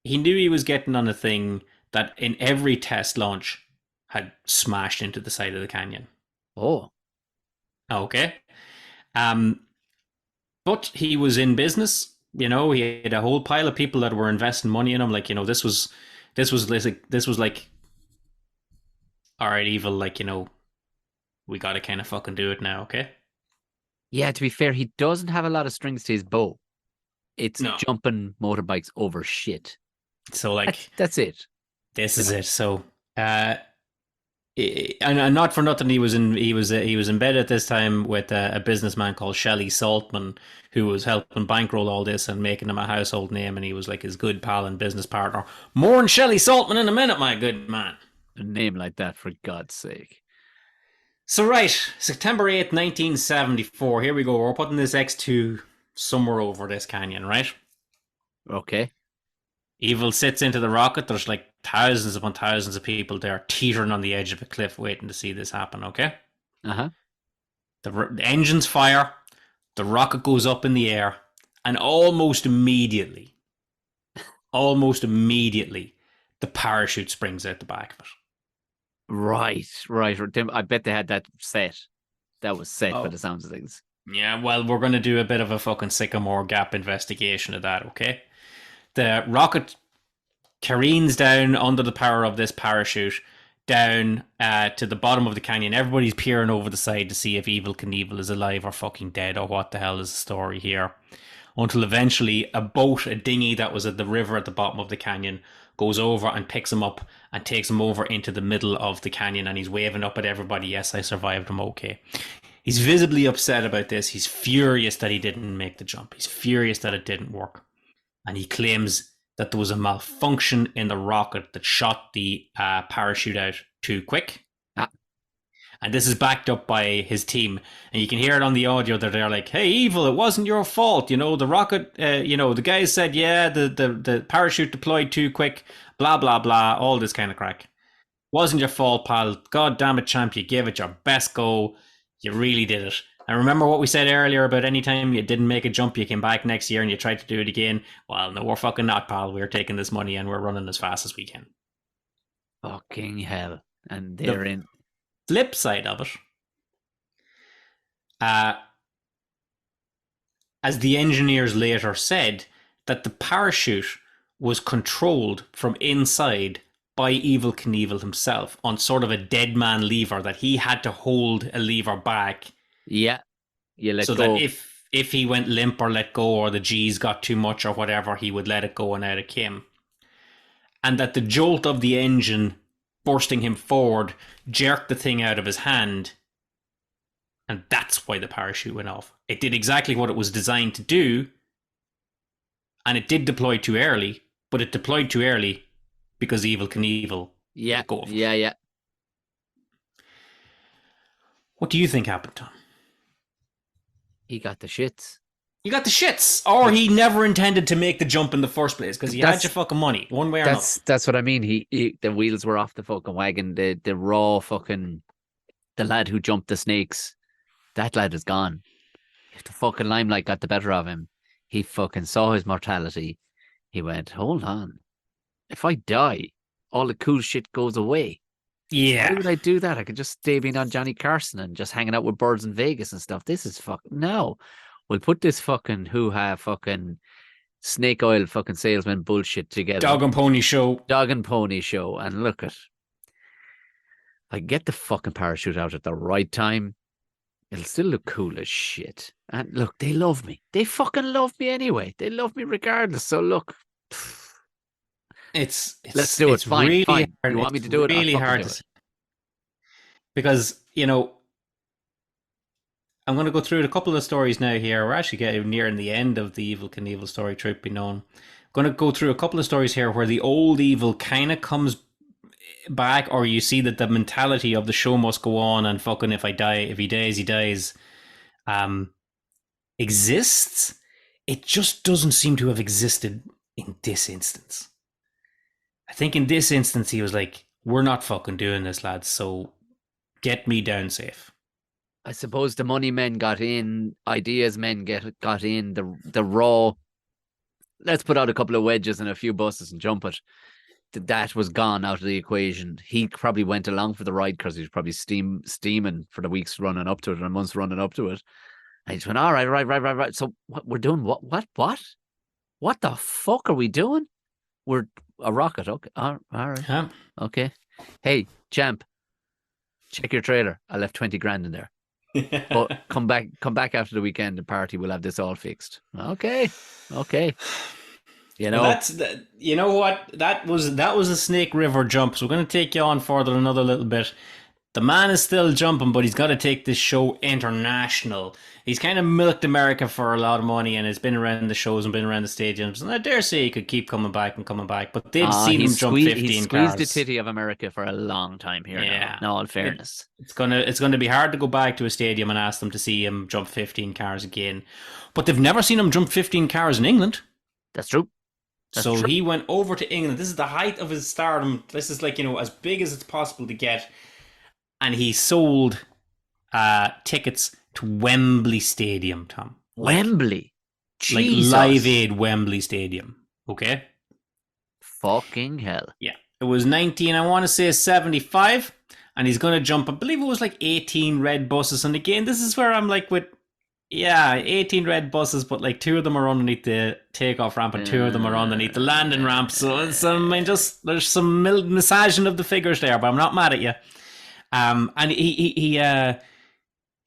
Speaker 1: he knew he was getting on a thing that in every test launch had smashed into the side of the canyon.
Speaker 2: Oh.
Speaker 1: Okay? Um, but he was in business. He had a whole pile of people that were investing money in him. Like, this was like, all right, Evil, like, we got to kind of fucking do it now, okay?
Speaker 2: Yeah, to be fair, he doesn't have a lot of strings to his bow. It's
Speaker 1: No.
Speaker 2: jumping motorbikes over shit.
Speaker 1: So, like,
Speaker 2: That's it.
Speaker 1: this is it. So, and not for nothing, he was in bed at this time with a businessman called Shelley Saltman, who was helping bankroll all this and making him a household name, and he was like his good pal and business partner. More on Shelley Saltman in a minute, my good man.
Speaker 2: A name like that, for God's sake.
Speaker 1: So right, September 8th, 1974. Here we go. We're putting this X2 somewhere over this canyon, right?
Speaker 2: Okay.
Speaker 1: Evil sits into the rocket. There's like thousands upon thousands of people there teetering on the edge of a cliff waiting to see this happen, okay?
Speaker 2: Uh-huh.
Speaker 1: The engines fire, the rocket goes up in the air, and almost immediately, the parachute springs out the back of it.
Speaker 2: Right. I bet they had that set. That was set by
Speaker 1: Oh.
Speaker 2: the sounds of things.
Speaker 1: Yeah, well, we're going to do a bit of a fucking Sycamore Gap investigation of that, okay? The rocket careens down under the power of this parachute down to the bottom of the canyon. Everybody's peering over the side to see if Evel Knievel is alive or fucking dead or what the hell is the story here. Until eventually a boat, a dinghy that was at the river at the bottom of the canyon, goes over and picks him up and takes him over into the middle of the canyon, and he's waving up at everybody, yes, I survived, I'm okay. He's visibly upset about this. He's furious that he didn't make the jump. He's furious that it didn't work. And he claims that there was a malfunction in the rocket that shot the parachute out too quick.
Speaker 2: Ah.
Speaker 1: And this is backed up by his team. And you can hear it on the audio that they're like, hey, Evil, it wasn't your fault. The rocket, the guys said, yeah, the parachute deployed too quick, blah, blah, blah, all this kind of crack. Wasn't your fault, pal. God damn it, champ. You gave it your best go. You really did it. And remember what we said earlier about any time you didn't make a jump, you came back next year and you tried to do it again? Well, no, we're fucking not, pal. We're taking this money and we're running as fast as we can.
Speaker 2: Fucking hell. And they're
Speaker 1: The
Speaker 2: in.
Speaker 1: flip side of it, uh, as the engineers later said, that the parachute was controlled from inside by Evel Knievel himself on sort of a dead man lever, that he had to hold a lever back
Speaker 2: Yeah, you let
Speaker 1: so that
Speaker 2: go.
Speaker 1: if he went limp or let go or the G's got too much or whatever, he would let it go and out it came. And that the jolt of the engine bursting him forward jerked the thing out of his hand, and that's why the parachute went off. It did exactly what it was designed to do, and it did deploy too early, but it deployed too early because Evel Knievel
Speaker 2: Yeah,
Speaker 1: let go of it.
Speaker 2: yeah.
Speaker 1: What do you think happened, Tom?
Speaker 2: He got the shits.
Speaker 1: You got the shits, or he never intended to make the jump in the first place because he had your
Speaker 2: That's
Speaker 1: fucking money, one way or another.
Speaker 2: that's what I mean. The wheels were off the fucking wagon. The raw fucking the lad who jumped the snakes. That lad is gone. If the fucking limelight got the better of him, he fucking saw his mortality. He went, hold on. If I die, all the cool shit goes away. Why
Speaker 1: Yeah.
Speaker 2: would I do that? I could just stay being on Johnny Carson and just hanging out with birds in Vegas and stuff. This is fucking no. We'll put this fucking hoo-ha fucking snake oil fucking salesman bullshit together.
Speaker 1: Dog and pony show.
Speaker 2: Dog and pony show. And look at I get the fucking parachute out at the right time. It'll still look cool as shit. And look, they love me. They fucking love me anyway. They love me regardless. So look, let's do it.
Speaker 1: It's
Speaker 2: Fine,
Speaker 1: really
Speaker 2: fine.
Speaker 1: hard.
Speaker 2: You want me
Speaker 1: It's
Speaker 2: to do it? I'll
Speaker 1: really
Speaker 2: fucking
Speaker 1: hard
Speaker 2: do
Speaker 1: to
Speaker 2: it.
Speaker 1: say because I'm going to go through a couple of stories now. Here, we're actually getting nearing the end of the Evel Knievel story. Truth be known, I'm going to go through a couple of stories here where the old Evil kind of comes back, or you see that the mentality of the show must go on, and fucking if he dies, he dies. Um, exists. It just doesn't seem to have existed in this instance. I think in this instance he was like, "We're not fucking doing this, lads. So get me down safe."
Speaker 2: I suppose the money men got in, ideas men got in, the raw. Let's put out a couple of wedges and a few buses and jump it. That was gone out of the equation. He probably went along for the ride because he was probably steaming for the weeks running up to it and months running up to it. And he just went, all right, right. So what we're doing? What the fuck are we doing? We're a rocket. Okay, all right,
Speaker 1: Huh?
Speaker 2: okay. Hey, champ, check your trailer. I left 20 grand in there. But come back after the weekend and party. We'll have this all fixed. Okay.
Speaker 1: Well, you know what, that was a Snake River jump. So we're going to take you on further another little bit. The man is still jumping, but he's got to take this show international. He's kind of milked America for a lot of money and has been around the shows and been around the stadiums. And I dare say he could keep coming back and coming back. But they've seen him jump 15
Speaker 2: he squeezed
Speaker 1: cars.
Speaker 2: the titty of America for a long time here.
Speaker 1: Yeah.
Speaker 2: Now, in all fairness,
Speaker 1: It's gonna be hard to go back to a stadium and ask them to see him jump 15 cars again. But they've never seen him jump 15 cars in England.
Speaker 2: that's true.
Speaker 1: So he went over to England. This is the height of his stardom. This is like, as big as it's possible to get. And he sold tickets to Wembley Stadium, Tom.
Speaker 2: Wembley.
Speaker 1: Like
Speaker 2: Jesus.
Speaker 1: Live Aid Wembley Stadium. Okay?
Speaker 2: Fucking hell.
Speaker 1: Yeah. It was 19, I want to say 75. And he's going to jump, I believe it was like 18 red buses. And again, this is where I'm like 18 red buses, but like 2 of them are underneath the takeoff ramp and 2 of them are underneath the landing ramp. So there's some massaging of the figures there, but I'm not mad at you. And he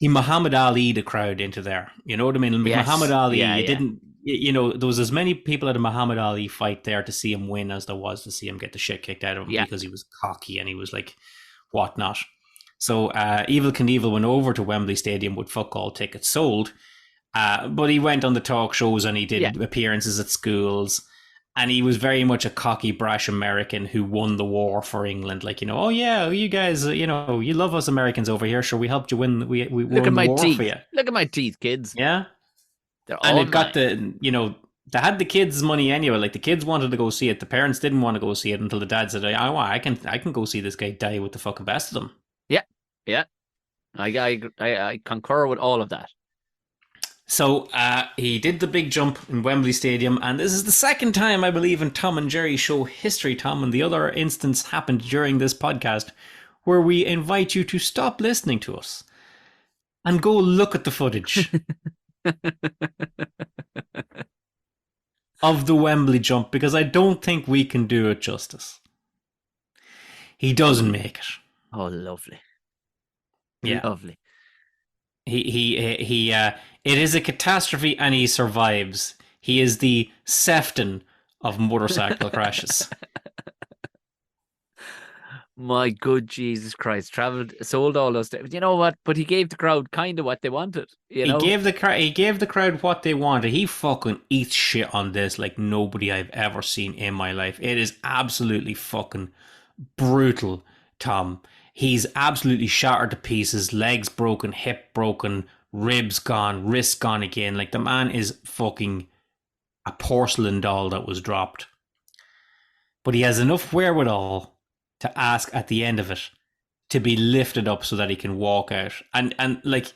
Speaker 1: Muhammad Ali the crowd into there. You know what I mean?
Speaker 2: Yes.
Speaker 1: Muhammad Ali,
Speaker 2: Yeah.
Speaker 1: didn't, there was as many people at a Muhammad Ali fight there to see him win as there was to see him get the shit kicked out of him because he was cocky and he was like, whatnot. So Evel Knievel went over to Wembley Stadium with fuck all tickets sold. But he went on the talk shows and he did appearances at schools. And he was very much a cocky, brash American who won the war for England. Like, oh yeah, you guys, you love us Americans over here. Sure, we helped you win. We
Speaker 2: Look at
Speaker 1: won the
Speaker 2: my
Speaker 1: war for
Speaker 2: teeth.
Speaker 1: you.
Speaker 2: Look at my teeth, kids.
Speaker 1: Yeah,
Speaker 2: They're
Speaker 1: and
Speaker 2: all
Speaker 1: it got
Speaker 2: mine.
Speaker 1: they had the kids' money anyway. Like the kids wanted to go see it. The parents didn't want to go see it until the dad said, I can go see this guy die with the fucking best of them.
Speaker 2: Yeah, yeah. I concur with all of that.
Speaker 1: So he did the big jump in Wembley Stadium, and this is the second time I believe in Tom and Jerry show history, Tom, and the other instance happened during this podcast where we invite you to stop listening to us and go look at the footage of the Wembley jump because I don't think we can do it justice. He doesn't
Speaker 2: Oh,
Speaker 1: make it.
Speaker 2: oh, lovely,
Speaker 1: Yeah.
Speaker 2: lovely.
Speaker 1: It is a catastrophe and he survives. He is the Sefton of motorcycle crashes.
Speaker 2: My good Jesus Christ, traveled, sold all those. You know what? But he gave the crowd kind of what they wanted. You
Speaker 1: He
Speaker 2: know?
Speaker 1: gave the crowd what they wanted. He fucking eats shit on this like nobody I've ever seen in my life. It is absolutely fucking brutal, Tom. He's absolutely shattered to pieces, legs broken, hip broken, ribs gone, wrist gone again. Like the man is fucking a porcelain doll that was dropped. But he has enough wherewithal to ask at the end of it to be lifted up so that he can walk out. And like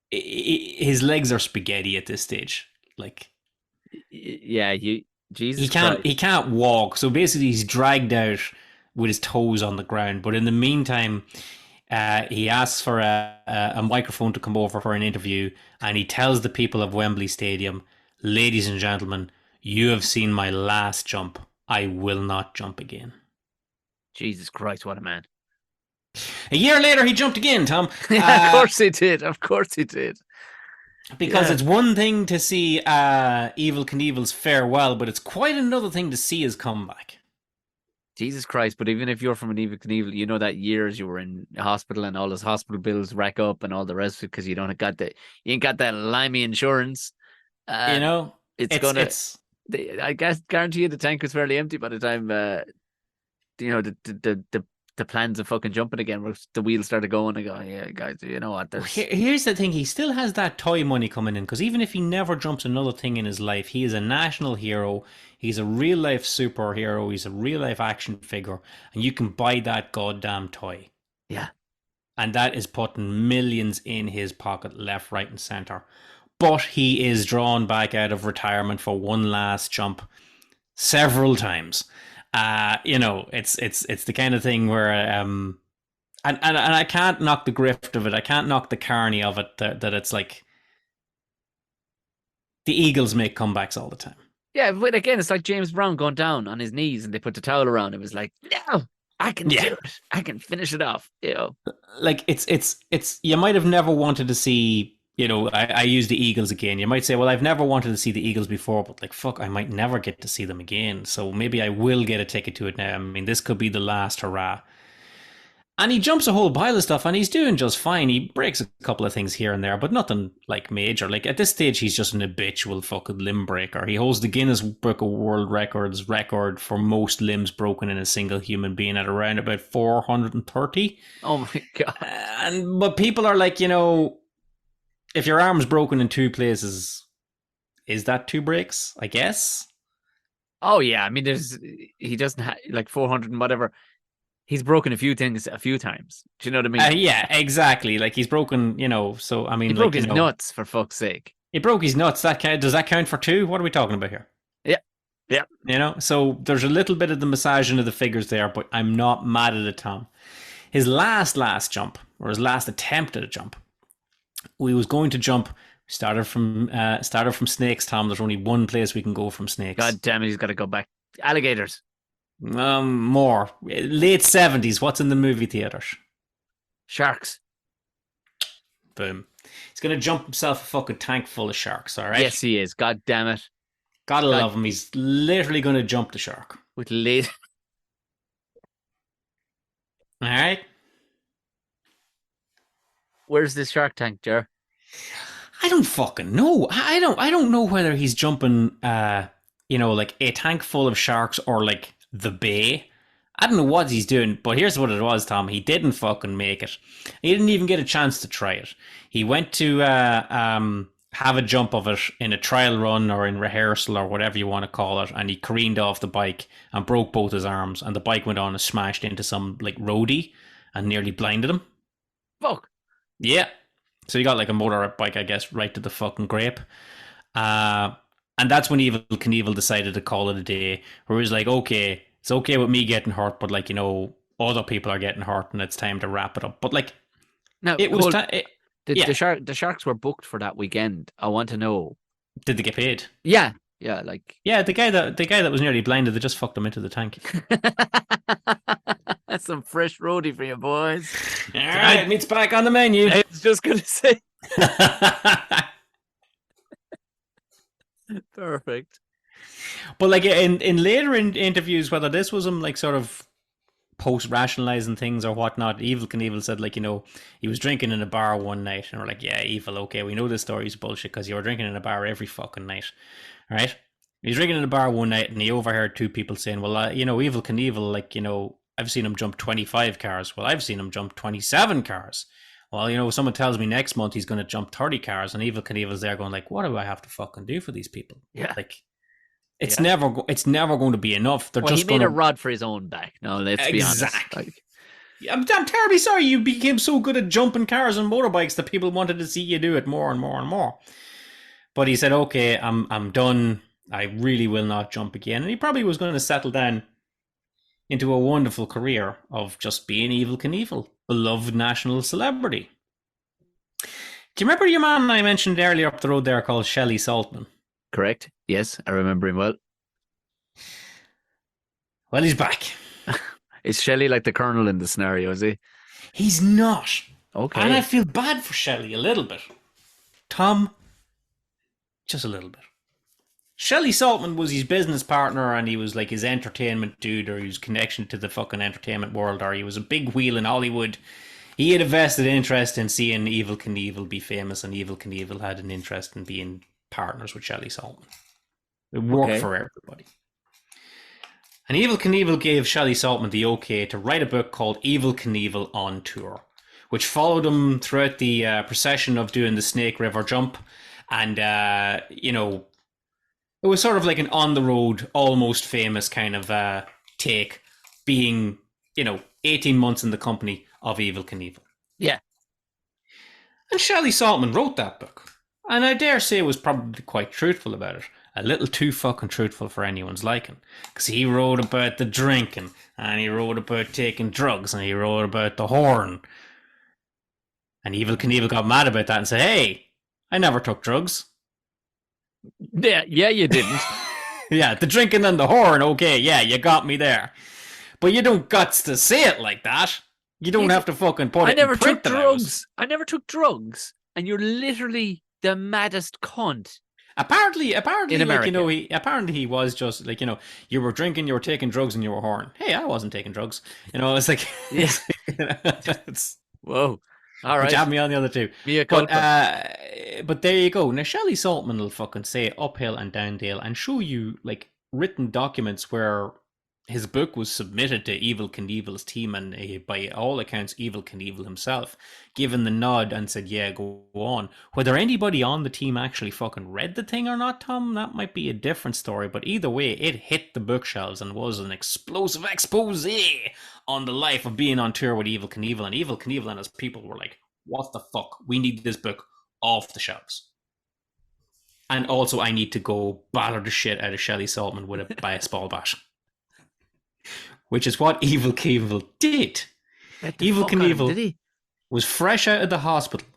Speaker 1: his legs are spaghetti at this stage. Like
Speaker 2: Yeah, you.
Speaker 1: he
Speaker 2: Jesus
Speaker 1: can't he
Speaker 2: Christ.
Speaker 1: can't walk. So basically, he's dragged out with his toes on the ground. But in the meantime, he asks for a microphone to come over for an interview, and he tells the people of Wembley Stadium, "Ladies and gentlemen, you have seen my last jump. I will not jump again."
Speaker 2: Jesus Christ, what a man.
Speaker 1: A year later, he jumped again, Tom.
Speaker 2: Yeah, of
Speaker 1: Uh,
Speaker 2: course he did. Of course he did.
Speaker 1: because
Speaker 2: Yeah.
Speaker 1: it's one thing to see Evel Knievel's farewell, but it's quite another thing to see his comeback.
Speaker 2: Jesus Christ, but even if you're from an Evel Knievel, you know that years you were in hospital and all those hospital bills rack up and all the rest of it because you ain't got that limey insurance.
Speaker 1: You
Speaker 2: Uh
Speaker 1: know,
Speaker 2: it's
Speaker 1: it's
Speaker 2: gonna
Speaker 1: it's
Speaker 2: I guess guarantee you the tank was fairly empty by the time the plans of fucking jumping again where the wheels started going and go, yeah, guys, you know what, there's
Speaker 1: here's the thing: he still has that toy money coming in because even if he never jumps another thing in his life, he is a national hero. He's a real life superhero. He's a real life action figure, and you can buy that goddamn toy.
Speaker 2: yeah.
Speaker 1: And that is putting millions in his pocket, left, right, and center. But he is drawn back out of retirement for one last jump several times. It's the kind of thing where and I can't knock the grift of it. I can't knock the carny of it. That it's like the Eagles make comebacks all the time.
Speaker 2: Yeah, but again, it's like James Brown going down on his knees and they put the towel around. It was like, no, I can
Speaker 1: Yeah,
Speaker 2: do it. I can finish it off.
Speaker 1: like it's. You might have never wanted to see. I use the Eagles again. You might say, well, I've never wanted to see the Eagles before, but like, fuck, I might never get to see them again. So maybe I will get a ticket to it now. I mean, this could be the last hurrah. And he jumps a whole pile of stuff and he's doing just fine. He breaks a couple of things here and there, but nothing like major. Like at this stage, he's just an habitual fucking limb breaker. He holds the Guinness Book of World Records record for most limbs broken in a single human being at around about 430.
Speaker 2: Oh my God.
Speaker 1: But people are like, if your arm's broken in two places, is that two breaks? I guess.
Speaker 2: Oh yeah. I mean, he doesn't have like 400 and whatever. He's broken a few things a few times. Do you know what I mean?
Speaker 1: Yeah, exactly. Like he's broken, so I
Speaker 2: He
Speaker 1: mean,
Speaker 2: broke
Speaker 1: like,
Speaker 2: his nuts for fuck's sake.
Speaker 1: he broke his nuts. Does that count for two? What are we talking about here?
Speaker 2: Yeah. Yeah.
Speaker 1: So there's a little bit of the massaging of the figures there, but I'm not mad at it, Tom. His last jump, or his last attempt at a jump, we was going to jump. Started from snakes, Tom. There's only one place we can go from snakes.
Speaker 2: God damn it, he's got to go back. Alligators.
Speaker 1: More late 70s. What's in the movie theaters?
Speaker 2: Sharks.
Speaker 1: Boom. He's gonna jump himself a fucking tank full of sharks. All right.
Speaker 2: Yes, he is. God damn it.
Speaker 1: Gotta
Speaker 2: God,
Speaker 1: love him. He's literally gonna jump the shark.
Speaker 2: with late.
Speaker 1: All right.
Speaker 2: Where's this Shark Tank, Jer?
Speaker 1: I don't fucking know. I don't know whether he's jumping like a tank full of sharks or like the bay. I don't know what he's doing, but here's what it was, Tom. He didn't fucking make it. He didn't even get a chance to try it. He went to have a jump of it in a trial run or in rehearsal or whatever you want to call it, and he careened off the bike and broke both his arms, and the bike went on and smashed into some like roadie and nearly blinded him.
Speaker 2: Fuck.
Speaker 1: Yeah. So he got like a motorbike, I guess, right to the fucking grape. Uh, and that's when Evel Knievel decided to call it a day, where he was like, okay, it's okay with me getting hurt, but like, other people are getting hurt and it's time to wrap it up. But like,
Speaker 2: Now,
Speaker 1: it was
Speaker 2: Cole,
Speaker 1: time. Yeah.
Speaker 2: the Sharks were booked for that weekend. I want to know.
Speaker 1: Did they get paid?
Speaker 2: Yeah, yeah, like
Speaker 1: Yeah, the guy that was nearly blinded, they just fucked him into the tank.
Speaker 2: that's some fresh roadie for you boys.
Speaker 1: All right, meat's back on the menu.
Speaker 2: I was just gonna say perfect.
Speaker 1: But like in later interviews, whether this was him like sort of post rationalizing things or whatnot, Evel Knievel said like he was drinking in a bar one night, and we're like, yeah, Evel, okay, we know this story's bullshit because you were drinking in a bar every fucking night, right? He was drinking in a bar one night, and he overheard two people saying, well, Evel Knievel, like I've seen him jump 25 cars. Well, I've seen him jump 27 cars. Well, someone tells me next month he's going to jump 30 cars, and Evel Knievel's there going like, what do I have to fucking do for these people?
Speaker 2: Yeah.
Speaker 1: Like, it's
Speaker 2: Yeah.
Speaker 1: never going to be enough. They're
Speaker 2: Well, he
Speaker 1: just
Speaker 2: made
Speaker 1: going
Speaker 2: a
Speaker 1: to
Speaker 2: rod for his own back. No, let's be honest.
Speaker 1: exactly.
Speaker 2: Like,
Speaker 1: I'm terribly sorry you became so good at jumping cars and motorbikes that people wanted to see you do it more and more and more. But he said, okay, I'm done. I really will not jump again. And he probably was going to settle down into a wonderful career of just being Evel Knievel, beloved national celebrity. Do you remember your man I mentioned earlier up the road there called Shelley Saltman?
Speaker 2: correct? Yes, I remember him well.
Speaker 1: Well, he's back.
Speaker 2: Is Shelley like the Colonel in the scenario? Is he?
Speaker 1: He's not.
Speaker 2: Okay.
Speaker 1: And I feel bad for Shelley a little bit. Tom, just a little bit. Shelley Saltman was his business partner, and he was like his entertainment dude, or his connection to the fucking entertainment world, or he was a big wheel in Hollywood. He had a vested interest in seeing Evel Knievel be famous, and Evel Knievel had an interest in being partners with Shelley Saltman. It worked for everybody. And Evel Knievel gave Shelley Saltman the okay to write a book called Evel Knievel on Tour, which followed him throughout the procession of doing the Snake River jump. And, it was sort of like an on the road, almost famous kind of take, being, 18 months in the company of Evel Knievel.
Speaker 2: Yeah.
Speaker 1: And Shelley Saltman wrote that book. And I dare say was probably quite truthful about it. A little too fucking truthful for anyone's liking. Because he wrote about the drinking, and he wrote about taking drugs, and he wrote about the horn. And Evel Knievel got mad about that and said, hey, I never took drugs.
Speaker 2: Yeah, you didn't.
Speaker 1: Yeah, the drinking and the horn, okay, yeah, you got me there. But you don't guts to say it like that. You don't have to fucking put
Speaker 2: I
Speaker 1: it
Speaker 2: never
Speaker 1: in print
Speaker 2: took drugs. I never took drugs. And you're literally the maddest cunt.
Speaker 1: Apparently,
Speaker 2: In
Speaker 1: like,
Speaker 2: America.
Speaker 1: he was just like, you were drinking, you were taking drugs, and you were horn. Hey, I wasn't taking drugs. It's like,
Speaker 2: Yeah.
Speaker 1: it's,
Speaker 2: Whoa. All
Speaker 1: but
Speaker 2: right.
Speaker 1: you have me on the other two.
Speaker 2: Mea
Speaker 1: But
Speaker 2: culpa.
Speaker 1: but there you go. Now Shelley Saltman will fucking say uphill and down dale and show you like written documents where his book was submitted to Evel Knievel's team, and by all accounts, Evel Knievel himself given the nod and said, "Yeah, go on." Whether anybody on the team actually fucking read the thing or not, Tom, that might be a different story. But either way, it hit the bookshelves and was an explosive expose on the life of being on tour with Evel Knievel. And Evel Knievel and his people were like, "What the fuck? We need this book off the shelves." And also, I need to go batter the shit out of Shelley Saltman with a baseball bat. Which is what Evel Knievel did. Evel Knievel was fresh out of the hospital,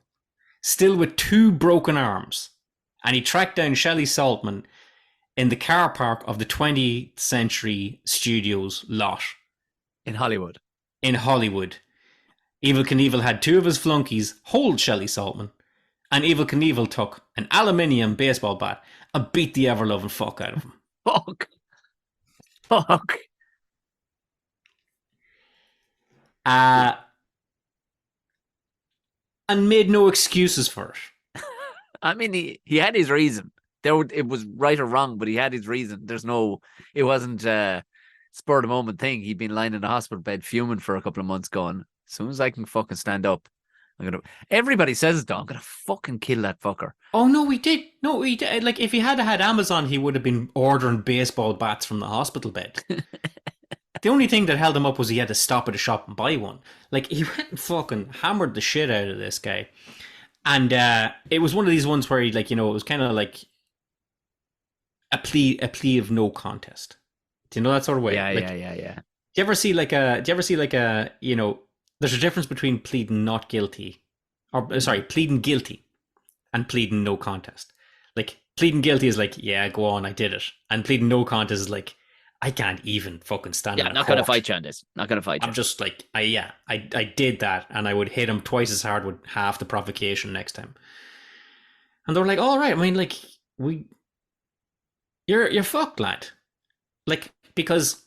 Speaker 1: still with 2 broken arms, and he tracked down Shelley Saltman in the car park of the 20th Century Studios lot.
Speaker 2: In Hollywood.
Speaker 1: Evel Knievel had 2 of his flunkies hold Shelley Saltman, and Evel Knievel took an aluminium baseball bat and beat the ever-loving fuck out of him.
Speaker 2: Fuck.
Speaker 1: And made no excuses for it.
Speaker 2: I mean, he had his reason. It was right or wrong, but he had his reason. It wasn't a spur of the moment thing. He'd been lying in a hospital bed fuming for a couple of months going, as soon as I can fucking stand up, everybody says it though, I'm gonna fucking kill that fucker.
Speaker 1: Oh no, we did. No, we did. Like if he had had Amazon, he would have been ordering baseball bats from the hospital bed. The only thing that held him up was he had to stop at a shop and buy one. Like he went and fucking hammered the shit out of this guy, and it was one of these ones where he, like, it was kind of like a plea of no contest. Do you know that sort of way?
Speaker 2: Yeah,
Speaker 1: Like,
Speaker 2: yeah.
Speaker 1: do you ever see like a there's a difference between pleading not guilty, or sorry, pleading guilty and pleading no contest. Like pleading guilty is like, yeah, go on, I did it, and pleading no contest is like, I can't even fucking stand
Speaker 2: Yeah,
Speaker 1: in a
Speaker 2: not
Speaker 1: court.
Speaker 2: gonna fight you on this. Not gonna fight you.
Speaker 1: I'm just like, I did that, and I would hit him twice as hard with half the provocation next time. And they're like, all right, I mean, like, you're fucked, lad. Like, because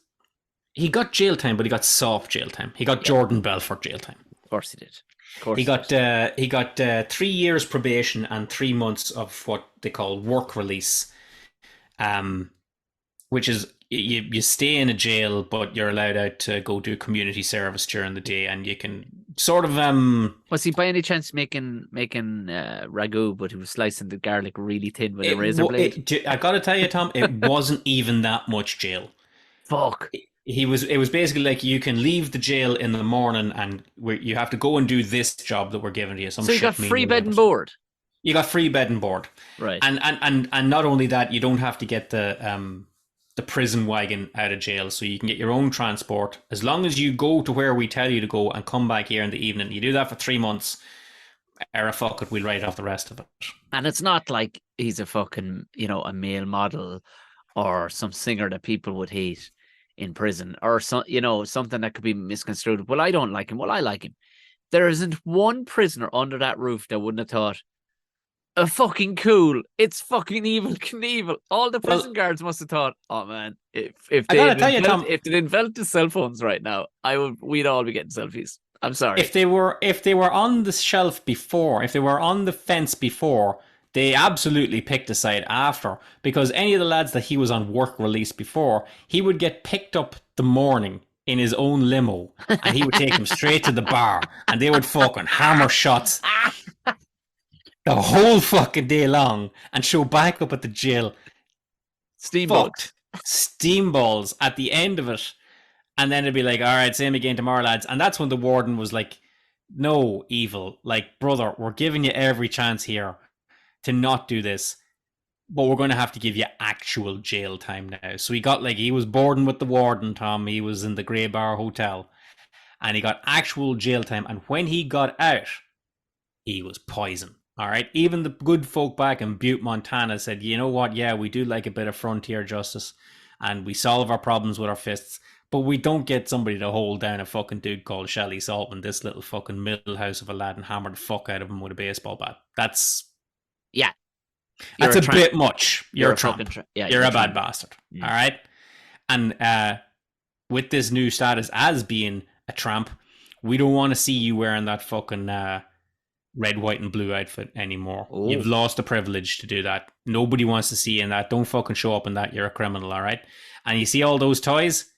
Speaker 1: he got jail time, but he got soft jail time. He got Jordan Belfort jail time.
Speaker 2: Of course he did. Of course
Speaker 1: He got 3 years probation and 3 months of what they call work release, which is you stay in a jail, but you're allowed out to go do community service during the day, and you can sort of
Speaker 2: Was he by any chance making ragu, but he was slicing the garlic really thin with a razor blade?
Speaker 1: I gotta tell you, Tom, it wasn't even that much jail.
Speaker 2: Fuck.
Speaker 1: It was basically like, you can leave the jail in the morning and you have to go and do this job that we're giving to you.
Speaker 2: So you got free bed and board.
Speaker 1: You got free bed and board,
Speaker 2: right?
Speaker 1: And not only that, you don't have to get the prison wagon out of jail, so you can get your own transport as long as you go to where we tell you to go and come back here in the evening. You do that for 3 months. Fuck it, we'll write off the rest of it.
Speaker 2: And it's not like he's a fucking a male model or some singer that people would hate in prison, or something that could be misconstrued. Well, I don't like him. Well, I like him. There isn't one prisoner under that roof that wouldn't have thought, fucking cool. It's fucking Evel Knievel. All the prison guards must have thought, oh man, if they'd invent the cell phones right now, we'd all be getting selfies. I'm sorry.
Speaker 1: If they were on the shelf before, if they were on the fence before, they absolutely picked a side after, because any of the lads that he was on work release before, he would get picked up the morning in his own limo, and he would take them straight to the bar, and they would fucking hammer shots the whole fucking day long, and show back up at the jail steamballs at the end of it. And then it'd be like, all right, same again tomorrow, lads. And that's when the warden was like, no, Evel, like, brother, we're giving you every chance here to not do this, but we're going to have to give you actual jail time now. So he was boarding with the warden, Tom. He was in the Grey Bar Hotel, and he got actual jail time. And when he got out, he was poison. All right. Even the good folk back in Butte, Montana said, you know what? Yeah, we do like a bit of frontier justice, and we solve our problems with our fists, but we don't get somebody to hold down a fucking dude called Shelley Saltman, this little fucking middle house of a lad, and hammer the fuck out of him with a baseball bat. That's a bit much. You're a tramp. You're a bad bastard. Mm. All right. And with this new status as being a tramp, we don't want to see you wearing that fucking red, white, and blue outfit anymore. Oh. You've lost the privilege to do that. Nobody wants to see you in that. Don't fucking show up in that. You're a criminal, all right? And you see all those toys?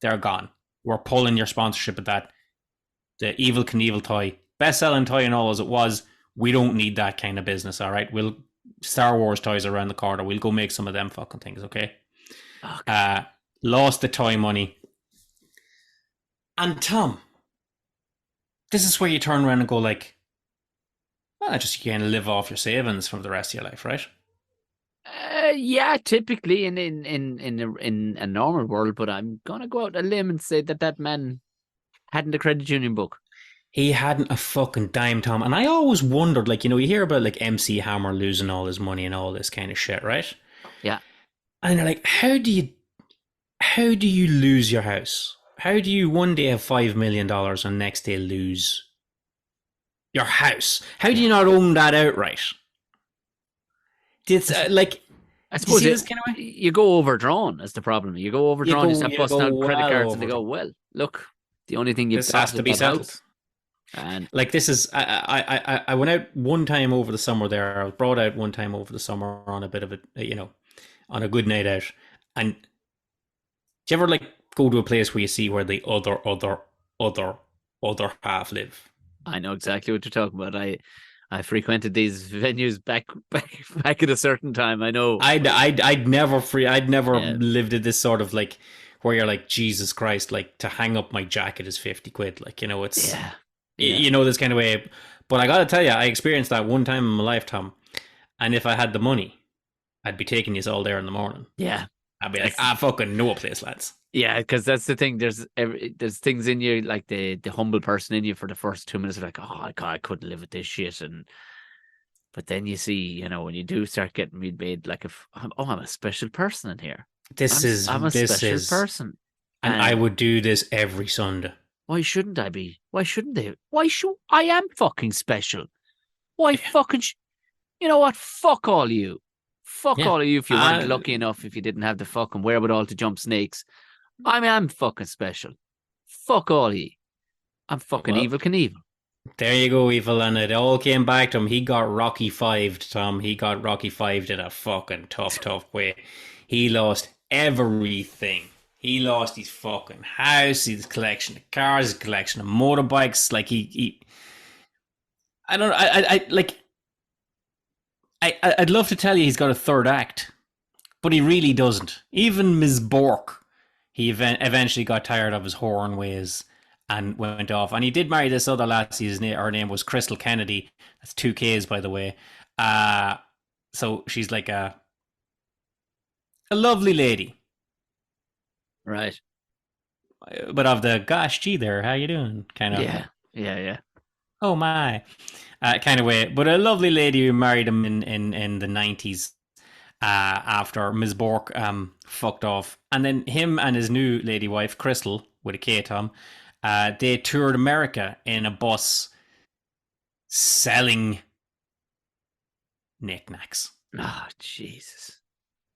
Speaker 1: They're gone. We're pulling your sponsorship of that. The Evel Knievel toy, best-selling toy and all as it was, we don't need that kind of business, all right? Star Wars toys around the corner. We'll go make some of them fucking things, okay? Lost the toy money. And Tom, this is where you turn around and go like, well, just kind of live off your savings for the rest of your life, right?
Speaker 2: Yeah, typically in a normal world, but I'm gonna go out on a limb and say that man hadn't a credit union book.
Speaker 1: He hadn't a fucking dime, Tom. And I always wondered, like, you hear about like MC Hammer losing all his money and all this kind of shit, right?
Speaker 2: Yeah.
Speaker 1: And you're like, how do you lose your house? How do you one day have $5 million and next day lose your house? How do you not own that outright? It's
Speaker 2: I suppose this kind of way? You go overdrawn is the problem. You go overdrawn, you start busting out credit cards, and they go, well, look, the only thing you've got
Speaker 1: has to be settled.
Speaker 2: And
Speaker 1: Like this is I went out one time over the summer there. I was brought out one time over the summer on a bit of on a good night out. And do you ever like go to a place where you see where the other other half live?
Speaker 2: I know exactly what you're talking about. I frequented these venues back at a certain time. I know.
Speaker 1: I'd never
Speaker 2: Yeah,
Speaker 1: lived in this sort of like where you're like Jesus Christ, like to hang up my jacket is 50 quid. Like it's
Speaker 2: yeah, yeah,
Speaker 1: this kind of way. But I gotta tell you, I experienced that one time in my lifetime, and if I had the money, I'd be taking you all there in the morning.
Speaker 2: yeah.
Speaker 1: I'd be like,
Speaker 2: That's
Speaker 1: fucking know a place, lads.
Speaker 2: Yeah, because that's the thing. There's things in you like the humble person in you for the first 2 minutes of like, oh God, I couldn't live with this shit, and but then you see, when you do start getting made like if I'm a special person in here. I'm a
Speaker 1: This
Speaker 2: special
Speaker 1: is,
Speaker 2: person,
Speaker 1: and I
Speaker 2: and
Speaker 1: would do this every Sunday.
Speaker 2: why shouldn't I be? Why shouldn't they? Why should I am fucking special? Why
Speaker 1: Yeah,
Speaker 2: fucking you know what? Fuck all of you. Fuck
Speaker 1: yeah.
Speaker 2: all of you if you weren't
Speaker 1: Uh,
Speaker 2: lucky enough, if you didn't have the fucking wherewithal to jump snakes. I'm fucking special. Fuck all of you. I'm fucking
Speaker 1: well,
Speaker 2: Evel Knievel.
Speaker 1: there you go, Evil, and it all came back to him. He got Rocky fived, Tom. He got Rocky fived in a fucking tough way. He lost everything. He lost his fucking house, his collection of cars, his collection of motorbikes. Like he I don't know. I like. I'd love to tell you he's got a third act, but he really doesn't. Even Ms. Bork, he eventually got tired of his horn ways and went off. And he did marry this other lassie. Her name was Crystal Kennedy. That's two K's, by the way. Uh, so she's like a lovely lady,
Speaker 2: Right.
Speaker 1: but of the gosh, gee, there, how you doing? Kind of,
Speaker 2: Yeah. Yeah. Yeah.
Speaker 1: oh my, kind of way. But a lovely lady who married him in the 90s. After Ms. Bork fucked off. And then him and his new lady wife, Crystal, with a K, Tom, they toured America in a bus selling knickknacks
Speaker 2: Oh, Jesus.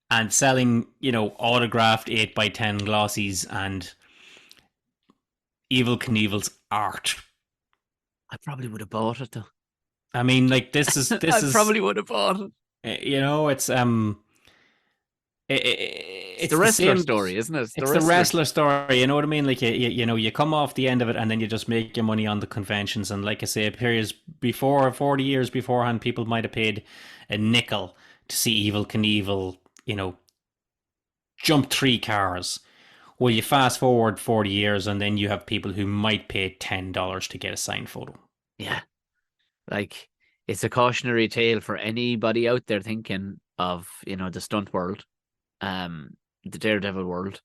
Speaker 1: and selling, autographed 8x10 glossies and Evel Knievel's art.
Speaker 2: I probably would have bought it though.
Speaker 1: I mean, like this
Speaker 2: I
Speaker 1: is
Speaker 2: probably would have bought it.
Speaker 1: it's
Speaker 2: It's the
Speaker 1: it's the
Speaker 2: wrestler
Speaker 1: same.
Speaker 2: story, isn't it? It's the
Speaker 1: It's the
Speaker 2: wrestler.
Speaker 1: wrestler story. You know what I mean? Like you come off the end of it, and then you just make your money on the conventions. And like I say, periods before 40 years beforehand, people might have paid a nickel to see Evel Knievel. Jump three cars. Well, you fast forward 40 years, and then you have people who might pay $10 to get a signed photo.
Speaker 2: Yeah. Like it's a cautionary tale for anybody out there thinking of, the stunt world, the daredevil world.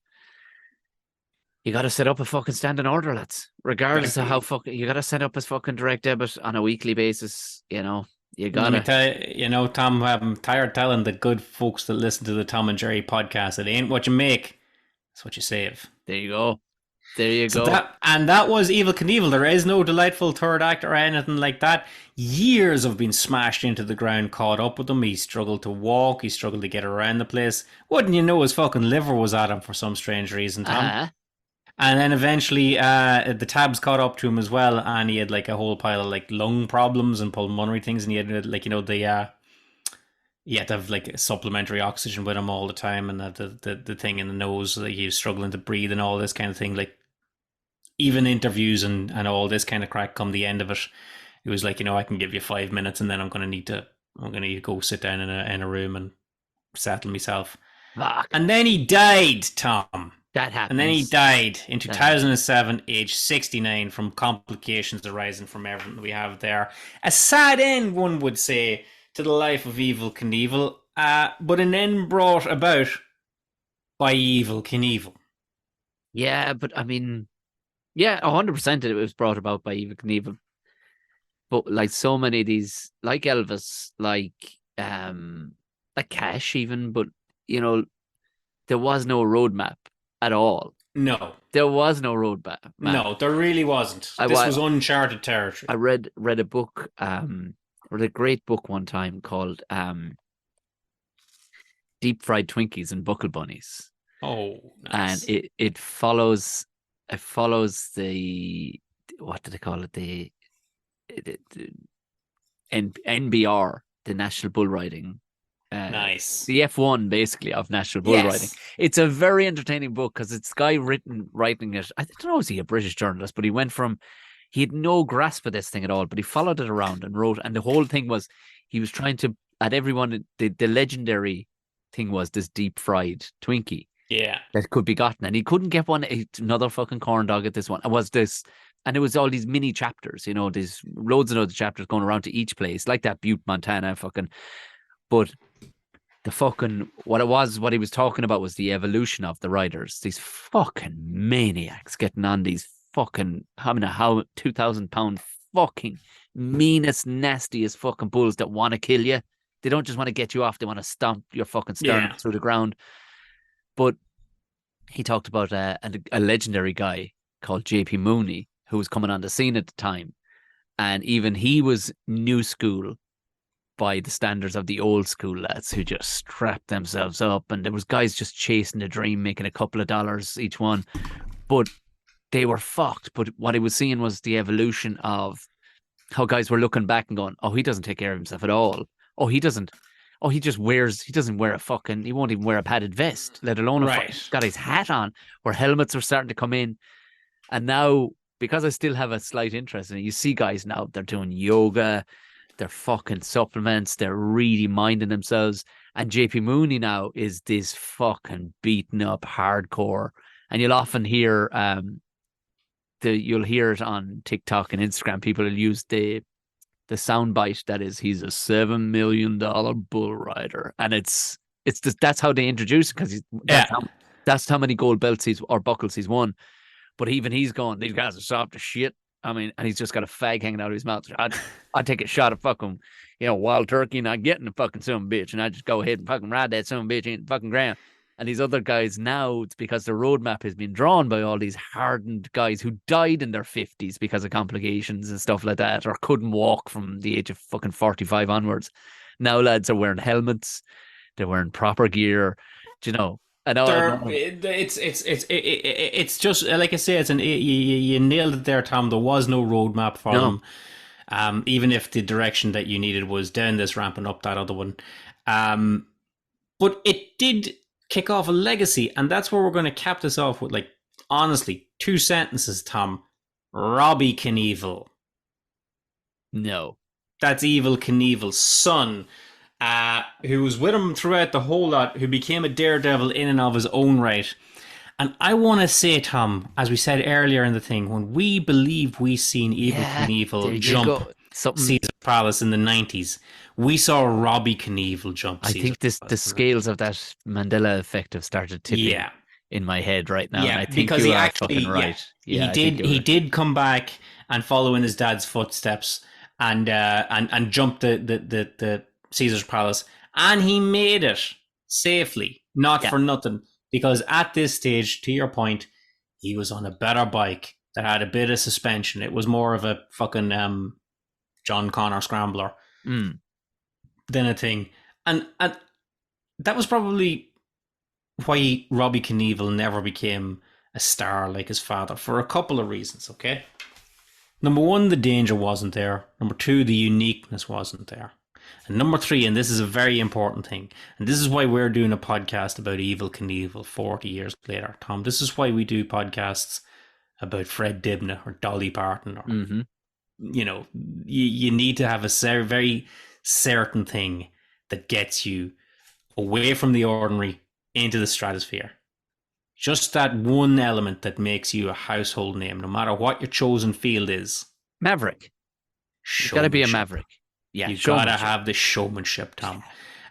Speaker 2: You got to set up a fucking standing order, lads. Regardless of how
Speaker 1: Like,
Speaker 2: fucking you got to set up a fucking direct debit on a weekly basis. You
Speaker 1: let me
Speaker 2: gotta.
Speaker 1: tell you, Tom, I'm tired telling the good folks that listen to the Tom and Jerry podcast, it ain't what you make, it's what you save.
Speaker 2: There you go. There you
Speaker 1: So
Speaker 2: go.
Speaker 1: that was Evel Knievel. There is no delightful third act or anything like that. Years have been smashed into the ground, caught up with him. He struggled to walk. He struggled to get around the place. Wouldn't you know his fucking liver was at him for some strange reason, Tom?
Speaker 2: Uh-huh.
Speaker 1: And then eventually, the tabs caught up to him as well, and he had like a whole pile of like lung problems and pulmonary things, and he had like he had to have like supplementary oxygen with him all the time, and the thing in the nose, like he was struggling to breathe and all this kind of thing. Like even interviews and all this kind of crack come the end of it, it was like, I can give you 5 minutes and then I'm gonna need to go sit down in a room and settle myself.
Speaker 2: Fuck.
Speaker 1: And then he died, Tom.
Speaker 2: That
Speaker 1: And then he
Speaker 2: happens.
Speaker 1: died in
Speaker 2: That happens.
Speaker 1: 2007, age 69, from complications arising from everything we have there. A sad end, one would say, to the life of Evel Knievel, but an end brought about by Evel Knievel.
Speaker 2: Yeah, but I mean, yeah, 100% it was brought about by Evel Knievel. But like so many of these, like Elvis, like Cash even, but there was no roadmap at all.
Speaker 1: No,
Speaker 2: There was no roadmap.
Speaker 1: no, there really wasn't.
Speaker 2: I,
Speaker 1: This
Speaker 2: I
Speaker 1: was uncharted territory.
Speaker 2: I read a book, read a great book one time called Deep Fried Twinkies and Buckle Bunnies,
Speaker 1: Oh,
Speaker 2: and
Speaker 1: nice.
Speaker 2: it follows the what do they call it, NBR, the National Bull Riding,
Speaker 1: Nice.
Speaker 2: the F1 basically of National Bull Riding.
Speaker 1: Yes.
Speaker 2: It's a very entertaining book because it's guy writing it. I don't know, is he a British journalist, but he had no grasp of this thing at all, but he followed it around and wrote, and the whole thing was he was trying to at everyone the legendary thing was this deep fried Twinkie
Speaker 1: Yeah.
Speaker 2: that could be gotten, and he couldn't get one. Another fucking corn dog at this one. It was this, and it was all these mini chapters. There's loads and loads of chapters going around to each place, like that Butte, Montana, fucking. But the fucking what he was talking about was the evolution of the riders. These fucking maniacs getting on these fucking how 2,000 pound fucking meanest, nastiest fucking bulls that want to kill you. They don't just want to get you off; they want to stomp your fucking sternum through the ground. But he talked about a legendary guy called JP Mooney who was coming on the scene at the time, and even he was new school by the standards of the old school lads who just strapped themselves up, and there was guys just chasing the dream, making a couple of dollars each one, but they were fucked. But what he was seeing was the evolution of how guys were looking back and going, oh, he doesn't take care of himself at all. Oh, he doesn't. Oh, he doesn't wear he won't even wear a padded vest, let alone
Speaker 1: Right.
Speaker 2: got his hat on, where helmets are starting to come in. And now, because I still have a slight interest in it, you see guys now, they're doing yoga, they're fucking supplements, they're really minding themselves. And JP Mooney now is this fucking beaten up hardcore. And you'll often hear you'll hear it on TikTok and Instagram. People will use the soundbite that is, he's a $7 million bull rider, and it's just, that's how they introduce it, because that's how many gold belts or buckles he's won. But even he's going, these guys are soft as shit. I mean, and he's just got a fag hanging out of his mouth. I'd take a shot of fucking, wild turkey, and I'd get in the fucking son of a bitch, and I'd just go ahead and fucking ride that son of a bitch in the fucking ground. And these other guys now, it's because the roadmap has been drawn by all these hardened guys who died in their 50s because of complications and stuff like that, or couldn't walk from the age of fucking 45 onwards. Now lads are wearing helmets, they're wearing proper gear, I know.
Speaker 1: It's just like I say. You nailed it there, Tom. There was no roadmap for
Speaker 2: No.
Speaker 1: them. Even if the direction that you needed was down this ramp and up that other one. But it did kick off a legacy, and that's where we're going to cap this off with, like, honestly, 2 sentences, Tom. Robbie Knievel.
Speaker 2: No.
Speaker 1: That's Evel Knievel's son, who was with him throughout the whole lot, who became a daredevil in and of his own right. And I want to say, Tom, as we said earlier in the thing, when we believe we seen Evel Knievel jump Caesar Palace in the 90s, we saw Robbie Knievel jump Caesar
Speaker 2: Palace.
Speaker 1: I think
Speaker 2: the scales of that Mandela effect have started tipping in my head right now.
Speaker 1: Yeah,
Speaker 2: and I think
Speaker 1: because
Speaker 2: you
Speaker 1: he
Speaker 2: are
Speaker 1: actually,
Speaker 2: fucking right.
Speaker 1: He did come back and follow in his dad's footsteps and jump the Caesar's Palace, and he made it safely, not for nothing. Because at this stage, to your point, he was on a better bike that had a bit of suspension. It was more of a fucking John Connor scrambler than a thing. And that was probably why Robbie Knievel never became a star like his father, for a couple of reasons, okay? Number one, the danger wasn't there. Number two, the uniqueness wasn't there. And number three, and this is a very important thing, and this is why we're doing a podcast about Evel Knievel 40 years later, Tom. This is why we do podcasts about Fred Dibnah or Dolly Parton, or, you need to have a very certain thing that gets you away from the ordinary into the stratosphere. Just that one element that makes you a household name, no matter what your chosen field is.
Speaker 2: Maverick. You've got to be a maverick. Yeah,
Speaker 1: you gotta have the showmanship, Tom.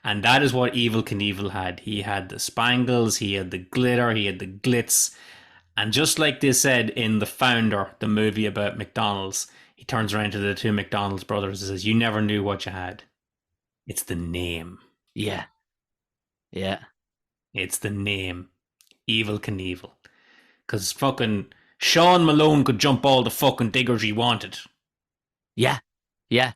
Speaker 1: And that is what Evel Knievel had. He had the spangles, he had the glitter, he had the glitz. And just like they said in The Founder, the movie about McDonald's, he turns around to the two McDonald's brothers and says, "You never knew what you had. It's the name."
Speaker 2: Yeah. Yeah.
Speaker 1: It's the name. Evel Knievel. Because fucking Sean Malone could jump all the fucking diggers he wanted.
Speaker 2: Yeah. Yeah.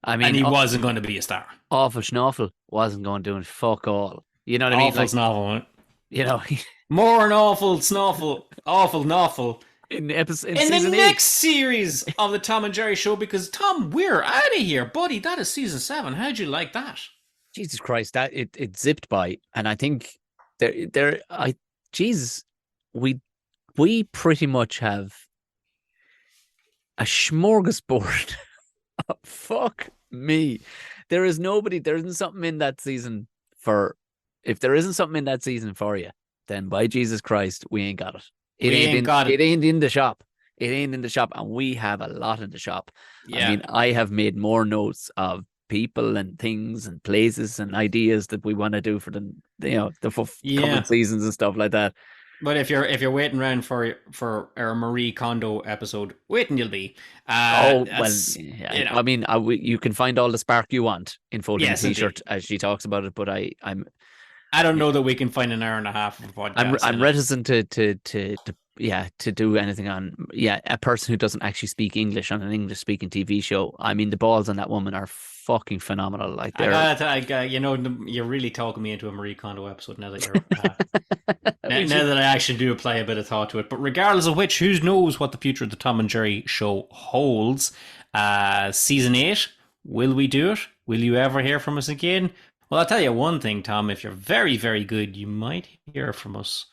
Speaker 2: I mean,
Speaker 1: and he wasn't going to be a star.
Speaker 2: Awful Schnoffel wasn't going doing fuck all. You know what I mean?
Speaker 1: Awful Snoffel.
Speaker 2: You know,
Speaker 1: more an awful Snoffel, awful Noffel
Speaker 2: in
Speaker 1: In the
Speaker 2: season 8.
Speaker 1: next series of the Tom and Jerry show, because Tom, we're out of here, buddy. That is season 7. How'd you like that?
Speaker 2: Jesus Christ, that it zipped by, and I think Jesus, we we pretty much have a smorgasbord. Fuck me. There is nobody, there isn't something in that season for, if there isn't something in that season for you, then by Jesus Christ, we ain't got it.
Speaker 1: We ain't got
Speaker 2: It
Speaker 1: it.
Speaker 2: ain't in the shop. It ain't in the shop. And we have a lot in the shop. I
Speaker 1: Yeah.
Speaker 2: mean, I have made more notes of people and things and places and ideas that we want to do for the coming
Speaker 1: Yeah.
Speaker 2: seasons and stuff like that.
Speaker 1: But if you're waiting around for our Marie Kondo episode, waiting you'll be.
Speaker 2: Oh well,
Speaker 1: That's
Speaker 2: yeah,
Speaker 1: you know.
Speaker 2: I mean, you can find all the spark you want in folding a
Speaker 1: Yes, indeed.
Speaker 2: t-shirt as she talks about it, but
Speaker 1: I don't know that we can find an hour and a half of a podcast
Speaker 2: I'm
Speaker 1: in it.
Speaker 2: reticent to do anything on a person who doesn't actually speak English on an English speaking TV show. I mean, the balls on that woman are fucking phenomenal. Like they're
Speaker 1: You're really talking me into a Marie Kondo episode now that you're
Speaker 2: we
Speaker 1: now
Speaker 2: should
Speaker 1: that I actually do apply a bit of thought to it. But regardless of which, who knows what the future of the Tom and Jerry show holds? Season 8, will we do it? Will you ever hear from us again? Well, I'll tell you one thing, Tom. If you're very, very good, you might hear from us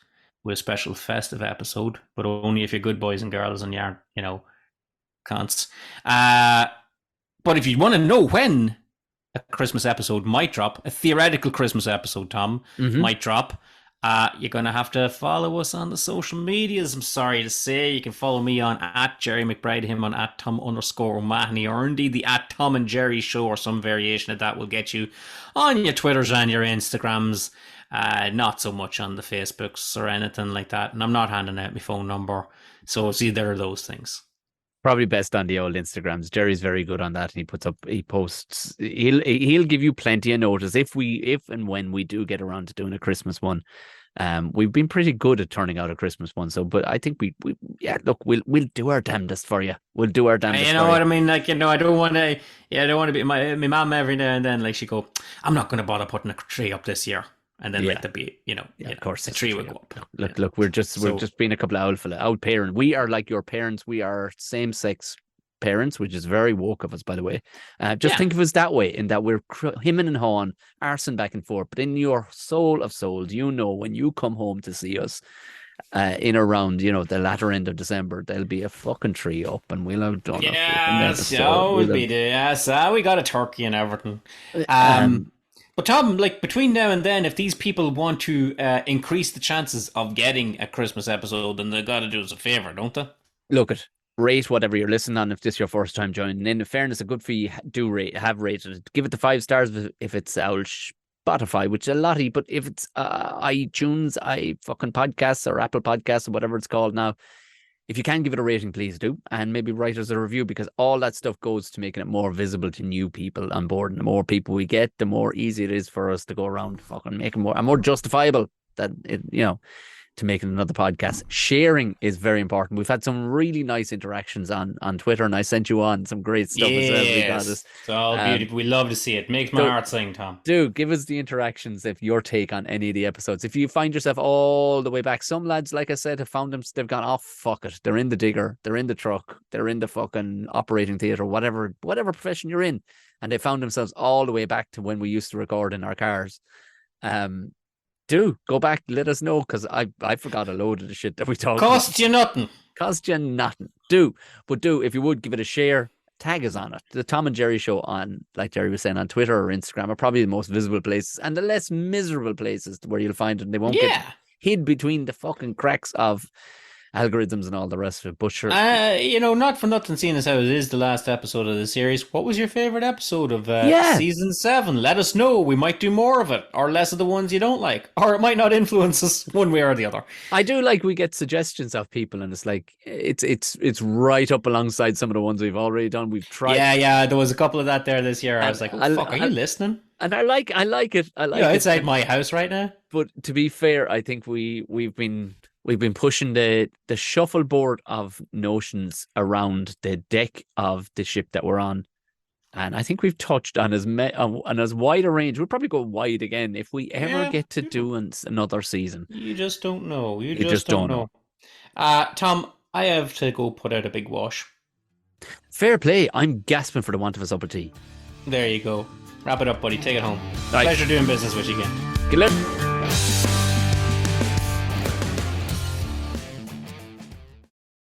Speaker 1: with a special festive episode, but only if you're good boys and girls and you aren't, cunts. But if you want to know when a Christmas episode might drop, a theoretical Christmas episode, Tom,
Speaker 2: Mhm.
Speaker 1: might drop, you're going to have to follow us on the social medias. I'm sorry to say. You can follow me on at Jerry McBride, him on at Tom_O'Mahony, or indeed the at Tom and Jerry show, or some variation of that will get you on your Twitters and your Instagrams. Not so much on the Facebooks or anything like that. And I'm not handing out my phone number. So it's either of those things.
Speaker 2: Probably best on the old Instagrams. Jerry's very good on that. He posts. He'll give you plenty of notice if and when we do get around to doing a Christmas one. We've been pretty good at turning out a Christmas one. So, but I think we look, we'll do our damnedest for you. We'll do our damnedest.
Speaker 1: You know what I mean? Like, I don't want to. Yeah, I don't want to be my mom every now and then. Like, she go, I'm not going to bother putting a tree up this year. And then like there'd be,
Speaker 2: of course,
Speaker 1: a tree would go up.
Speaker 2: Look, we're just being a couple of out parents. We are like your parents. We are same sex parents, which is very woke of us, by the way. Think of us that way, in that we're him and hawing, arsing back and forth. But in your soul of souls, when you come home to see us, in around the latter end of December, there'll be a fucking tree up, and we'll have done a fucking episode.
Speaker 1: We got a turkey and everything. But Tom, like between now and then, if these people want to increase the chances of getting a Christmas episode, then they got to do us a favor, don't they?
Speaker 2: Look at rate whatever you're listening on. If this is your first time joining in fairness, a good for you have rated it. Give it the 5 stars if it's our Spotify, which is a lottie. But if it's iTunes, fucking podcasts or Apple Podcasts or whatever it's called now, if you can give it a rating, please do, and maybe write us a review, because all that stuff goes to making it more visible to new people on board. And the more people we get, the more easy it is for us to go around fucking making more justifiable that it, to making another podcast. Sharing is very important. We've had some really nice interactions on Twitter, and I sent you on some great stuff as well. We got this.
Speaker 1: It's all beautiful. We love to see it. Makes my heart sing, Tom.
Speaker 2: Do give us the interactions if your take on any of the episodes. If you find yourself all the way back, some lads, like I said, have found them. They've gone, oh fuck it. They're in the digger. They're in the truck. They're in the fucking operating theater. Whatever profession you're in, and they found themselves all the way back to when we used to record in our cars. Do go back, let us know, because I forgot a load of the shit that we talked about.
Speaker 1: Cost you nothing.
Speaker 2: Do if you would give it a share, tag us on it. The Tom and Jerry show on, like Jerry was saying, on Twitter or Instagram are probably the most visible places and the less miserable places where you'll find it. They won't get hid between the fucking cracks of algorithms and all the rest of it. But sure,
Speaker 1: not for nothing, seeing as how it is the last episode of the series, what was your favorite episode of season 7? Let us know. We might do more of it, or less of the ones you don't like, or it might not influence us one way or the other.
Speaker 2: I do like we get suggestions of people, and it's like it's right up alongside some of the ones we've already done. We've tried.
Speaker 1: Yeah, there was a couple of that there this year. I was like, oh, fuck, are you listening?
Speaker 2: And I like it.
Speaker 1: It's at my house right now.
Speaker 2: But to be fair, I think we've been pushing the shuffleboard of notions around the deck of the ship that we're on, and I think we've touched on as wide a range. We'll probably go wide again if we ever get to do another season.
Speaker 1: You just don't know. You just don't know. Tom, I have to go put out a big wash.
Speaker 2: Fair play. I'm gasping for the want of a supper tea.
Speaker 1: There you go. Wrap it up, buddy. Take it home.
Speaker 2: Right.
Speaker 1: Pleasure doing business with you again.
Speaker 2: Good luck.